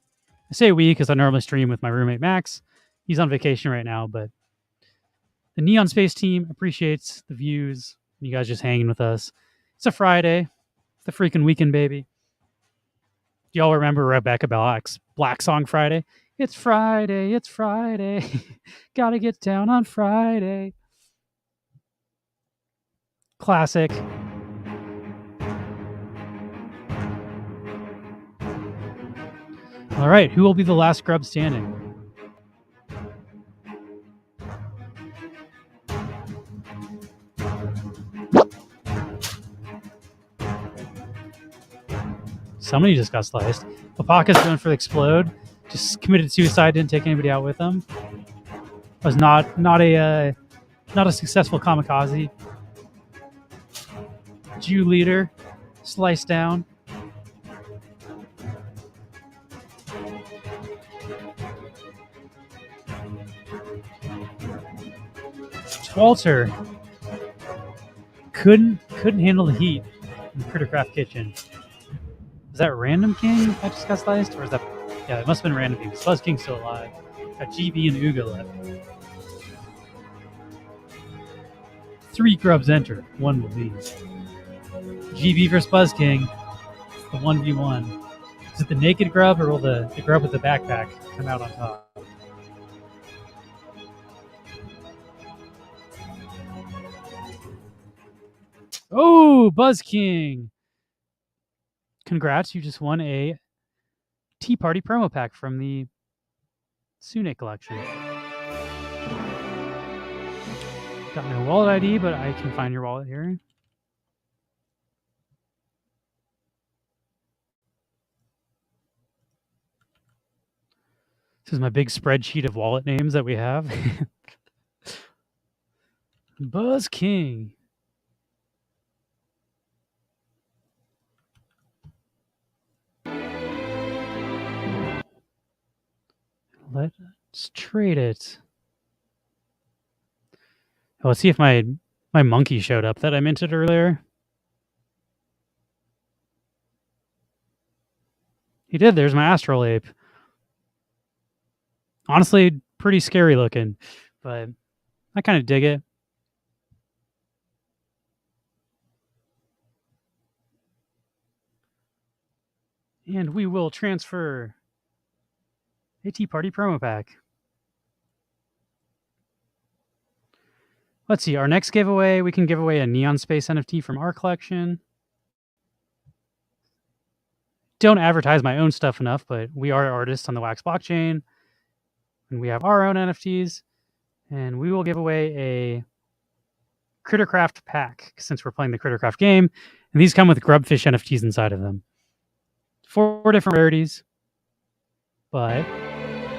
Speaker 1: I say we because I normally stream with my roommate, Max. He's on vacation right now, but the Neon Space team appreciates the views. You guys just hanging with us. It's a Friday. It's the freaking weekend, baby. Do y'all remember Rebecca Black's Black Song Friday? It's Friday. It's Friday. Gotta get down on Friday. Classic. All right, who will be the last grub standing? Somebody just got sliced. Papaka's going for the explode. Just committed suicide. Didn't take anybody out with him. Was not a successful kamikaze. Jew leader sliced down. Walter couldn't handle the heat in the Crittercraft kitchen. Is that Random King that just got sliced? Or is that... Yeah, it must have been Random King. Buzz King's still alive. Got GB and Uga left. 3 grubs enter. 1 will leave. GB versus Buzz King. The 1v1. Is it the naked grub or will the grub with the backpack come out on top? Oh, Buzz King. Congrats, you just won a Tea Party promo pack from the Sune collection. Got no wallet ID, but I can find your wallet here. This is my big spreadsheet of wallet names that we have. Buzz King. Let's trade it. Oh, let's see if my monkey showed up that I minted earlier. He did. There's my astral ape. Honestly, pretty scary looking, but I kind of dig it. And we will transfer a Tea Party promo pack. Let's see, our next giveaway, we can give away a Neon Space NFT from our collection. Don't advertise my own stuff enough, but we are artists on the Wax blockchain, and we have our own NFTs, and we will give away a Crittercraft pack since we're playing the Crittercraft game, and these come with Grubfish NFTs inside of them. 4 different rarities, but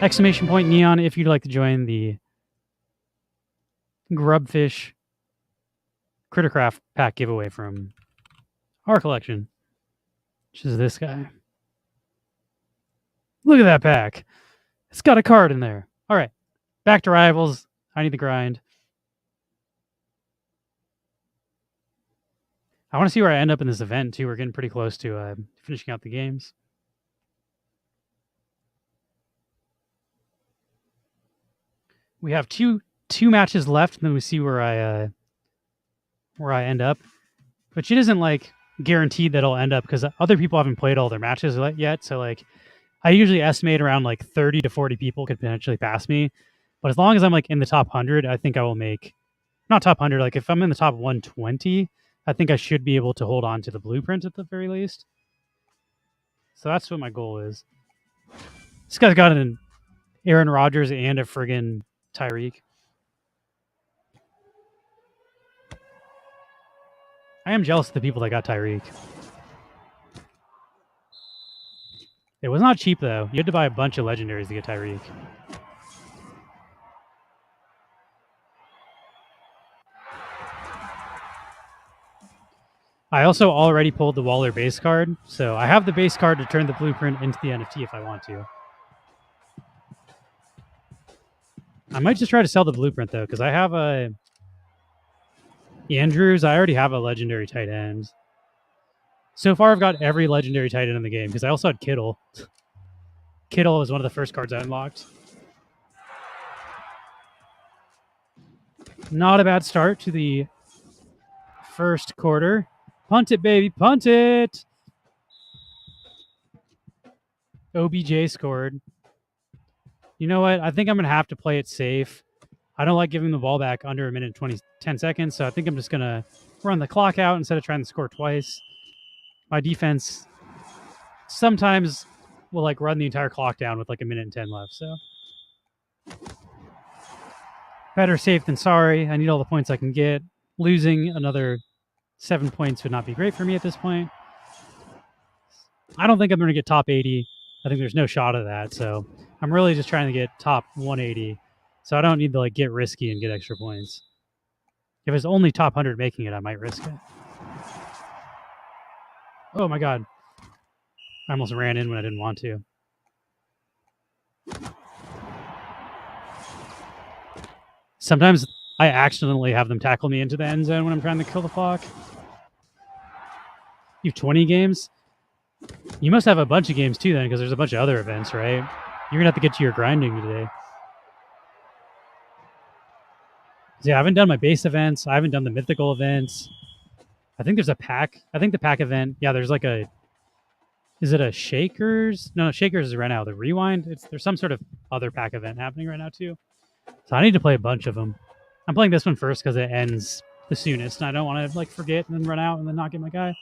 Speaker 1: exclamation point Neon if you'd like to join the Grubfish Crittercraft pack giveaway from our collection, which is this guy. Look at that pack. It's got a card in there. All right, back to Rivals. I need the grind. I want to see where I end up in this event, too. We're getting pretty close to finishing out the games. We have two matches left, and then we see where I end up. Which it isn't like guaranteed that I'll end up because other people haven't played all their matches yet. So like, I usually estimate around like 30 to 40 people could potentially pass me. But as long as I'm like in the top 100, I think I will make, not top 100, like if I'm in the top 120, I think I should be able to hold on to the blueprint at the very least. So that's what my goal is. This guy's got an Aaron Rodgers and a friggin' Tyreek. I am jealous of the people that got Tyreek. It was not cheap, though. You had to buy a bunch of legendaries to get Tyreek. I also already pulled the Waller base card, so I have the base card to turn the blueprint into the NFT if I want to. I might just try to sell the blueprint, though, because I have a Andrews. I already have a legendary tight end. So far, I've got every legendary tight end in the game, because I also had Kittle. Kittle was one of the first cards I unlocked. Not a bad start to the first quarter. Punt it, baby. Punt it. OBJ scored. You know what? I think I'm going to have to play it safe. I don't like giving the ball back under a minute and 10 seconds, so I think I'm just going to run the clock out instead of trying to score twice. My defense sometimes will like run the entire clock down with like a minute and 10 left, so better safe than sorry. I need all the points I can get. Losing another 7 points would not be great for me at this point. I don't think I'm going to get top 80. I think there's no shot of that, so I'm really just trying to get top 180. So I don't need to like get risky and get extra points. If it's only top 100 making it, I might risk it. Oh my god. I almost ran in when I didn't want to. Sometimes I accidentally have them tackle me into the end zone when I'm trying to kill the clock. You have 20 games? You must have a bunch of games too then, because there's a bunch of other events, right? You're going to have to get to your grinding today. Yeah, I haven't done my base events. I haven't done the mythical events. I think there's a pack. I think the pack event, yeah, there's like a... Is it a Shakers? No, Shakers is right now. The Rewind? There's some sort of other pack event happening right now too. So I need to play a bunch of them. I'm playing this one first because it ends the soonest, and I don't want to like forget and then run out and then not get my guy.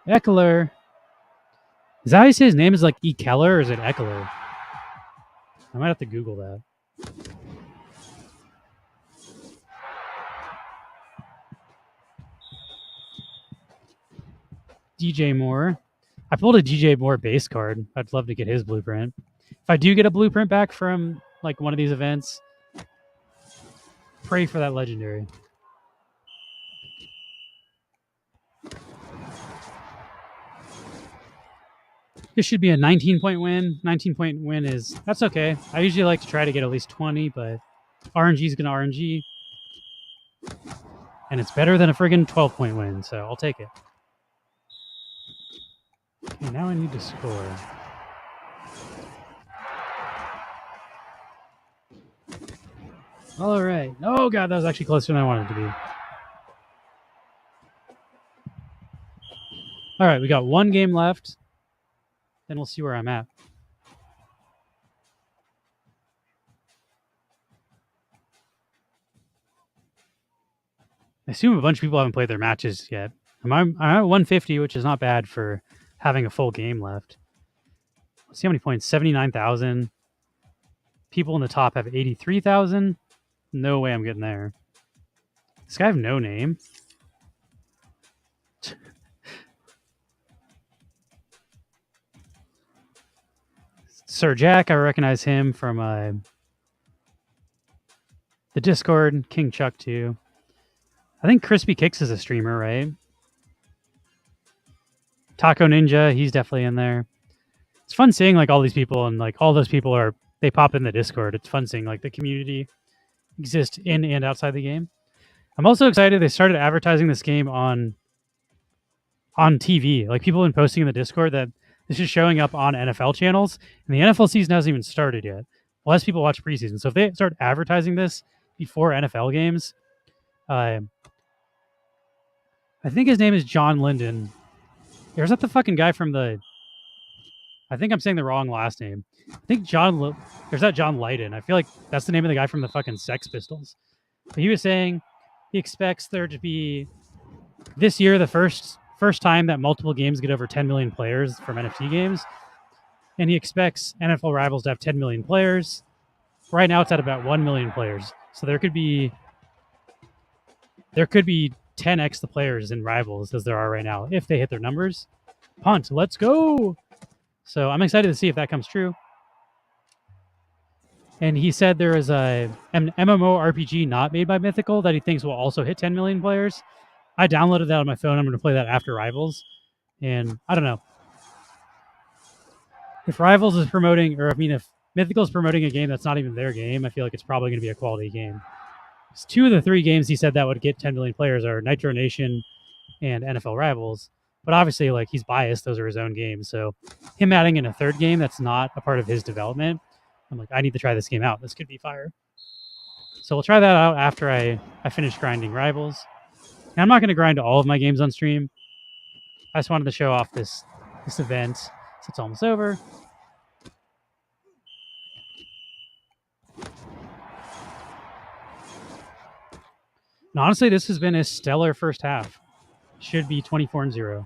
Speaker 1: Eckler. Is that how you say his name? Is like E. Keller or is it Eckler? I might have to Google that. DJ Moore. I pulled a DJ Moore base card. I'd love to get his blueprint. If I do get a blueprint back from like one of these events, pray for that legendary. This should be a 19-point win. 19-point win is, that's okay. I usually like to try to get at least 20, but RNG is going to RNG. And it's better than a friggin' 12-point win, so I'll take it. Okay, now I need to score. All right. Oh, God, that was actually closer than I wanted it to be. All right, we got one game left. Then we'll see where I'm at. I assume a bunch of people haven't played their matches yet. I'm at 150, which is not bad for having a full game left. Let's see how many points. 79,000. People in the top have 83,000. No way I'm getting there. This guy have no name. Sir Jack, I recognize him from the Discord. King Chuck too. I think Crispy Kicks is a streamer, right? Taco Ninja, he's definitely in there. It's fun seeing like all these people, and like all those people they pop in the Discord. It's fun seeing like the community exist in and outside the game. I'm also excited they started advertising this game on TV. Like people have been posting in the Discord that this is showing up on NFL channels, and the NFL season hasn't even started yet. Less people watch preseason, so if they start advertising this before NFL games, I think his name is John Linden. Or is that the fucking guy from the? I think I'm saying the wrong last name. I think there's that John Lydon. I feel like that's the name of the guy from the fucking Sex Pistols. But he was saying he expects there to be this year the first time that multiple games get over 10 million players from NFT games, and he expects NFL Rivals to have 10 million players. Right now, it's at about 1 million players. So there could be 10x the players in Rivals as there are right now if they hit their numbers. Punt, let's go! So I'm excited to see if that comes true. And he said there is an MMORPG not made by Mythical that he thinks will also hit 10 million players. I downloaded that on my phone. I'm going to play that after Rivals. And I don't know. If Rivals is promoting, if Mythical is promoting a game that's not even their game, I feel like it's probably going to be a quality game. Because 2 of the 3 games he said that would get 10 million players are Nitro Nation and NFL Rivals. But obviously, like, he's biased. Those are his own games. So him adding in a third game that's not a part of his development, I'm like, I need to try this game out. This could be fire. So we'll try that out after I finish grinding Rivals. And I'm not going to grind all of my games on stream. I just wanted to show off this event. So it's almost over. And honestly, this has been a stellar first half. Should be 24-0.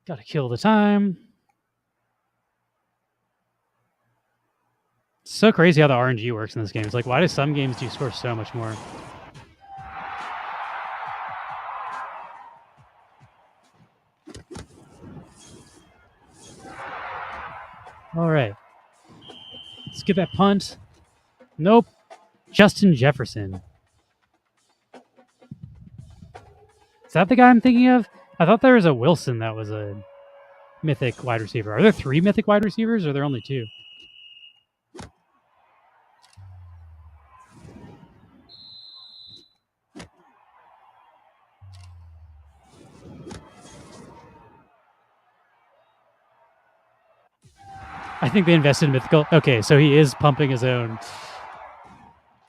Speaker 1: Got to kill the time. It's so crazy how the RNG works in this game. It's like, why do some games do you score so much more? All right. Let's get that punt. Nope. Justin Jefferson. Is that the guy I'm thinking of? I thought there was a Wilson that was a mythic wide receiver. Are there 3 mythic wide receivers, or are there only 2? I think they invested in Mythical. Okay, so he is pumping his own.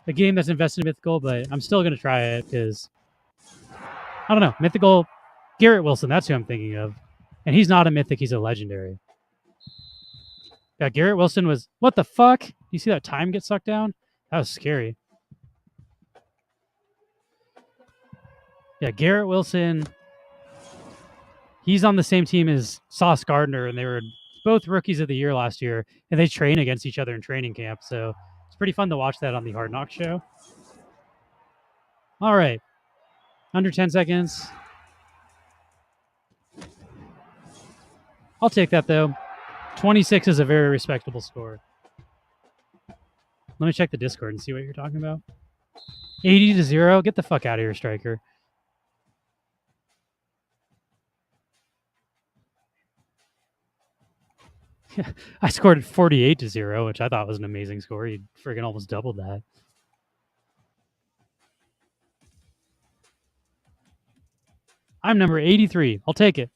Speaker 1: A game that's invested in Mythical, but I'm still going to try it because, I don't know, Mythical, Garrett Wilson, that's who I'm thinking of. And he's not a Mythic, he's a Legendary. Yeah, Garrett Wilson was, what the fuck? You see that time get sucked down? That was scary. Yeah, Garrett Wilson, he's on the same team as Sauce Gardner, and they were both rookies of the year last year, and they train against each other in training camp. So it's pretty fun to watch that on the Hard Knock show. All right. Under 10 seconds. I'll take that, though. 26 is a very respectable score. Let me check the Discord and see what you're talking about. 80-0? Get the fuck out of here, Striker. I scored 48-0, which I thought was an amazing score. You friggin' almost doubled that. I'm number 83. I'll take it.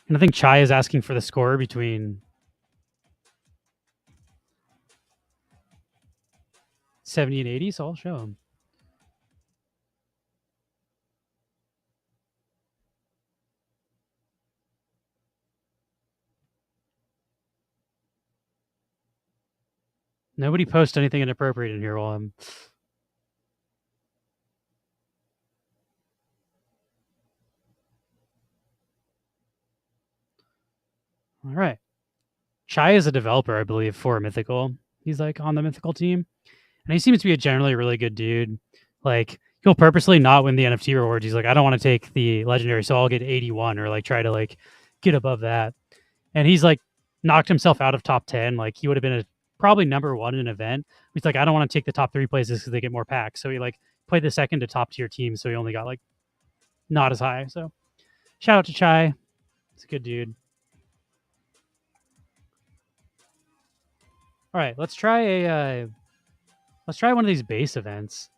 Speaker 1: And I think Chai is asking for the score between 70 and 80, so I'll show him. Nobody post anything inappropriate in here while I'm... All right. Chai is a developer, I believe, for Mythical. He's like on the Mythical team. And he seems to be a generally really good dude. Like, he'll purposely not win the NFT rewards. He's like, I don't want to take the legendary, so I'll get 81 or like try to like get above that. And he's like knocked himself out of top 10. Like, he would have been probably number one in an event. He's like, I don't want to take the top 3 places because they get more packs. So he like played the second to top tier team. So he only got like not as high. So shout out to Chai. He's a good dude. All right, let's try one of these base events.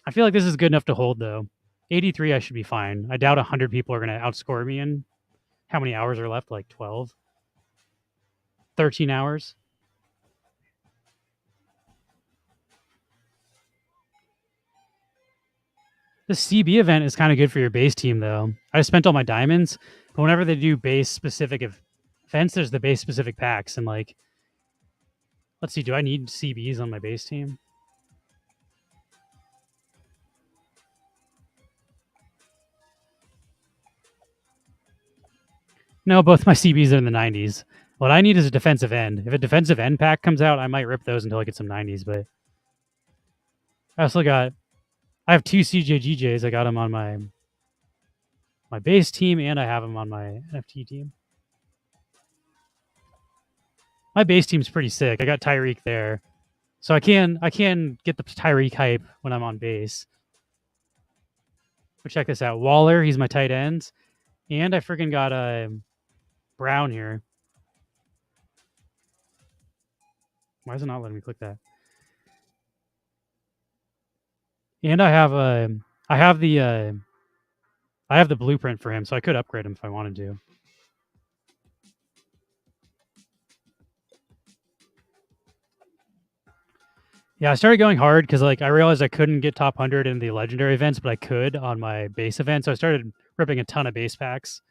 Speaker 1: I feel like this is good enough to hold though. 83, I should be fine. I doubt 100 people are going to outscore me in how many hours are left? Like 12, 13 hours. The CB event is kind of good for your base team though. I spent all my diamonds, but whenever they do base specific events, there's the base specific packs. And like, let's see, do I need CBs on my base team? No, both my CBs are in the 90s. What I need is a defensive end. If a defensive end pack comes out, I might rip those until I get some 90s. But I have 2 CJGJs. I got them on my base team, and I have them on my NFT team. My base team's pretty sick. I got Tyreek there, so I can get the Tyreek hype when I'm on base. But check this out, Waller. He's my tight end, and I freaking got Brown here. Why is it not letting me click that? And I have the blueprint for him, so I could upgrade him if I wanted to. Yeah, I started going hard because like I realized I couldn't get top 100 in the legendary events, but I could on my base event. So I started ripping a ton of base packs.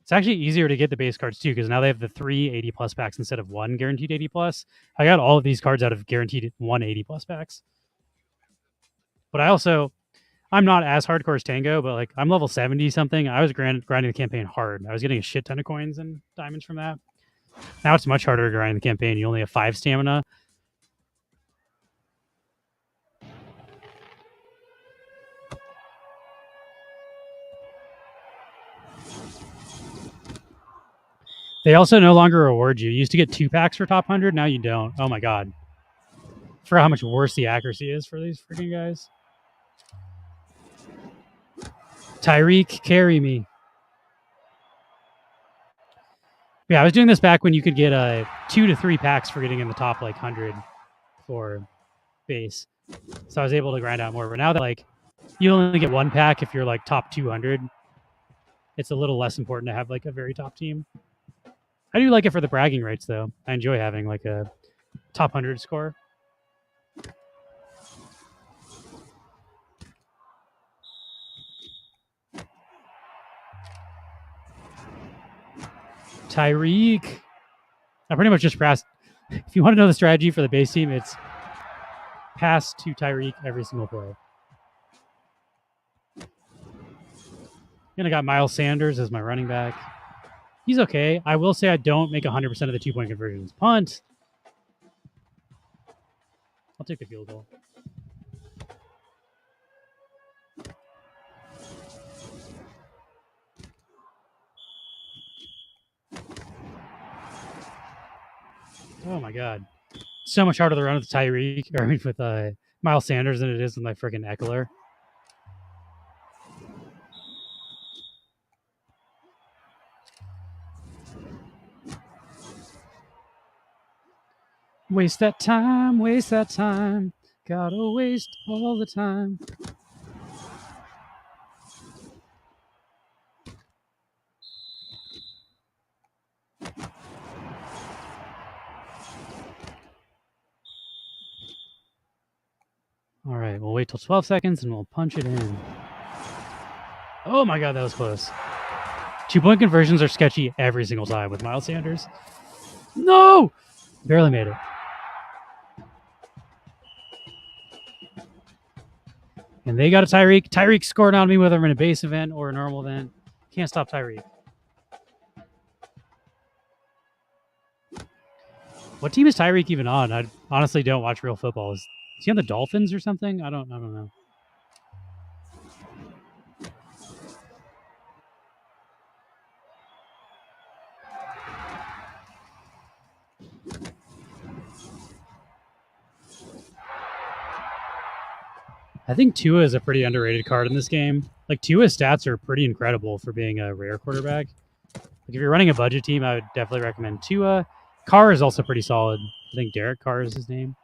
Speaker 1: It's actually easier to get the base cards too because now they have the 3 80 plus packs instead of 1 guaranteed 80 plus. I got all of these cards out of guaranteed 1 80 plus packs. But I'm not as hardcore as Tango, but like I'm level 70 something. I was grinding the campaign hard. I was getting a shit ton of coins and diamonds from that. Now it's much harder to grind the campaign. You only have 5 stamina. They also no longer reward you. You used to get 2 packs for top 100. Now you don't. Oh my god. For how much worse the accuracy is for these freaking guys. Tyreek, carry me. Yeah, I was doing this back when you could get 2 to 3 packs for getting in the top like 100 for base. So I was able to grind out more. But now that like you only get 1 pack if you're like top 200, it's a little less important to have like a very top team. I do like it for the bragging rights though. I enjoy having like a top 100 score. Tyreek. I pretty much just passed. If you want to know the strategy for the base team, it's pass to Tyreek every single play. And I got Miles Sanders as my running back. He's okay. I will say I don't make 100% of the 2-point conversions. Punt. I'll take the field goal. Oh my god. So much harder to run with Tyreek, or I mean with Miles Sanders than it is with my freaking Eckler. Waste that time, waste that time. Gotta waste all the time. right, we'll wait till 12 seconds and we'll punch it in. Oh my god, that was close. 2-point conversions are sketchy every single time with Miles Sanders. No! Barely made it. And they got a Tyreek. Tyreek scored on me whether I'm in a base event or a normal event. Can't stop Tyreek. What team is Tyreek even on? I honestly don't watch real football. Is he on the Dolphins or something? I don't know. I think Tua is a pretty underrated card in this game. Like, Tua's stats are pretty incredible for being a rare quarterback. Like, if you're running a budget team, I would definitely recommend Tua. Carr is also pretty solid. I think Derek Carr is his name.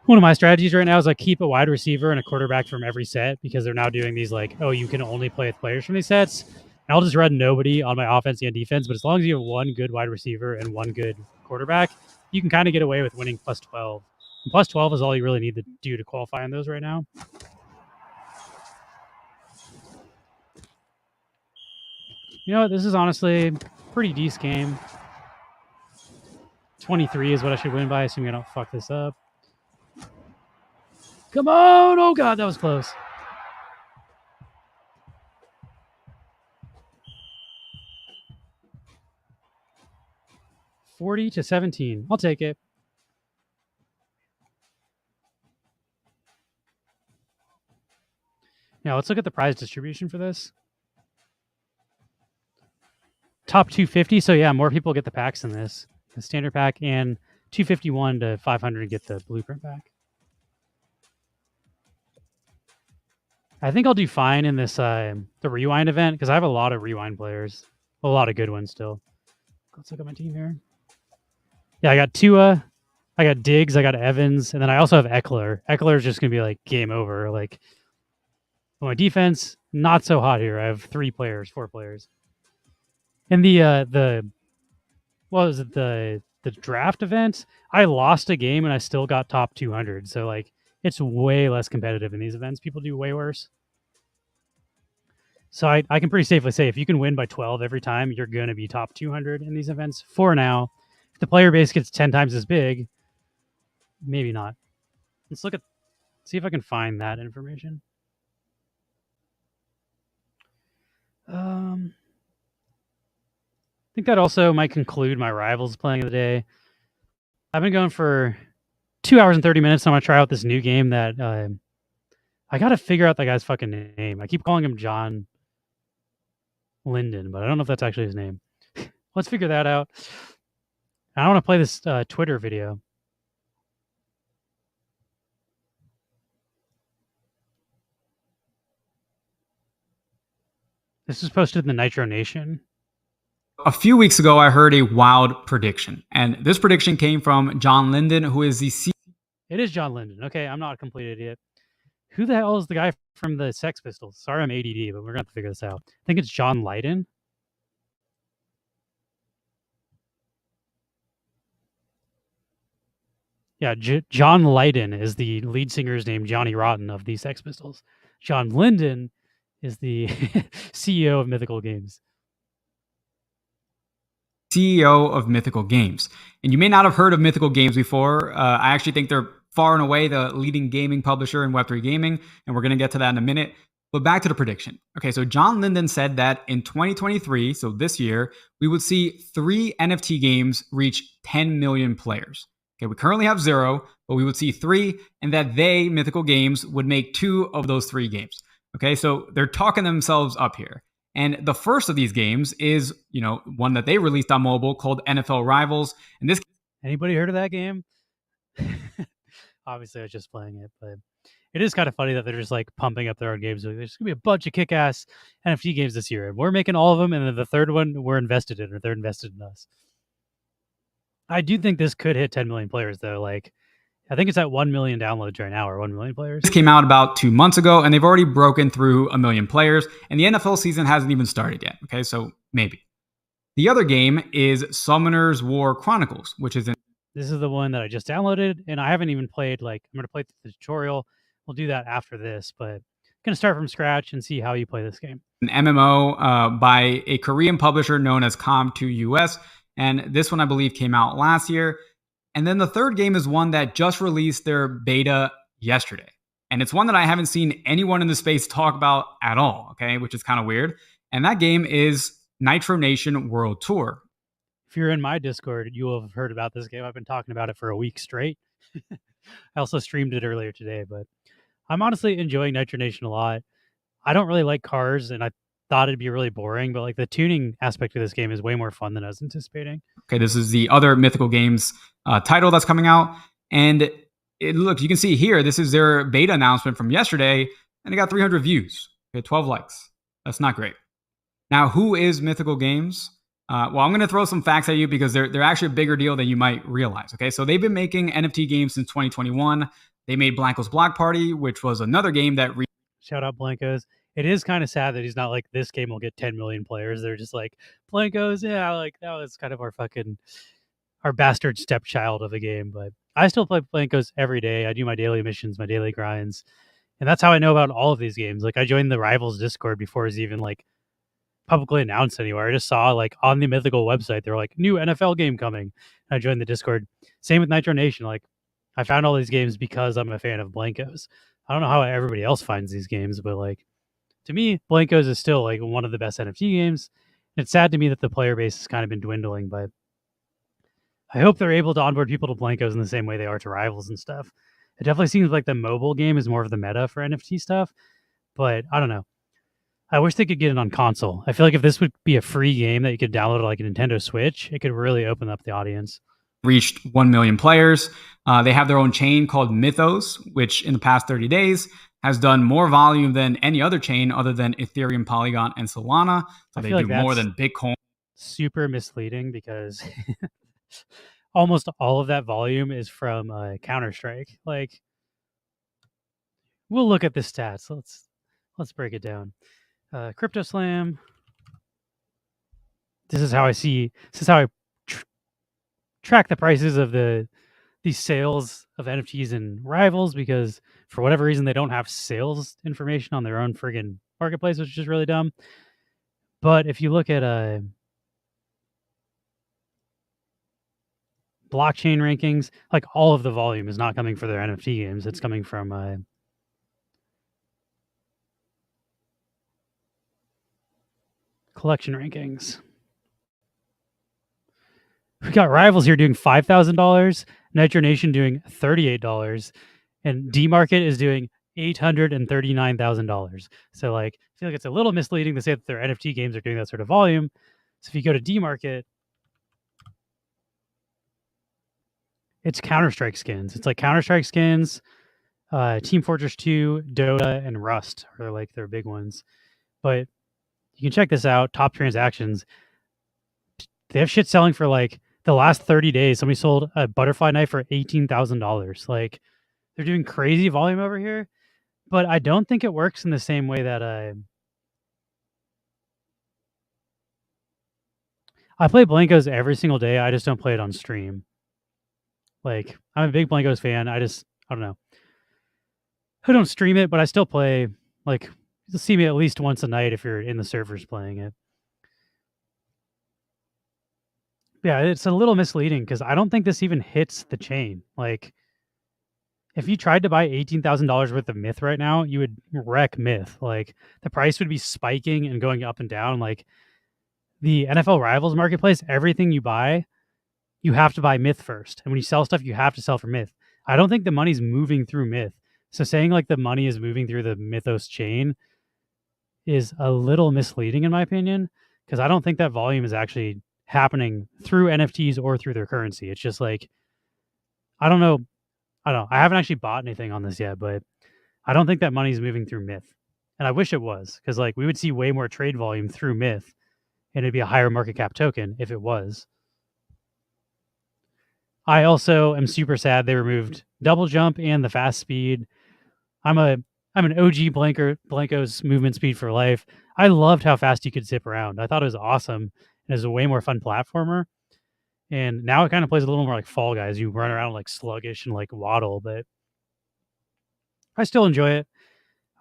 Speaker 1: One of my strategies right now is like keep a wide receiver and a quarterback from every set, because they're now doing these like, oh, you can only play with players from these sets. And I'll just run nobody on my offense and defense, but as long as you have one good wide receiver and one good quarterback, you can kind of get away with winning plus 12. And plus 12 is all you really need to do to qualify on those right now. You know what? This is honestly a pretty decent game. 23 is what I should win by, assuming I don't fuck this up. Come on! Oh god, that was close. $40-17. I'll take it. Now let's look at the prize distribution for this. Top 250. So yeah, more people get the packs than this. The standard pack, and 251 to 500 get the blueprint pack. I think I'll do fine in this the rewind event, because I have a lot of rewind players. A lot of good ones still. Let's look at my team here. Yeah, I got Tua, I got Diggs, I got Evans, and then I also have Eckler. Eckler is just going to be like game over. Like, my defense, not so hot here. I have 4 players. In the what was it, the draft event, I lost a game and I still got top 200. So like, it's way less competitive in these events. People do way worse. So I can pretty safely say if you can win by 12 every time, you're going to be top 200 in these events for now. If the player base gets 10 times as big, maybe not. Let's see if I can find that information. I think that also might conclude my rivals playing of the day. I've been going for 2 hours and 30 minutes. I'm going to try out this new game that I got to figure out that guy's fucking name. I keep calling him John Linden, but I don't know if that's actually his name. Let's figure that out. I want to play this Twitter video. This was posted in the Nitro Nation.
Speaker 4: A few weeks ago, I heard a wild prediction, and this prediction came from John Linden, who is the
Speaker 1: It is John Linden. Okay, I'm not a complete idiot. Who the hell is the guy from the Sex Pistols? Sorry, I'm ADD, but we're going to have to figure this out. I think it's John Lydon. Yeah, John Lydon is the lead singer's name, Johnny Rotten, of the Sex Pistols. John Linden is the CEO of Mythical Games.
Speaker 4: CEO of Mythical Games. And you may not have heard of Mythical Games before. I actually think they're far and away the leading gaming publisher in Web3 gaming, and we're going to get to that in a minute. But back to the prediction. Okay, so John Linden said that in 2023, so this year, we would see 3 NFT games reach 10 million players. Okay, we currently have 0, but we would see 3, and that they, Mythical Games, would make 2 of those 3 games. Okay, so they're talking themselves up here. And the first of these games is, one that they released on mobile called NFL Rivals. And this,
Speaker 1: anybody heard of that game? Obviously, I was just playing it, but it is kind of funny that they're just like pumping up their own games. There's going to be a bunch of kick-ass NFT games this year, and we're making all of them. And then the third one we're invested in, or they're invested in us. I do think this could hit 10 million players, though. Like, I think it's at 1 million downloads right now, or 1 million players.
Speaker 4: This came out about 2 months ago, and they've already broken through 1 million players, and the NFL season hasn't even started yet. Okay, so maybe. The other game is Summoner's War Chronicles, which is
Speaker 1: This is the one that I just downloaded, and I haven't even played. Like, I'm going to play the tutorial. We'll do that after this, but I'm going to start from scratch and see how you play this game.
Speaker 4: an MMO by a Korean publisher known as Com2US, and this one I believe came out last year. And then the third game is one that just released their beta yesterday. And it's one that I haven't seen anyone in the space talk about at all, okay, which is kind of weird. And that game is Nitro Nation World Tour.
Speaker 1: If you're in my Discord, you will have heard about this game. I've been talking about it for a week straight. I also streamed it earlier today, but I'm honestly enjoying Nitro Nation a lot. I don't really like cars, and I thought it'd be really boring, but like the tuning aspect of this game is way more fun than I was anticipating.
Speaker 4: Okay, this is the other Mythical Games title that's coming out. And look, you can see here, this is their beta announcement from yesterday, and it got 300 views, okay, 12 likes. That's not great. Now, who is Mythical Games? Well, I'm going to throw some facts at you because they're actually a bigger deal than you might realize. Okay, so they've been making NFT games since 2021. They made Blanco's Block Party, which was another game that
Speaker 1: shout out Blancos. It is kind of sad that he's not like, this game will get 10 million players. They're just like, Blancos, yeah, like that was kind of our bastard stepchild of a game. But I still play Blancos every day. I do my daily missions, my daily grinds, and that's how I know about all of these games. Like, I joined the Rivals Discord before it's even like publicly announced anywhere. I just saw like on the Mythical website, they're like, new NFL game coming. And I joined the Discord. Same with Nitro Nation. Like, I found all these games because I'm a fan of Blancos. I don't know how everybody else finds these games, but like, to me, Blancos is still like one of the best NFT games. It's sad to me that the player base has kind of been dwindling, but I hope they're able to onboard people to Blancos in the same way they are to Rivals and stuff. It definitely seems like the mobile game is more of the meta for NFT stuff, but I don't know. I wish they could get it on console. I feel like if this would be a free game that you could download like a Nintendo Switch, it could really open up the audience.
Speaker 4: Reached 1 million players. They have their own chain called Mythos, which in the past 30 days has done more volume than any other chain other than Ethereum, Polygon, and Solana. So they do more than Bitcoin.
Speaker 1: Super misleading because almost all of that volume is from Counter-Strike. Like, we'll look at the stats. Let's break it down. Crypto Slam. This is how I track the prices of these sales of NFTs and Rivals, because for whatever reason they don't have sales information on their own friggin' marketplace, which is really dumb. But if you look at blockchain rankings, like all of the volume is not coming for their NFT games. It's coming from collection rankings. We got Rivals here doing $5,000, Nitro Nation doing $38, and D Market is doing $839,000. So like, I feel like it's a little misleading to say that their NFT games are doing that sort of volume. So if you go to D Market, it's Counter-Strike skins. It's like Counter-Strike skins, Team Fortress 2, Dota, and Rust are like their big ones. But you can check this out. Top transactions. They have shit selling for like the last 30 days. Somebody sold a butterfly knife for $18,000. Like, they're doing crazy volume over here, but I don't think it works in the same way that I play Blancos every single day. I just don't play it on stream. Like, I'm a big Blancos fan. I don't know. I don't stream it, but I still play. Like, you'll see me at least once a night if you're in the servers playing it. Yeah, it's a little misleading because I don't think this even hits the chain. Like, if you tried to buy $18,000 worth of Myth right now, you would wreck Myth. Like, the price would be spiking and going up and down. Like, the NFL Rivals marketplace, everything you buy, you have to buy Myth first. And when you sell stuff, you have to sell for Myth. I don't think the money's moving through Myth. So saying like the money is moving through the Mythos chain is a little misleading in my opinion, because I don't think that volume is actually happening through NFTs or through their currency. It's just like, I don't know. I haven't actually bought anything on this yet, but I don't think that money's moving through Myth. And I wish it was, because like we would see way more trade volume through Myth and it'd be a higher market cap token if it was. I also am super sad they removed double jump and the fast speed. I'm an OG Blanco's movement speed for life. I loved how fast you could zip around. I thought it was awesome. and is a way more fun platformer. And now it kind of plays a little more like Fall Guys. You run around like sluggish and like waddle, but I still enjoy it.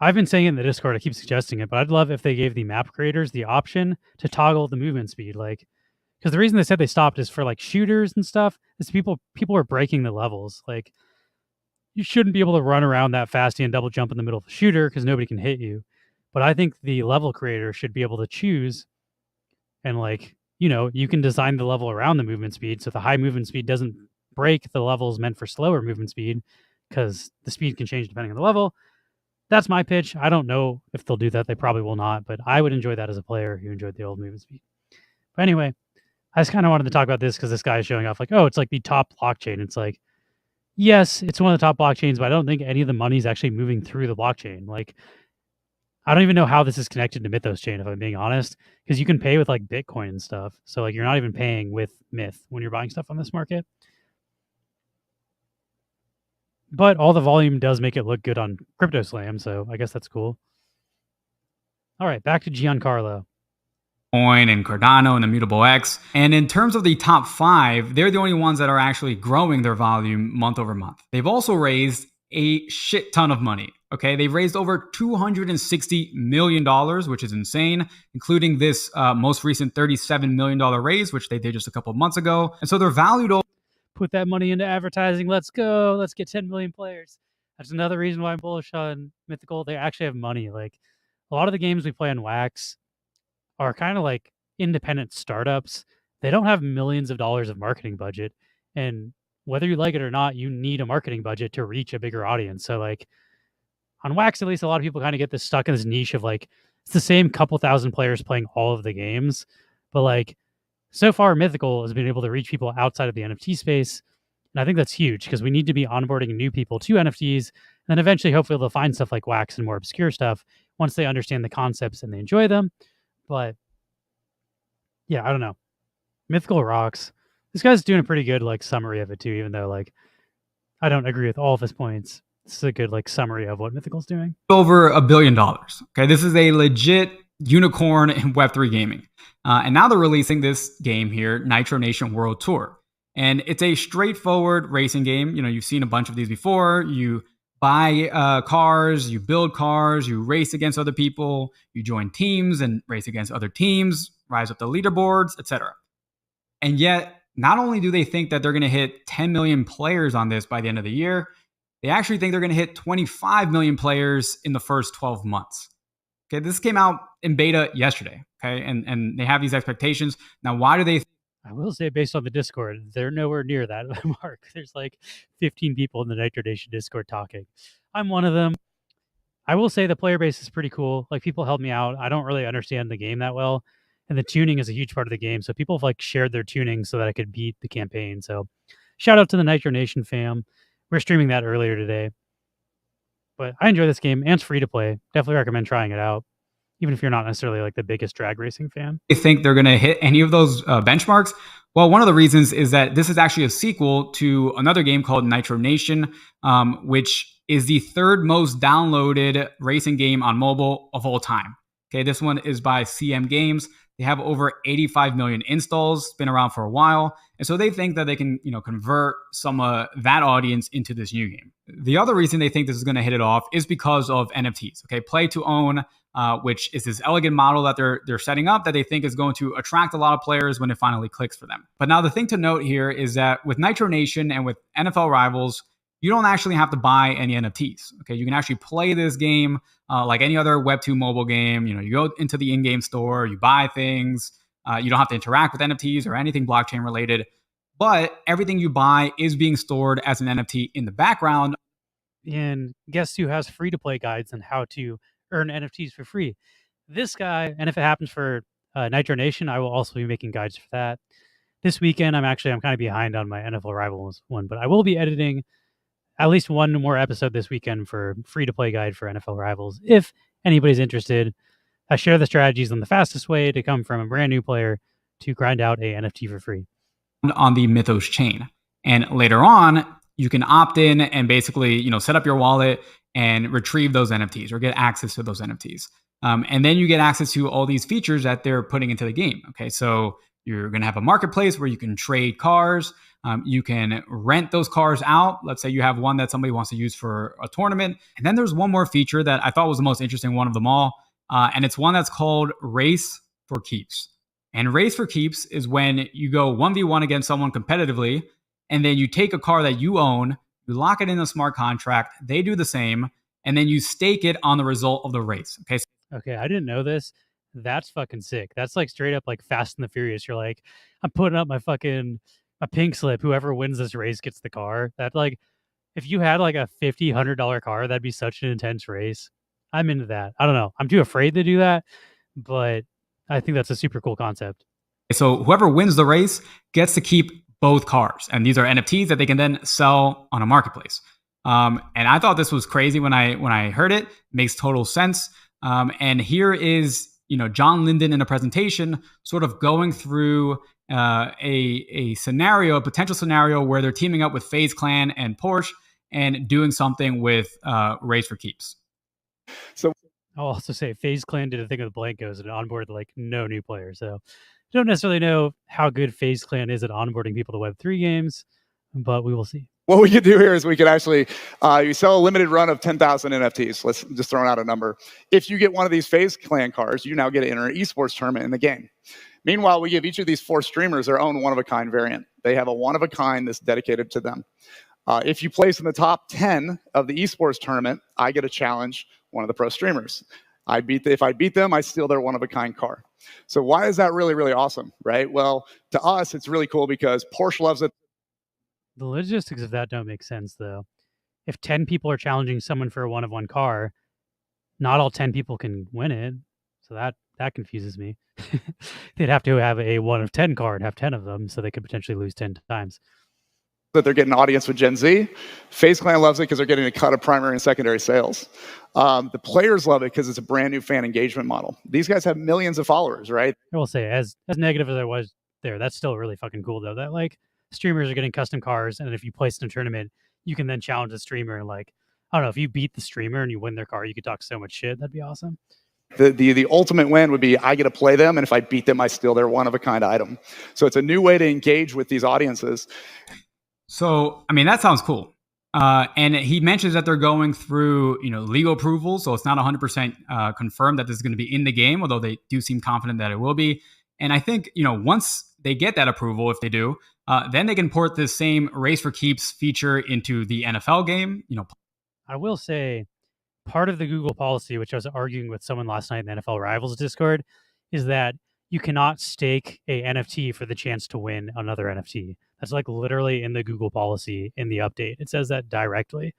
Speaker 1: I've been saying it in the Discord. I keep suggesting it, but I'd love if they gave the map creators the option to toggle the movement speed. Like, because the reason they said they stopped is for like shooters and stuff. Is people are breaking the levels. Like, you shouldn't be able to run around that fast and double jump in the middle of a shooter because nobody can hit you. But I think the level creator should be able to choose and like, you can design the level around the movement speed so the high movement speed doesn't break the levels meant for slower movement speed because the speed can change depending on the level. That's my pitch. I don't know if they'll do that. They probably will not, but I would enjoy that as a player who enjoyed the old movement speed. But anyway, I just kind of wanted to talk about this because this guy is showing off like, oh, it's like the top blockchain. It's like, yes, it's one of the top blockchains, but I don't think any of the money is actually moving through the blockchain. Like, I don't even know how this is connected to Mythos chain, if I'm being honest, because you can pay with like Bitcoin and stuff. So like, you're not even paying with Myth when you're buying stuff on this market. But all the volume does make it look good on CryptoSlam, so I guess that's cool. All right, back to Giancarlo.
Speaker 4: Coin and Cardano and Immutable X. And in terms of the top 5, they're the only ones that are actually growing their volume month over month. They've also raised a shit ton of money. Okay, they've raised over $260 million, which is insane, including this most recent $37 million raise, which they did just a couple of months ago. And so they're valued over.
Speaker 1: Put that money into advertising. Let's go. Let's get 10 million players. That's another reason why I'm bullish on Mythical. They actually have money. Like, a lot of the games we play on Wax are kind of like independent startups. They don't have millions of dollars of marketing budget. And whether you like it or not, you need a marketing budget to reach a bigger audience. So like on Wax, at least a lot of people kind of get this stuck in this niche of like, it's the same couple thousand players playing all of the games. But like, so far Mythical has been able to reach people outside of the NFT space. And I think that's huge because we need to be onboarding new people to NFTs. And then eventually, hopefully they'll find stuff like Wax and more obscure stuff once they understand the concepts and they enjoy them. But yeah, I don't know. Mythical rocks. This guy's doing a pretty good like summary of it too, even though like I don't agree with all of his points. This is a good like summary of what Mythical's doing.
Speaker 4: Over $1 billion. Okay, this is a legit unicorn in Web3 gaming. And now they're releasing this game here, Nitro Nation World Tour. And it's a straightforward racing game. You've seen a bunch of these before. You buy cars, you build cars, you race against other people, you join teams and race against other teams, rise up the leaderboards, etc. And yet, not only do they think that they're going to hit 10 million players on this by the end of the year, they actually think they're going to hit 25 million players in the first 12 months. Okay, this came out in beta yesterday, okay? And they have these expectations. Now, why do they...
Speaker 1: I will say, based on the Discord, they're nowhere near that mark. There's like 15 people in the Nitro Nation Discord talking. I'm one of them. I will say the player base is pretty cool. Like, people help me out. I don't really understand the game that well. And the tuning is a huge part of the game. So people have like shared their tuning so that I could beat the campaign. So shout out to the Nitro Nation fam. We're streaming that earlier today. But I enjoy this game and it's free to play. Definitely recommend trying it out, even if you're not necessarily like the biggest drag racing fan.
Speaker 4: You think they're going to hit any of those benchmarks? Well, one of the reasons is that this is actually a sequel to another game called Nitro Nation, which is the third most downloaded racing game on mobile of all time. Okay, this one is by CM Games. They have over 85 million installs. It's been around for a while. And so they think that they can, convert some of that audience into this new game. The other reason they think this is going to hit it off is because of NFTs. Okay, play to own, which is this elegant model that they're setting up that they think is going to attract a lot of players when it finally clicks for them. But now the thing to note here is that with Nitro Nation and with NFL Rivals, you don't actually have to buy any NFTs. Okay, you can actually play this game like any other Web2 mobile game. You go into the in-game store, you buy things. You don't have to interact with NFTs or anything blockchain related. But everything you buy is being stored as an NFT in the background.
Speaker 1: And guess who has free-to-play guides on how to earn NFTs for free? This guy. And if it happens for Nitro Nation, I will also be making guides for that. This weekend, I'm kind of behind on my NFL Rivals one, but I will be editing at least one more episode this weekend for free-to-play guide for NFL Rivals. If anybody's interested, I share the strategies on the fastest way to come from a brand new player to grind out a NFT for free.
Speaker 4: On the Mythos chain. And later on, you can opt in and basically, set up your wallet and retrieve those NFTs or get access to those NFTs. And then you get access to all these features that they're putting into the game. Okay, so You're going to have a marketplace where you can trade cars. You can rent those cars out. Let's say you have one that somebody wants to use for a tournament. And then there's one more feature that I thought was the most interesting one of them all. And it's one that's called Race for Keeps. And Race for Keeps is when you go 1v1 against someone competitively, and then you take a car that you own, you lock it in a smart contract, they do the same, and then you stake it on the result of the race.
Speaker 1: Okay, I didn't know this. That's fucking sick. That's like straight up like Fast and the Furious. You're like, I'm putting up my pink slip. Whoever wins this race gets the car. That like, if you had like a $100 car, that'd be such an intense race. I'm into that. I don't know. I'm too afraid to do that, but I think that's a super cool concept.
Speaker 4: So whoever wins the race gets to keep both cars. And these are NFTs that they can then sell on a marketplace. And I thought this was crazy when I heard it. Makes total sense. And here is, John Linden in a presentation sort of going through a potential scenario where they're teaming up with FaZe Clan and Porsche and doing something with Race for Keeps.
Speaker 1: So I'll also say FaZe Clan did a thing with Blancos and onboarded like no new players. So I don't necessarily know how good FaZe Clan is at onboarding people to Web3 games, but we will see.
Speaker 5: What we could do here is we could actually, you sell a limited run of 10,000 NFTs. Let's just throw out a number. If you get one of these FaZe Clan cars, you now get to enter an esports tournament in the game. Meanwhile, we give each of these 4 streamers their own one-of-a-kind variant. They have a one-of-a-kind that's dedicated to them. If you place in the top 10 of the esports tournament, I get to challenge one of the pro streamers. If I beat them, I steal their one-of-a-kind car. So why is that really, really awesome, right? Well, to us, it's really cool because Porsche loves it.
Speaker 1: The logistics of that don't make sense, though. If 10 people are challenging someone for a one-of-one car, not all 10 people can win it. So that confuses me. They'd have to have a 1 of 10 car and have 10 of them, so they could potentially lose 10 times.
Speaker 5: That they're getting an audience with Gen Z. FaZe Clan loves it because they're getting a cut of primary and secondary sales. The players love it because it's a brand new fan engagement model. These guys have millions of followers, right?
Speaker 1: I will say, as negative as I was there, that's still really fucking cool, though. That like streamers are getting custom cars, and if you place in a tournament, you can then challenge the streamer. And like, I don't know, if you beat the streamer and you win their car, you could talk so much shit. That'd be awesome.
Speaker 5: The ultimate win would be I get to play them, and if I beat them, I steal their one-of-a-kind item. So it's a new way to engage with these audiences.
Speaker 4: So, I mean, that sounds cool. And he mentions that they're going through, legal approval. So it's not 100% confirmed that this is going to be in the game, although they do seem confident that it will be. And I think, once they get that approval, if they do, then they can port this same Race for Keeps feature into the NFL game.
Speaker 1: I will say part of the Google policy, which I was arguing with someone last night in the NFL Rivals Discord, is that you cannot stake a NFT for the chance to win another NFT. That's like literally in the Google policy in the update. It says that directly.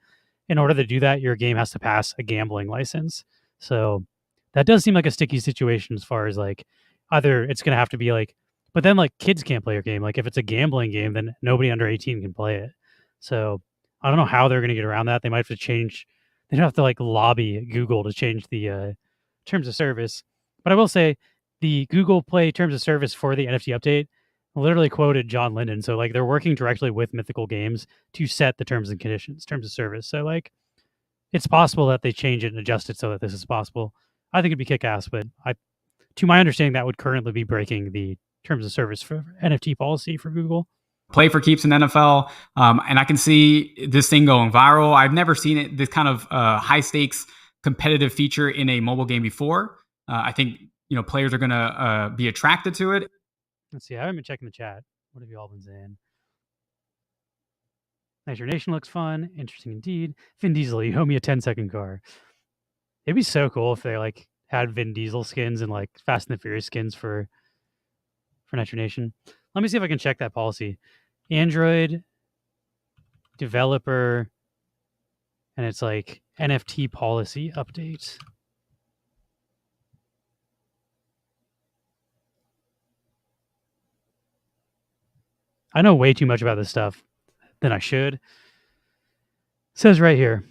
Speaker 1: In order to do that, your game has to pass a gambling license. So that does seem like a sticky situation as far as like either it's going to have to be like, but then like kids can't play your game. Like if it's a gambling game, then nobody under 18 can play it. So I don't know how they're going to get around that. They might have to change. They don't have to like lobby Google to change the terms of service. But I will say the Google Play terms of service for the NFT update literally quoted John Linden. So like they're working directly with Mythical Games to set the terms and conditions, terms of service. So like it's possible that they change it and adjust it so that this is possible. I think it'd be kick-ass, but to my understanding, that would currently be breaking the terms of service for NFT policy for Google.
Speaker 4: Play for Keeps in NFL. And I can see this thing going viral. I've never seen it, this kind of high stakes competitive feature in a mobile game before. I think, players are going to be attracted to it.
Speaker 1: Let's see. I haven't been checking the chat. What have you all been saying? Nitro Nation looks fun. Interesting indeed. Vin Diesel, you owe me a 10-second car. It'd be so cool if they like had Vin Diesel skins and like Fast and the Furious skins for Nitro Nation. Let me see if I can check that policy. Android developer, and it's like NFT policy update. I know way too much about this stuff than I should. It says right here,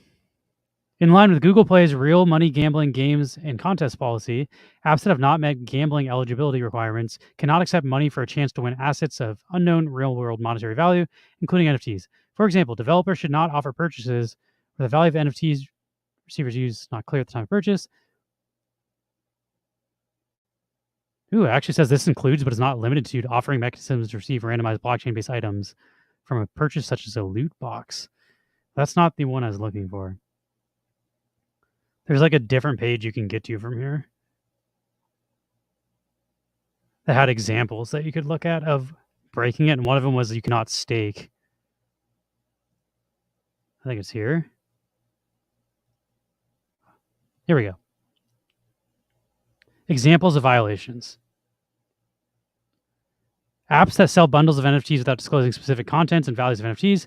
Speaker 1: in line with Google Play's real money gambling games and contest policy, apps that have not met gambling eligibility requirements cannot accept money for a chance to win assets of unknown real-world monetary value, including NFTs. For example, developers should not offer purchases where the value of NFTs receivers use not clear at the time of purchase. Ooh, it actually says this includes, but is not limited to, offering mechanisms to receive randomized blockchain-based items from a purchase such as a loot box. That's not the one I was looking for. There's like a different page you can get to from here that had examples that you could look at of breaking it, and one of them was you cannot stake. I think it's here. Here we go. Examples of violations. Apps that sell bundles of NFTs without disclosing specific contents and values of NFTs.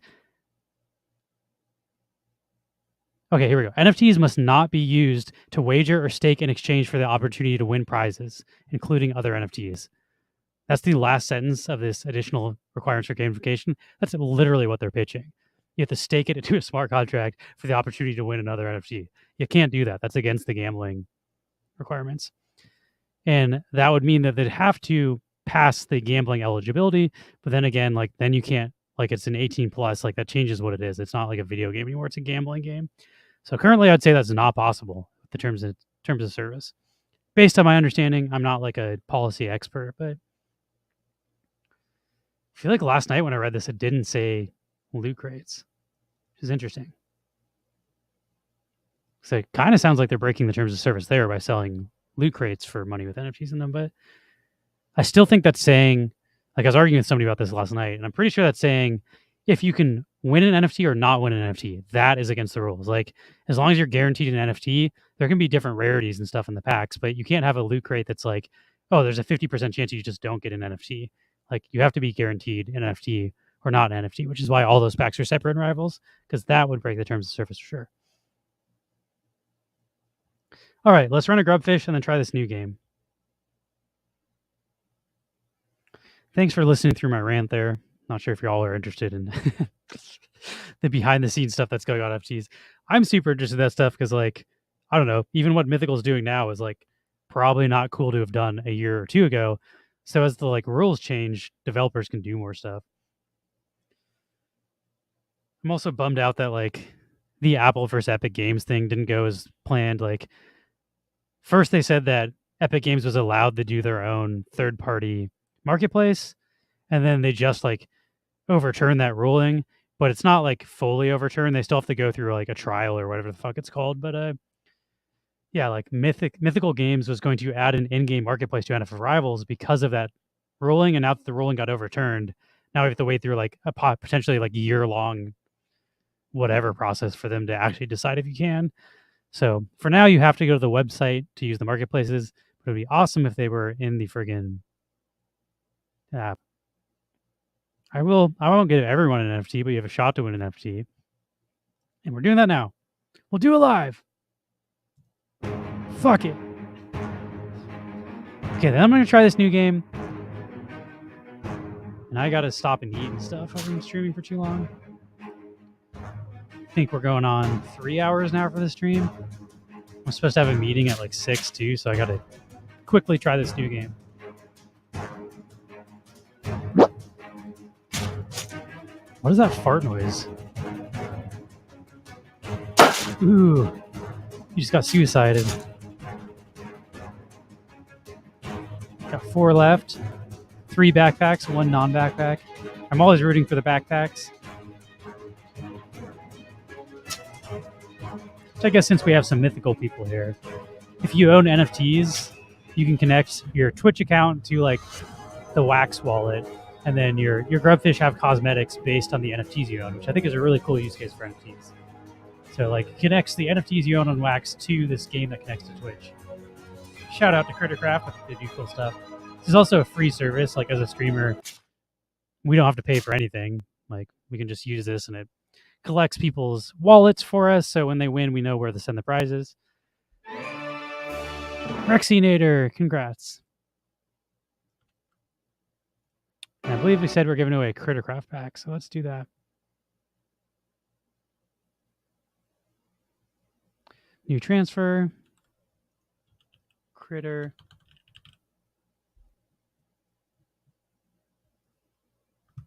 Speaker 1: Okay, here we go. NFTs must not be used to wager or stake in exchange for the opportunity to win prizes, including other NFTs. That's the last sentence of this additional requirements for gamification. That's literally what they're pitching. You have to stake it into a smart contract for the opportunity to win another NFT. You can't do that. That's against the gambling requirements. And that would mean that they'd have to pass the gambling eligibility, but then again, like then you can't, like it's an 18 plus, like that changes what it is. It's not like a video game anymore, it's a gambling game. So currently I'd say that's not possible with the terms of service. Based on my understanding, I'm not like a policy expert, but I feel like last night when I read this, it didn't say loot crates, which is interesting. So it kind of sounds like they're breaking the terms of service there by selling loot crates for money with NFTs in them, but I still think that's saying, like I was arguing with somebody about this last night, and I'm pretty sure that's saying if you can win an NFT or not win an NFT, that is against the rules. Like as long as you're guaranteed an NFT, there can be different rarities and stuff in the packs, but you can't have a loot crate that's like, oh, there's a 50% chance you just don't get an NFT. Like you have to be guaranteed an NFT or not an NFT, which is why all those packs are separate in Rivals, because that would break the terms of service for sure. All right, let's run a Grubfish and then try this new game. Thanks for listening through my rant there. Not sure if y'all are interested in the behind the scenes stuff that's going on at FTs. I'm super interested in that stuff because, like, I don't know, even what Mythical's doing now is like probably not cool to have done a year or two ago. So as the like rules change, developers can do more stuff. I'm also bummed out that like the Apple versus Epic Games thing didn't go as planned. Like first they said that Epic Games was allowed to do their own third-party marketplace, and then they just like overturned that ruling, but it's not like fully overturned. They still have to go through like a trial or whatever the fuck it's called. But yeah, like Mythical Games was going to add an in-game marketplace to NFL Rivals because of that ruling, and now that the ruling got overturned, now we have to wait through like a potentially like year-long whatever process for them to actually decide if you can. So for now, you have to go to the website to use the marketplaces. But it'd be awesome if they were in the friggin' app. I won't give everyone an NFT, but you have a shot to win an NFT. And we're doing that now. We'll do it live. Fuck it. Okay, then I'm going to try this new game. And I got to stop and eat and stuff. I've been streaming for too long. I think we're going on 3 hours now for the stream. I'm supposed to have a meeting at like 6 too, so I got to quickly try this new game. What is that fart noise? Ooh, you just got suicided. Got 4 left. 3 backpacks, 1 non-backpack. I'm always rooting for the backpacks. So I guess since we have some mythical people here, if you own NFTs, you can connect your Twitch account to like the Wax wallet, and then your Grubfish have cosmetics based on the NFTs you own, which I think is a really cool use case for NFTs. So like it connects the NFTs you own on Wax to this game that connects to Twitch. Shout out to Crittercraft, they do cool stuff. This is also a free service. Like as a streamer, we don't have to pay for anything. Like we can just use this and it collects people's wallets for us. So when they win, we know where to send the prizes. Rexinator, congrats. And I believe we said we're giving away a Crittercraft pack, so let's do that. New transfer. Critter. What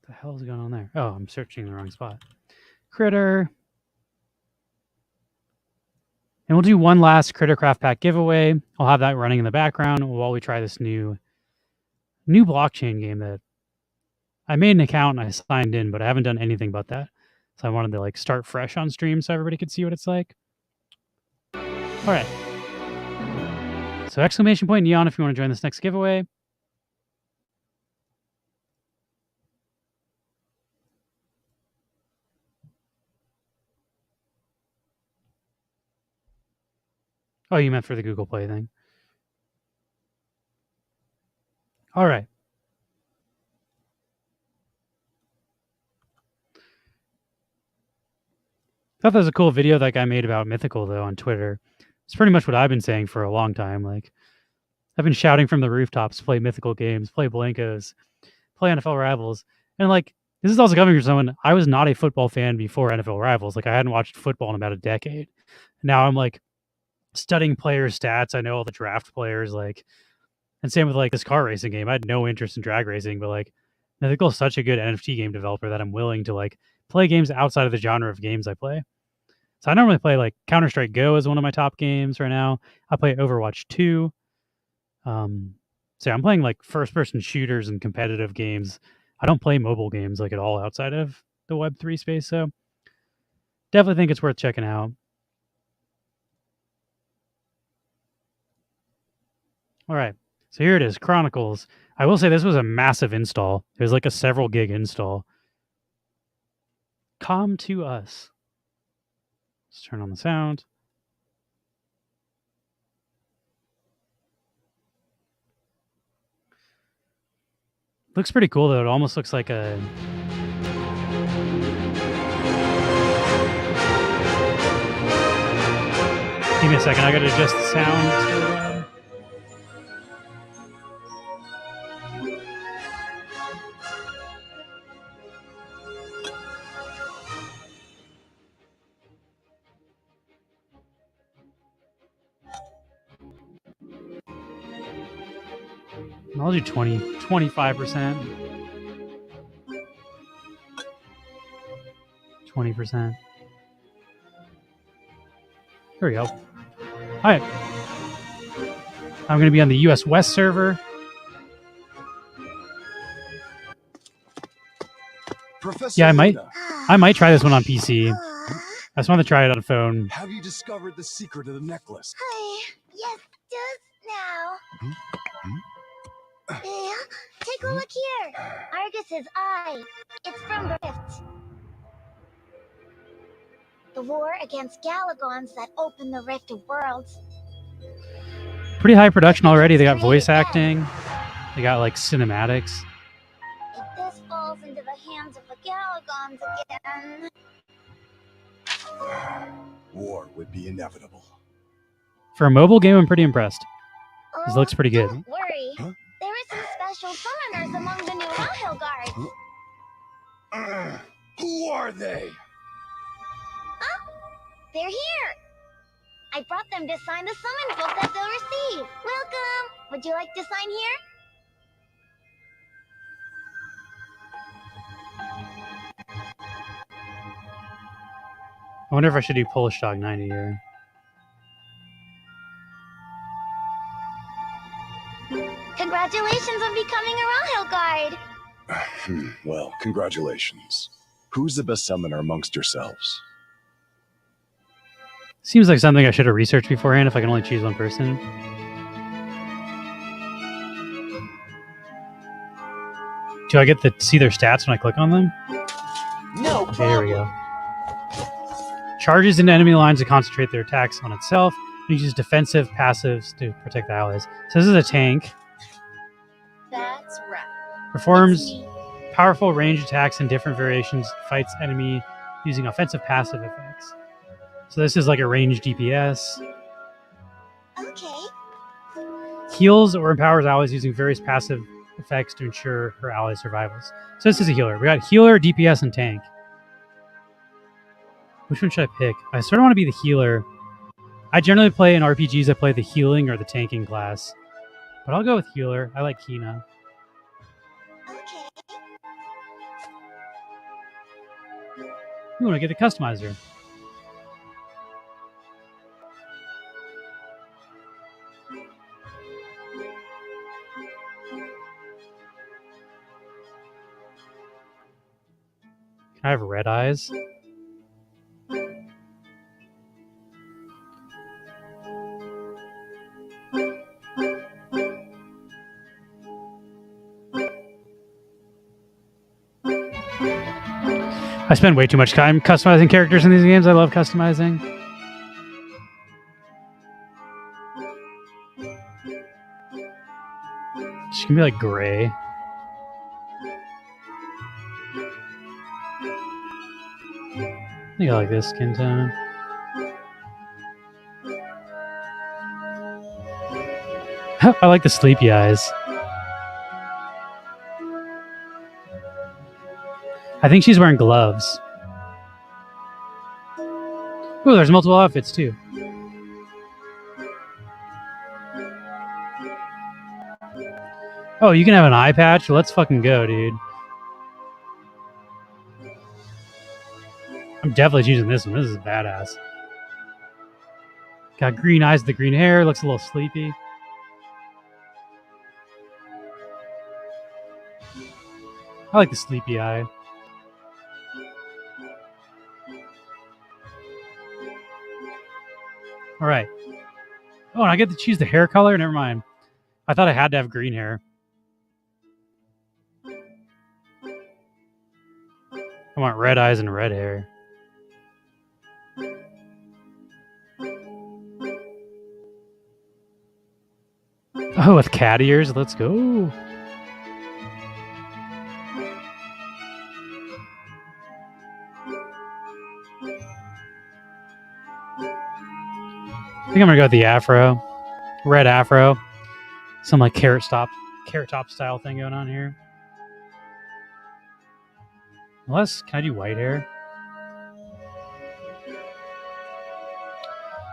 Speaker 1: the hell is going on there? Oh, I'm searching the wrong spot. Critter. And we'll do one last Crittercraft Pack giveaway. I'll have that running in the background while we try this new blockchain game that I made an account and I signed in, but I haven't done anything about that. So I wanted to like start fresh on stream so everybody could see what it's like. All right. So exclamation point neon if you want to join this next giveaway. Oh, you meant for the Google Play thing. All right. Thought that was a cool video that guy made about Mythical though on Twitter. It's pretty much what I've been saying for a long time. Like I've been shouting from the rooftops, play Mythical games, play Blankos, play NFL Rivals. And like this is also coming from someone, I was not a football fan before NFL Rivals. Like I hadn't watched football in about a decade. Now I'm like studying player stats. I know all the draft players, like, and same with like this car racing game. I had no interest in drag racing, but like Mythical is such a good NFT game developer that I'm willing to like play games outside of the genre of games I play. So I normally play like Counter-Strike Go is one of my top games right now. I play Overwatch 2. So I'm playing like first-person shooters and competitive games. I don't play mobile games like at all outside of the Web3 space. So definitely think it's worth checking out. All right. So here it is, Chronicles. I will say this was a massive install. It was like a several gig install. Come to us. Let's turn on the sound. Looks pretty cool though. It almost looks like a give me a second. I gotta adjust the sound. I'll do 25%. 20%. There we go. All right. I'm going to be on the US West server.
Speaker 6: Professor
Speaker 1: Yeah, I
Speaker 6: Luna,
Speaker 1: might try this one on PC. I just want to try it on phone.
Speaker 6: have you discovered the secret of the necklace?
Speaker 7: Yes, just now. Take a look here. Argus's eye. It's from the rift. The war against Galagons that opened the Rift of Worlds.
Speaker 1: Pretty high production already. They got voice acting. They got like cinematics.
Speaker 7: If this falls into the hands of the Galagons again...
Speaker 6: War would be inevitable.
Speaker 1: For a mobile game, I'm pretty impressed. This looks pretty good.
Speaker 7: Don't worry.
Speaker 6: Huh?
Speaker 7: There is some special summoners among the new Rahel guards.
Speaker 6: Who are they?
Speaker 7: They're here. I brought them to sign the summon book that they'll receive. Welcome. Would you like to sign here?
Speaker 1: I wonder if I should do Polish Dog 90 here.
Speaker 7: Congratulations on becoming a Rahel guard.
Speaker 6: Well, congratulations. Who's the best summoner amongst yourselves?
Speaker 1: Seems like something I should have researched beforehand if I can only choose one person. Do I get to see their stats when I click on them?
Speaker 3: No
Speaker 1: Okay, here we go. Charges into enemy lines to concentrate their attacks on itself. And uses defensive passives to protect the allies. So this is a tank.
Speaker 7: That's right.
Speaker 1: Performs powerful range attacks in different variations. Fights enemy using offensive passive effects. So this is like a ranged DPS.
Speaker 7: Okay.
Speaker 1: Heals or empowers allies using various passive effects to ensure her allies' survivals. So this is a healer. We got healer, DPS, and tank. Which one should I pick? I sort of want to be the healer. I generally play in RPGs, I play the healing or the tanking class. But I'll go with healer. I like Kina.
Speaker 7: Okay.
Speaker 1: Ooh, I get to customize her. I have red eyes. I spend way too much time customizing characters in these games. I love customizing. She can be like gray. I think I like this skin tone. I like the sleepy eyes. I think she's wearing gloves. Ooh, there's multiple outfits too. Oh, you can have an eye patch? Let's fucking go, dude. I'm definitely choosing this one. This is badass. Got green eyes with the green hair. Looks a little sleepy. I like the sleepy eye. All right. Oh, and I get to choose the hair color? Never mind. I thought I had to have green hair. I want red eyes and red hair. Oh, with cat ears? Let's go. I think I'm gonna go with the afro. Red afro. Some like carrot top style thing going on here. Unless, can I do white hair?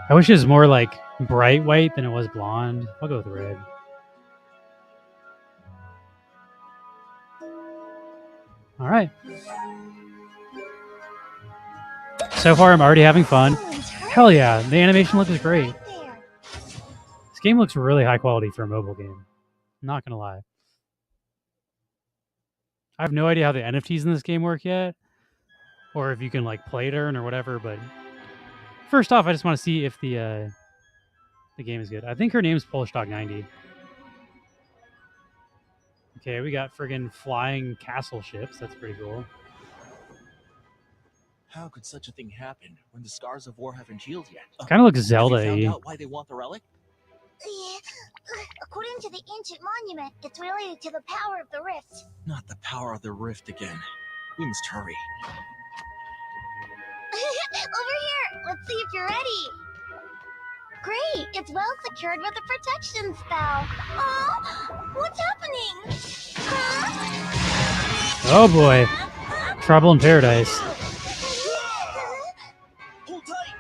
Speaker 1: I wish it was more like bright white than it was blonde. I'll go with red. All right. So far, I'm already having fun. Hell yeah, the animation looks great. This game looks really high quality for a mobile game. I'm not gonna lie. I have no idea how the NFTs in this game work yet, or if you can like play to earn or whatever. But first off, I just want to see if the game is good. I think her name's Polish Dog 90. Okay, we got friggin' flying castle ships. That's pretty cool.
Speaker 8: How could such a thing happen when the scars of war haven't healed yet?
Speaker 1: Kind of looks
Speaker 8: Have you
Speaker 1: Zelda-y.
Speaker 8: found out why they want the relic?
Speaker 7: According to the ancient monument, it's related to the power of the rift.
Speaker 8: Not the power of the rift again. We must hurry.
Speaker 7: Over here! Let's see if you're ready! Great! It's well secured with a protection spell. Oh, what's happening? Huh?
Speaker 1: Oh boy. Trouble in Paradise.
Speaker 8: Hold tight!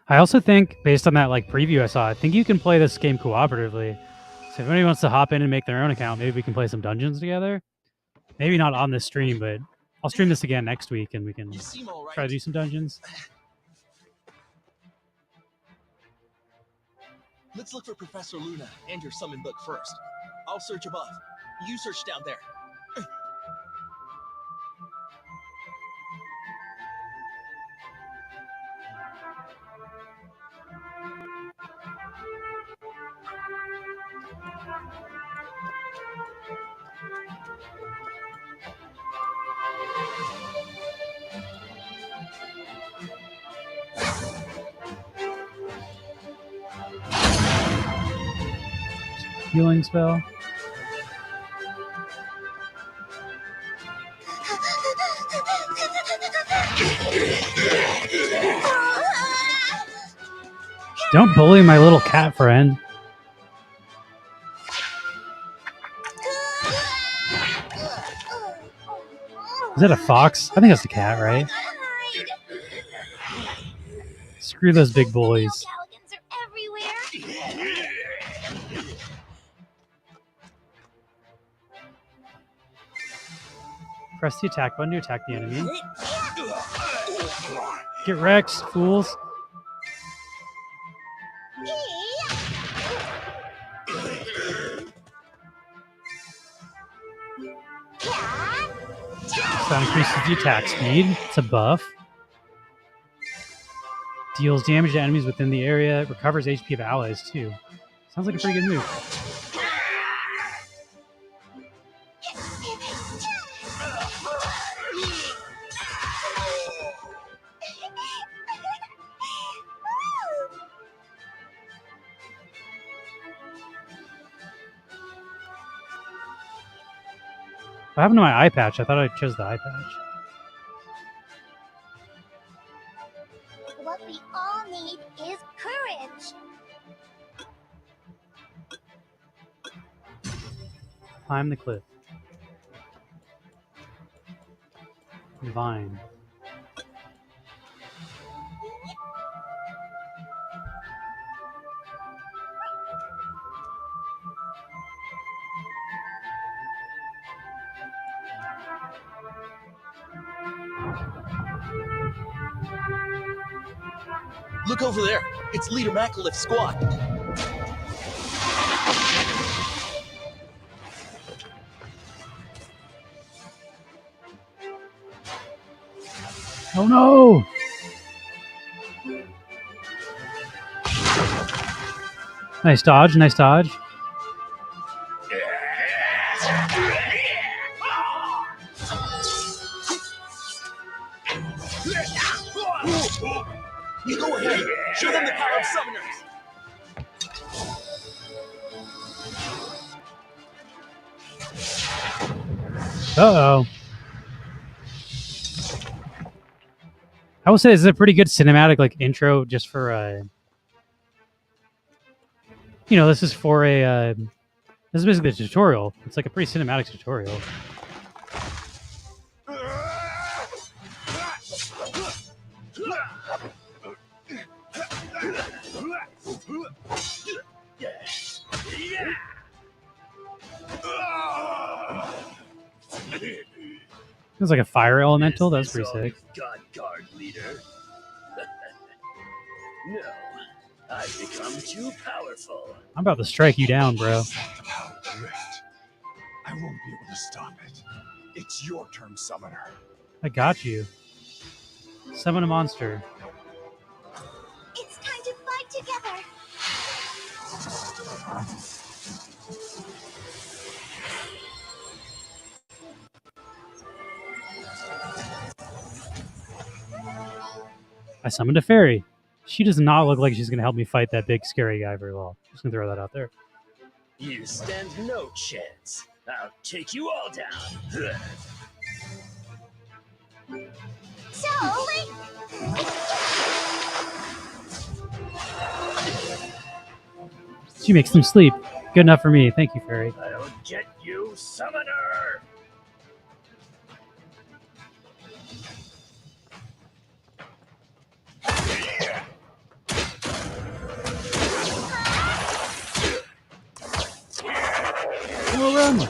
Speaker 1: I also think, based on that like preview I saw, I think you can play this game cooperatively. So if anybody wants to hop in and make their own account, maybe we can play some dungeons together. Maybe not on this stream, but I'll stream this again next week and we can
Speaker 8: You seem all right.
Speaker 1: try to do some dungeons.
Speaker 8: Let's look for Professor Luna and your summon book first. I'll search above. You search down there.
Speaker 1: Healing spell. Don't bully my little cat friend. Is that a fox? I think that's a cat, right? Screw those big bullies.
Speaker 7: Galligans are everywhere.
Speaker 1: Press the attack button to attack the enemy. Get wrecked, fools. So that increases the attack speed. It's a buff. Deals damage to enemies within the area. Recovers HP of allies, too. Sounds like a pretty good move. What happened to my eye patch? I thought I chose the eye patch.
Speaker 7: What we all need is courage.
Speaker 1: Climb the cliff. Vine.
Speaker 8: Look over there. It's Leader Macaliff's squad.
Speaker 1: Oh no! Nice dodge, nice dodge.
Speaker 8: You go ahead. Show them the power of summoners.
Speaker 1: Uh-oh. I will say this is a pretty good cinematic like intro just for this is for a this is basically a tutorial. It's like a pretty cinematic tutorial. It was like a fire elemental. That's pretty sick.
Speaker 9: God guard leader. No, I've become too powerful.
Speaker 1: I'm about to strike you down, bro.
Speaker 6: How great. I won't be able to stop it. It's your turn, Summoner.
Speaker 1: I got you. Summon a monster.
Speaker 7: It's time to fight together.
Speaker 1: I summoned a fairy. She does not look like she's going to help me fight that big scary guy very well. Just going to throw that out there.
Speaker 9: You stand no chance. I'll take you all down.
Speaker 7: So,
Speaker 1: She makes them sleep. Good enough for me. Thank you, fairy.
Speaker 9: I'll get you, summoner.
Speaker 1: Well run.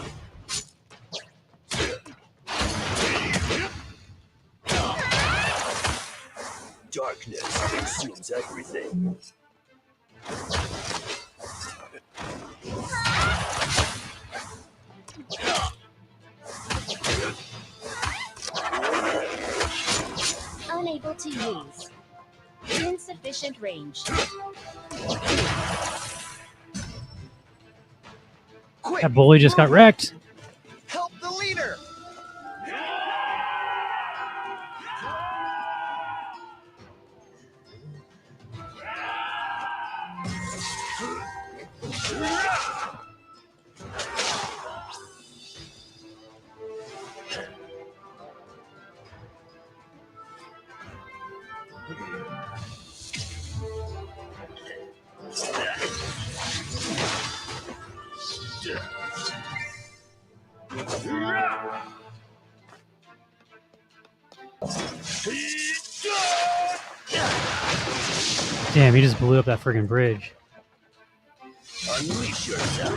Speaker 9: Darkness consumes everything.
Speaker 10: Unable to use. Insufficient range.
Speaker 8: Quick,
Speaker 1: That bully just got wrecked.
Speaker 8: help the leader.
Speaker 1: Damn, he just blew up that friggin' bridge.
Speaker 9: Unleash yourself.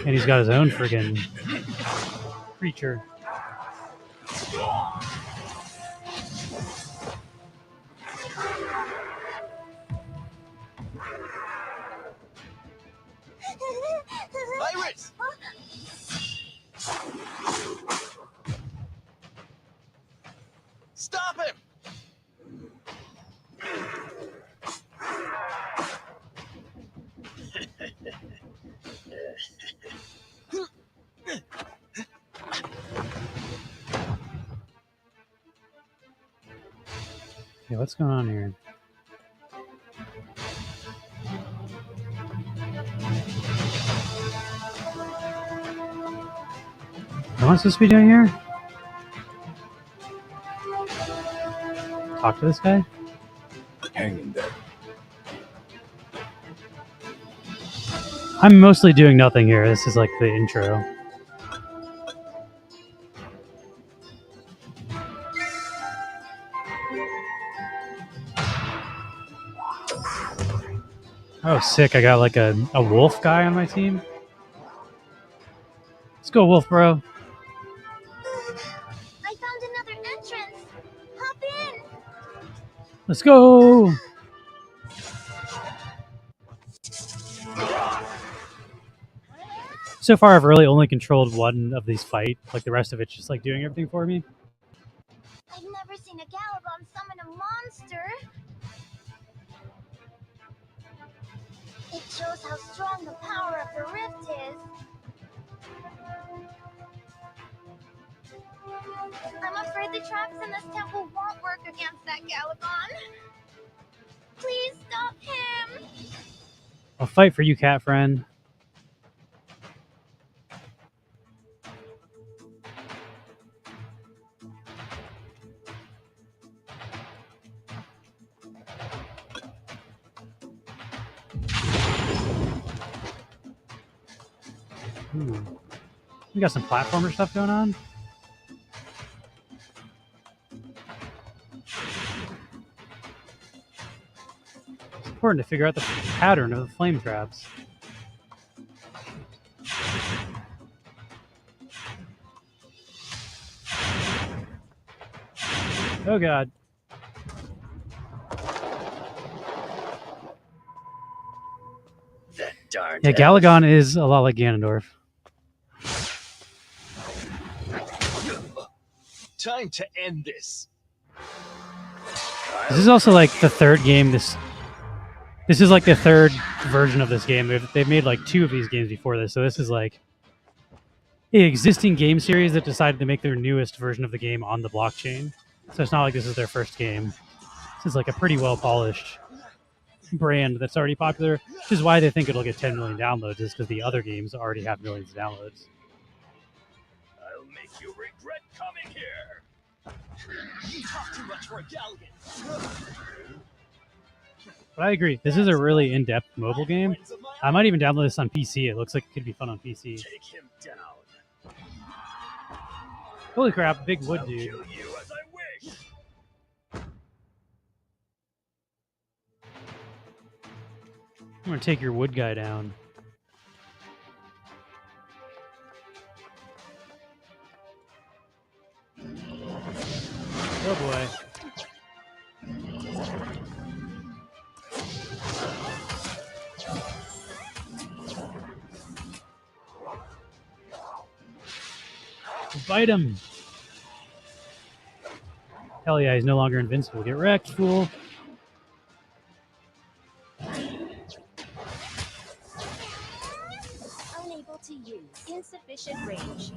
Speaker 1: And he's got his own friggin' creature.
Speaker 8: Iris! Stop him!
Speaker 1: Okay, what's going on here? What am I supposed to be doing here? Talk to this guy?
Speaker 6: Hang in there.
Speaker 1: I'm mostly doing nothing here. This is like the intro. Oh, sick. I got like a wolf guy on my team. Let's go, wolf, bro.
Speaker 7: I found another entrance. Hop in.
Speaker 1: Let's go. So far, I've really only controlled one of these fights. Like the rest of it's just like doing everything for me.
Speaker 7: I've never seen a Galagon summon a monster. It shows how strong the power of the rift is. I'm afraid the traps in this temple won't work against that Galagon. Please stop him.
Speaker 1: I'll fight for you, cat friend. We got some platformer stuff going on. It's important to figure out the pattern of the flame traps. Oh god.
Speaker 9: That darn.
Speaker 1: Yeah, Galagon is a lot like Ganondorf.
Speaker 8: Time to end this.
Speaker 1: This is also like the third game. This is like the third version of this game. They've made like 2 of these games before this, so this is like an existing game series that decided to make their newest version of the game on the blockchain. So it's not like this is their first game. This is like a pretty well polished brand that's already popular, which is why they think it'll get 10 million downloads, is because the other games already have millions of downloads.
Speaker 9: I'll make you regret coming here.
Speaker 8: You talk too much for a Galagon.
Speaker 1: But I agree, this is a really in-depth mobile game. I might even download this on PC. It looks like it could be fun on PC.
Speaker 9: Take him down.
Speaker 1: Holy crap, big wood
Speaker 9: I'll
Speaker 1: dude.
Speaker 9: kill you as I wish.
Speaker 1: I'm gonna take your wood guy down. Oh boy. Bite him. Hell yeah, he's no longer invincible. Get wrecked, fool.
Speaker 10: Unable to use. Insufficient range.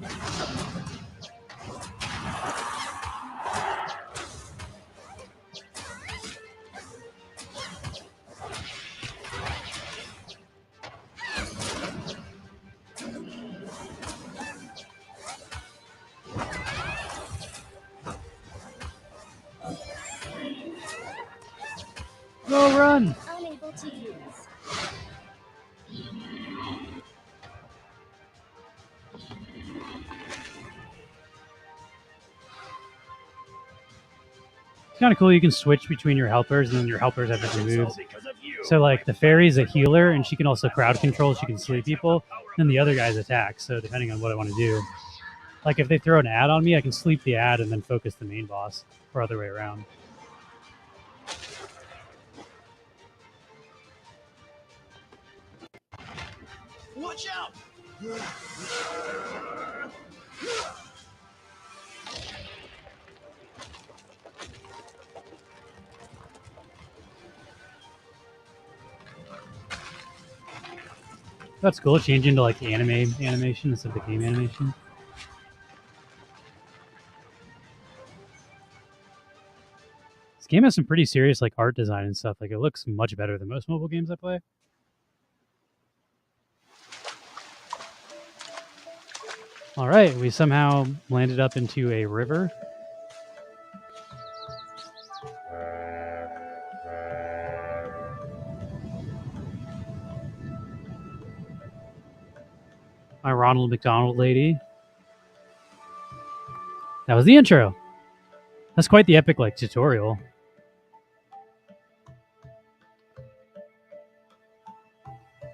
Speaker 1: Go run!
Speaker 10: Unable to use.
Speaker 1: It's kind of cool. You can switch between your helpers, and then your helpers have different
Speaker 9: It's all
Speaker 1: moves.
Speaker 9: because of you.
Speaker 1: So, like, the fairy's a healer, and she can also crowd control. She can sleep people. And the other guys attack. So, depending on what I want to do, like if they throw an ad on me, I can sleep the ad and then focus the main boss, or other way around.
Speaker 8: Watch out!
Speaker 1: That's cool. Changing to like anime animation instead of the game animation. This game has some pretty serious like art design and stuff. Like it looks much better than most mobile games I play. All right, we somehow landed up into a river. My Ronald McDonald lady. That was the intro. That's quite the epic like tutorial.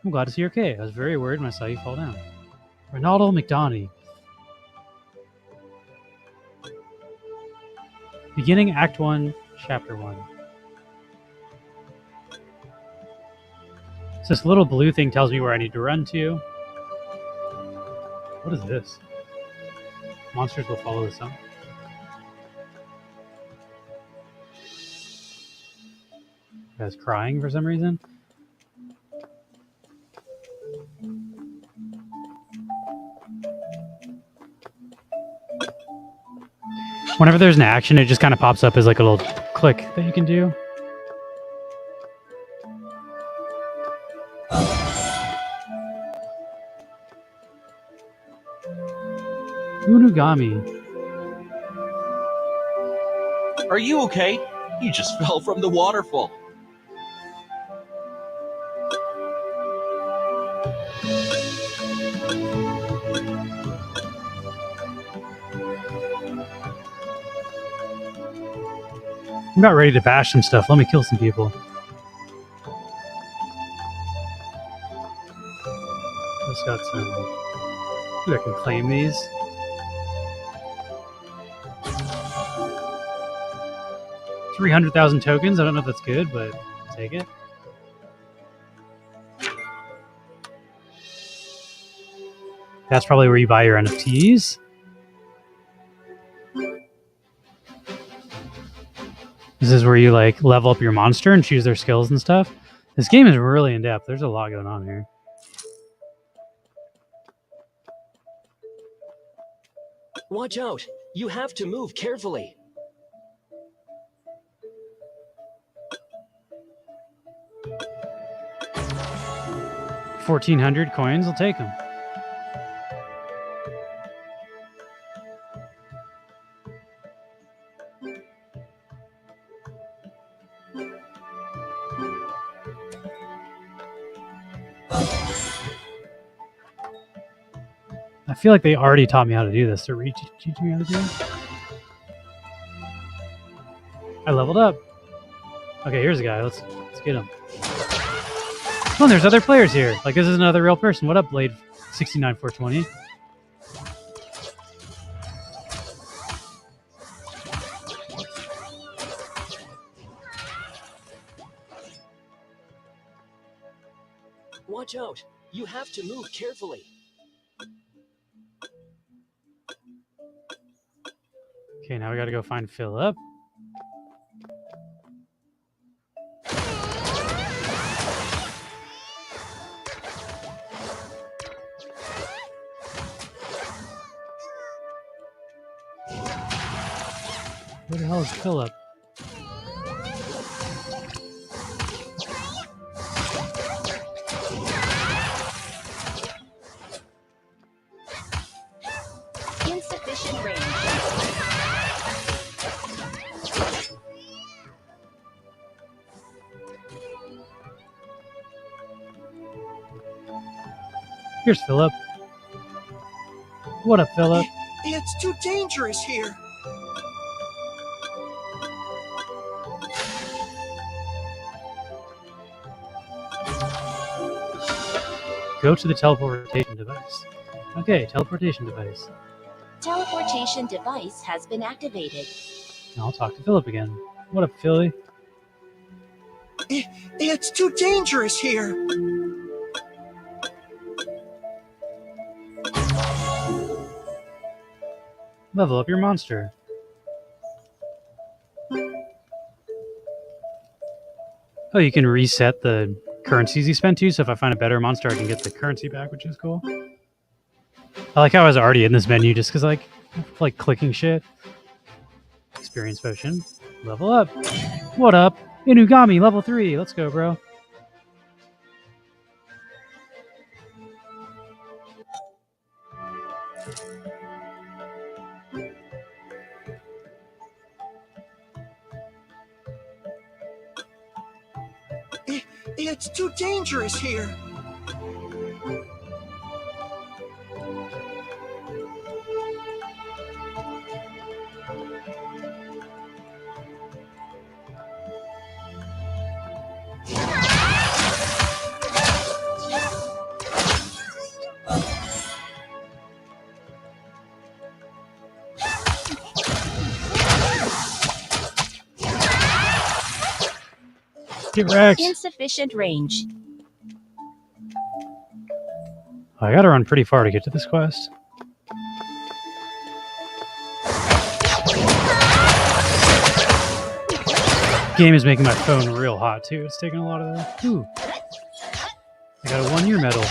Speaker 1: I'm glad to see you're okay. I was very worried when I saw you fall down. Ronaldo McDonald. Beginning Act 1, Chapter 1. So this little blue thing tells me where I need to run to. What is this? Monsters will follow the sun. Guy's crying for some reason. Whenever there's an action, it just kind of pops up as like a little click that you can do. Unugami.
Speaker 8: Are you okay? You just fell from the waterfall.
Speaker 1: I'm about ready to bash some stuff. Let me kill some people. Just got some. Ooh, I can claim these. $300,000 tokens. I don't know if that's good, but I'll take it. That's probably where you buy your NFTs. This is where you like level up your monster and choose their skills and stuff. This game is really in depth. There's a lot going on here.
Speaker 9: Watch out! You have to move carefully.
Speaker 1: 1,400 coins. I'll take them. I feel like they already taught me how to do this. They're teaching me how to do it. I leveled up. Okay, here's a guy. Let's get him. Oh, there's other players here. Like this is another real person. What up, Blade 69420?
Speaker 9: Watch out! You have to move carefully.
Speaker 1: Okay, now we gotta go find Philip. Where the hell is Philip?
Speaker 10: Insufficient range.
Speaker 1: Here's Philip. What up, Philip?
Speaker 8: It's too dangerous here.
Speaker 1: Go to the teleportation device. Okay, teleportation device.
Speaker 10: Teleportation device has been activated.
Speaker 1: Now I'll talk to Philip again. What up, Philly?
Speaker 8: It's too dangerous here.
Speaker 1: Level up your monster. Oh, you can reset the currencies you spent too, so if I find a better monster, I can get the currency back, which is cool. I like how I was already in this menu just because like clicking shit. Experience potion. Level up. What up? Inugami, level 3. Let's go, bro.
Speaker 8: It's too dangerous here.
Speaker 1: Get wrecked.
Speaker 10: Insufficient range.
Speaker 1: I gotta run pretty far to get to this quest. Game is making my phone real hot too. It's taking a lot of that. Ooh. I got a 1-year medal.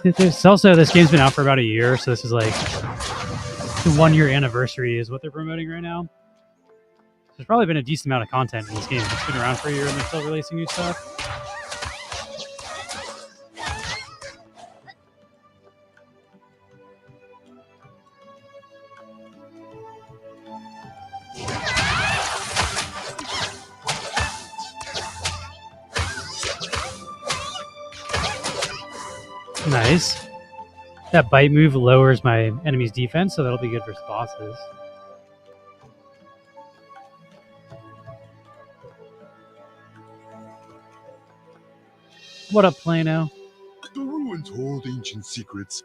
Speaker 1: It's also, this game's been out for about a year, so this is like the 1-year anniversary is what they're promoting right now. There's probably been a decent amount of content in this game. It's been around for a year and they're still releasing new stuff. Nice. That bite move lowers my enemy's defense, so that'll be good versus bosses. What up, Plano?
Speaker 6: The ruins hold ancient secrets.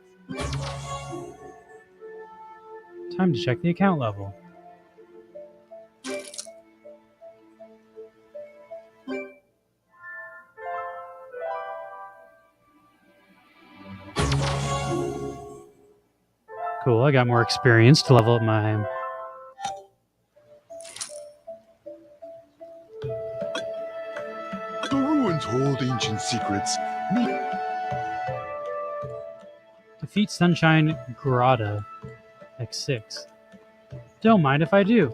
Speaker 1: Time to check the account level. Cool, I got more experience to level up my...
Speaker 6: The ruins hold ancient secrets.
Speaker 1: Defeat Sunshine Grotto. X6. Don't mind if I do.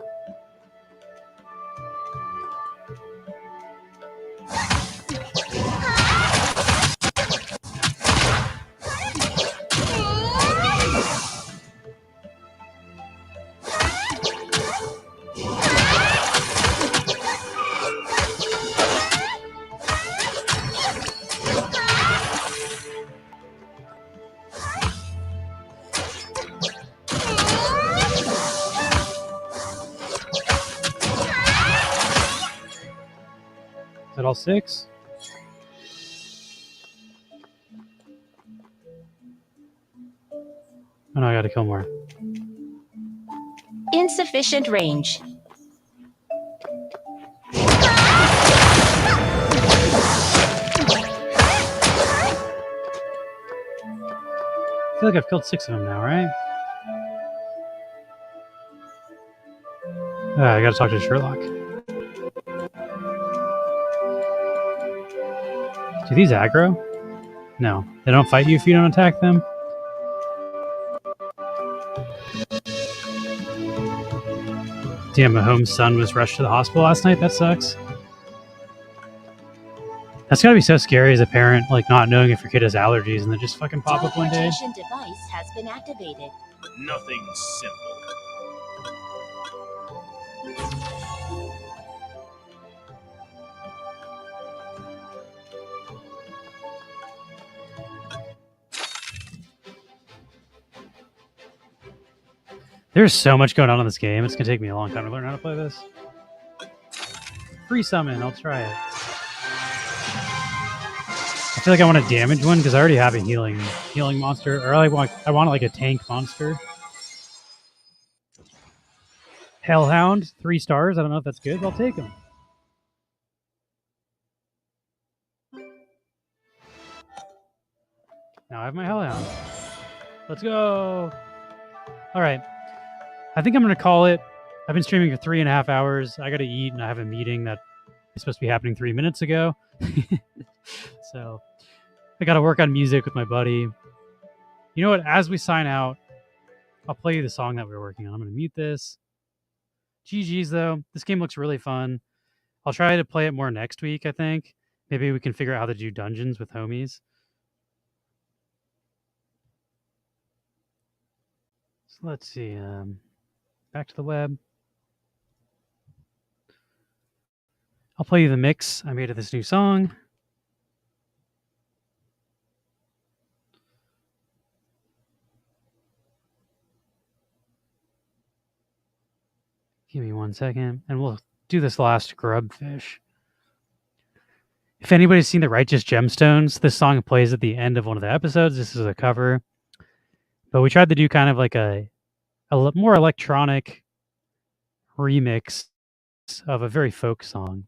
Speaker 1: Is that all 6? Oh no, I gotta kill more.
Speaker 10: Insufficient range.
Speaker 1: I feel like I've killed 6 of them now, right? I gotta talk to Sherlock. Do these aggro? No. They don't fight you if you don't attack them? Damn, Mahomes' son was rushed to the hospital last night? That sucks. That's gotta be so scary as a parent, like not knowing if your kid has allergies and they just fucking pop up one day.
Speaker 10: Teleportation device has been activated.
Speaker 9: Nothing simple.
Speaker 1: There's so much going on in this game. It's gonna take me a long time to learn how to play this. Free summon, I'll try it. I feel like I want a damage one because I already have a healing monster, or I want like a tank monster. Hellhound, 3 stars. I don't know if that's good, but I'll take them. Now I have my Hellhound. Let's go. All right. I think I'm going to call it. I've been streaming for 3.5 hours. I got to eat, and I have a meeting that is supposed to be happening 3 minutes ago. So I got to work on music with my buddy. You know what? As we sign out, I'll play you the song that we were working on. I'm going to mute this. GG's, though. This game looks really fun. I'll try to play it more next week, I think. Maybe we can figure out how to do dungeons with homies. So let's see. Back to the web. I'll play you the mix I made of this new song. Give me 1 second, and we'll do this last Grubfish. If anybody's seen The Righteous Gemstones, this song plays at the end of one of the episodes. This is a cover. But we tried to do kind of like a more electronic remix of a very folk song.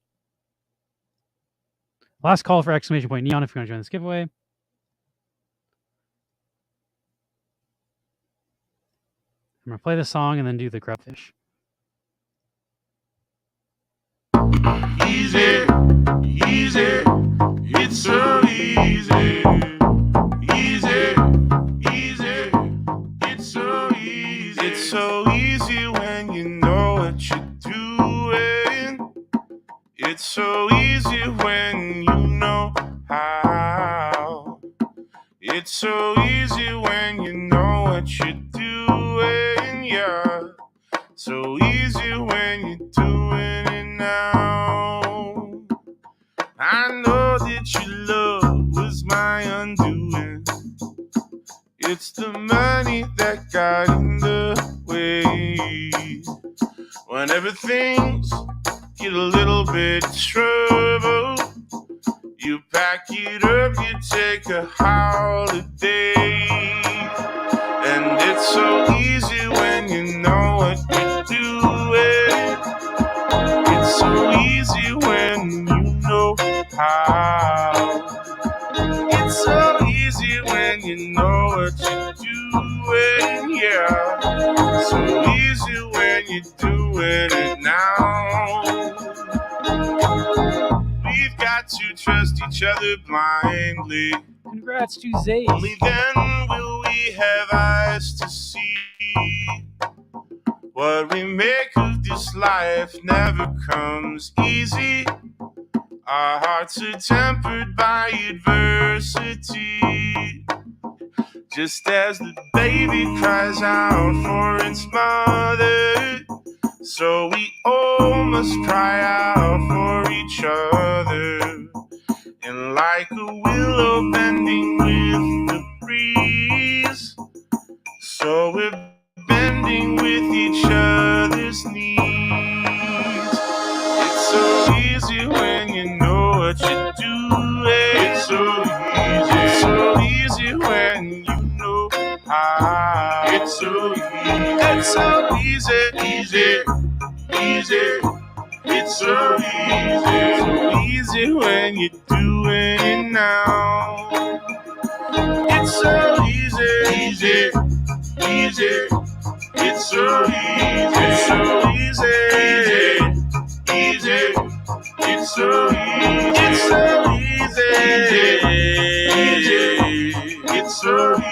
Speaker 1: Last call for exclamation point neon if you want to join this giveaway. I'm going to play the song and then do the Grubfish.
Speaker 11: Easy, easy, it's so easy. Easy, easy, it's so easy. It's so easy when you know what you're doing. It's so easy when you know how. It's so easy when you know what you're doing, yeah. So easy when you're doing it now. I know that your love was my undoing. It's the money that got in the way. Whenever things get a little bit trouble, you pack it up, you take a holiday. And it's so easy when you know what you're doing. It's so easy when you know how. It's so easy when you know what you're doing, yeah. So easy when you're doing it now. We've got to trust each other blindly.
Speaker 1: Congrats to Zays.
Speaker 11: Only then will we have eyes to see. What we make of this life never comes easy. Our hearts are tempered by adversity. Just as the baby cries out for its mother, so we all must cry out for each other. And like a willow bending with the breeze, so we're bending with each other's knees. It's so easy when you know what you're doing. It's so easy. It's so easy when you know how. It's so easy. It's so easy, easy, easy. It's so easy. So easy when you're doing it now. It's so easy, easy, easy. It's so easy. It's so easy, easy. It's so easy. It's so easy, easy. It's so easy.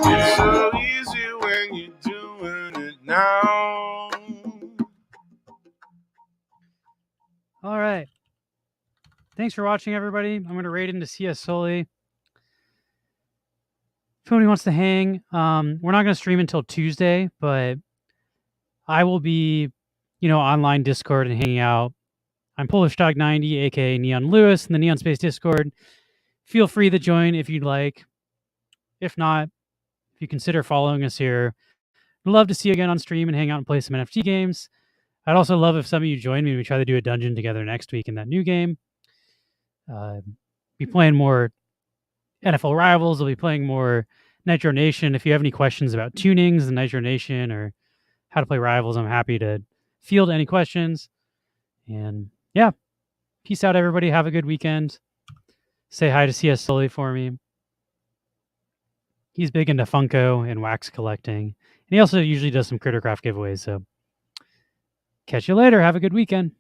Speaker 11: It's so easy when you're doing it now.
Speaker 1: All right. Thanks for watching, everybody. I'm going to raid into CS Sully. If anybody wants to hang, we're not going to stream until Tuesday, but I will be, online Discord and hanging out. I'm PolishDog90, aka Neon Lewis, in the Neon Space Discord. Feel free to join if you'd like. If not, if you consider following us here, I'd love to see you again on stream and hang out and play some NFT games. I'd also love if some of you join me and we try to do a dungeon together next week in that new game. Be playing more NFL Rivals. We'll be playing more Nitro Nation. If you have any questions about tunings in Nitro Nation or how to play Rivals, I'm happy to field any questions. And yeah, peace out, everybody. Have a good weekend. Say hi to CS Sully for me. He's big into Funko and wax collecting. he also usually does some Crittercraft giveaways. So catch you later. Have a good weekend.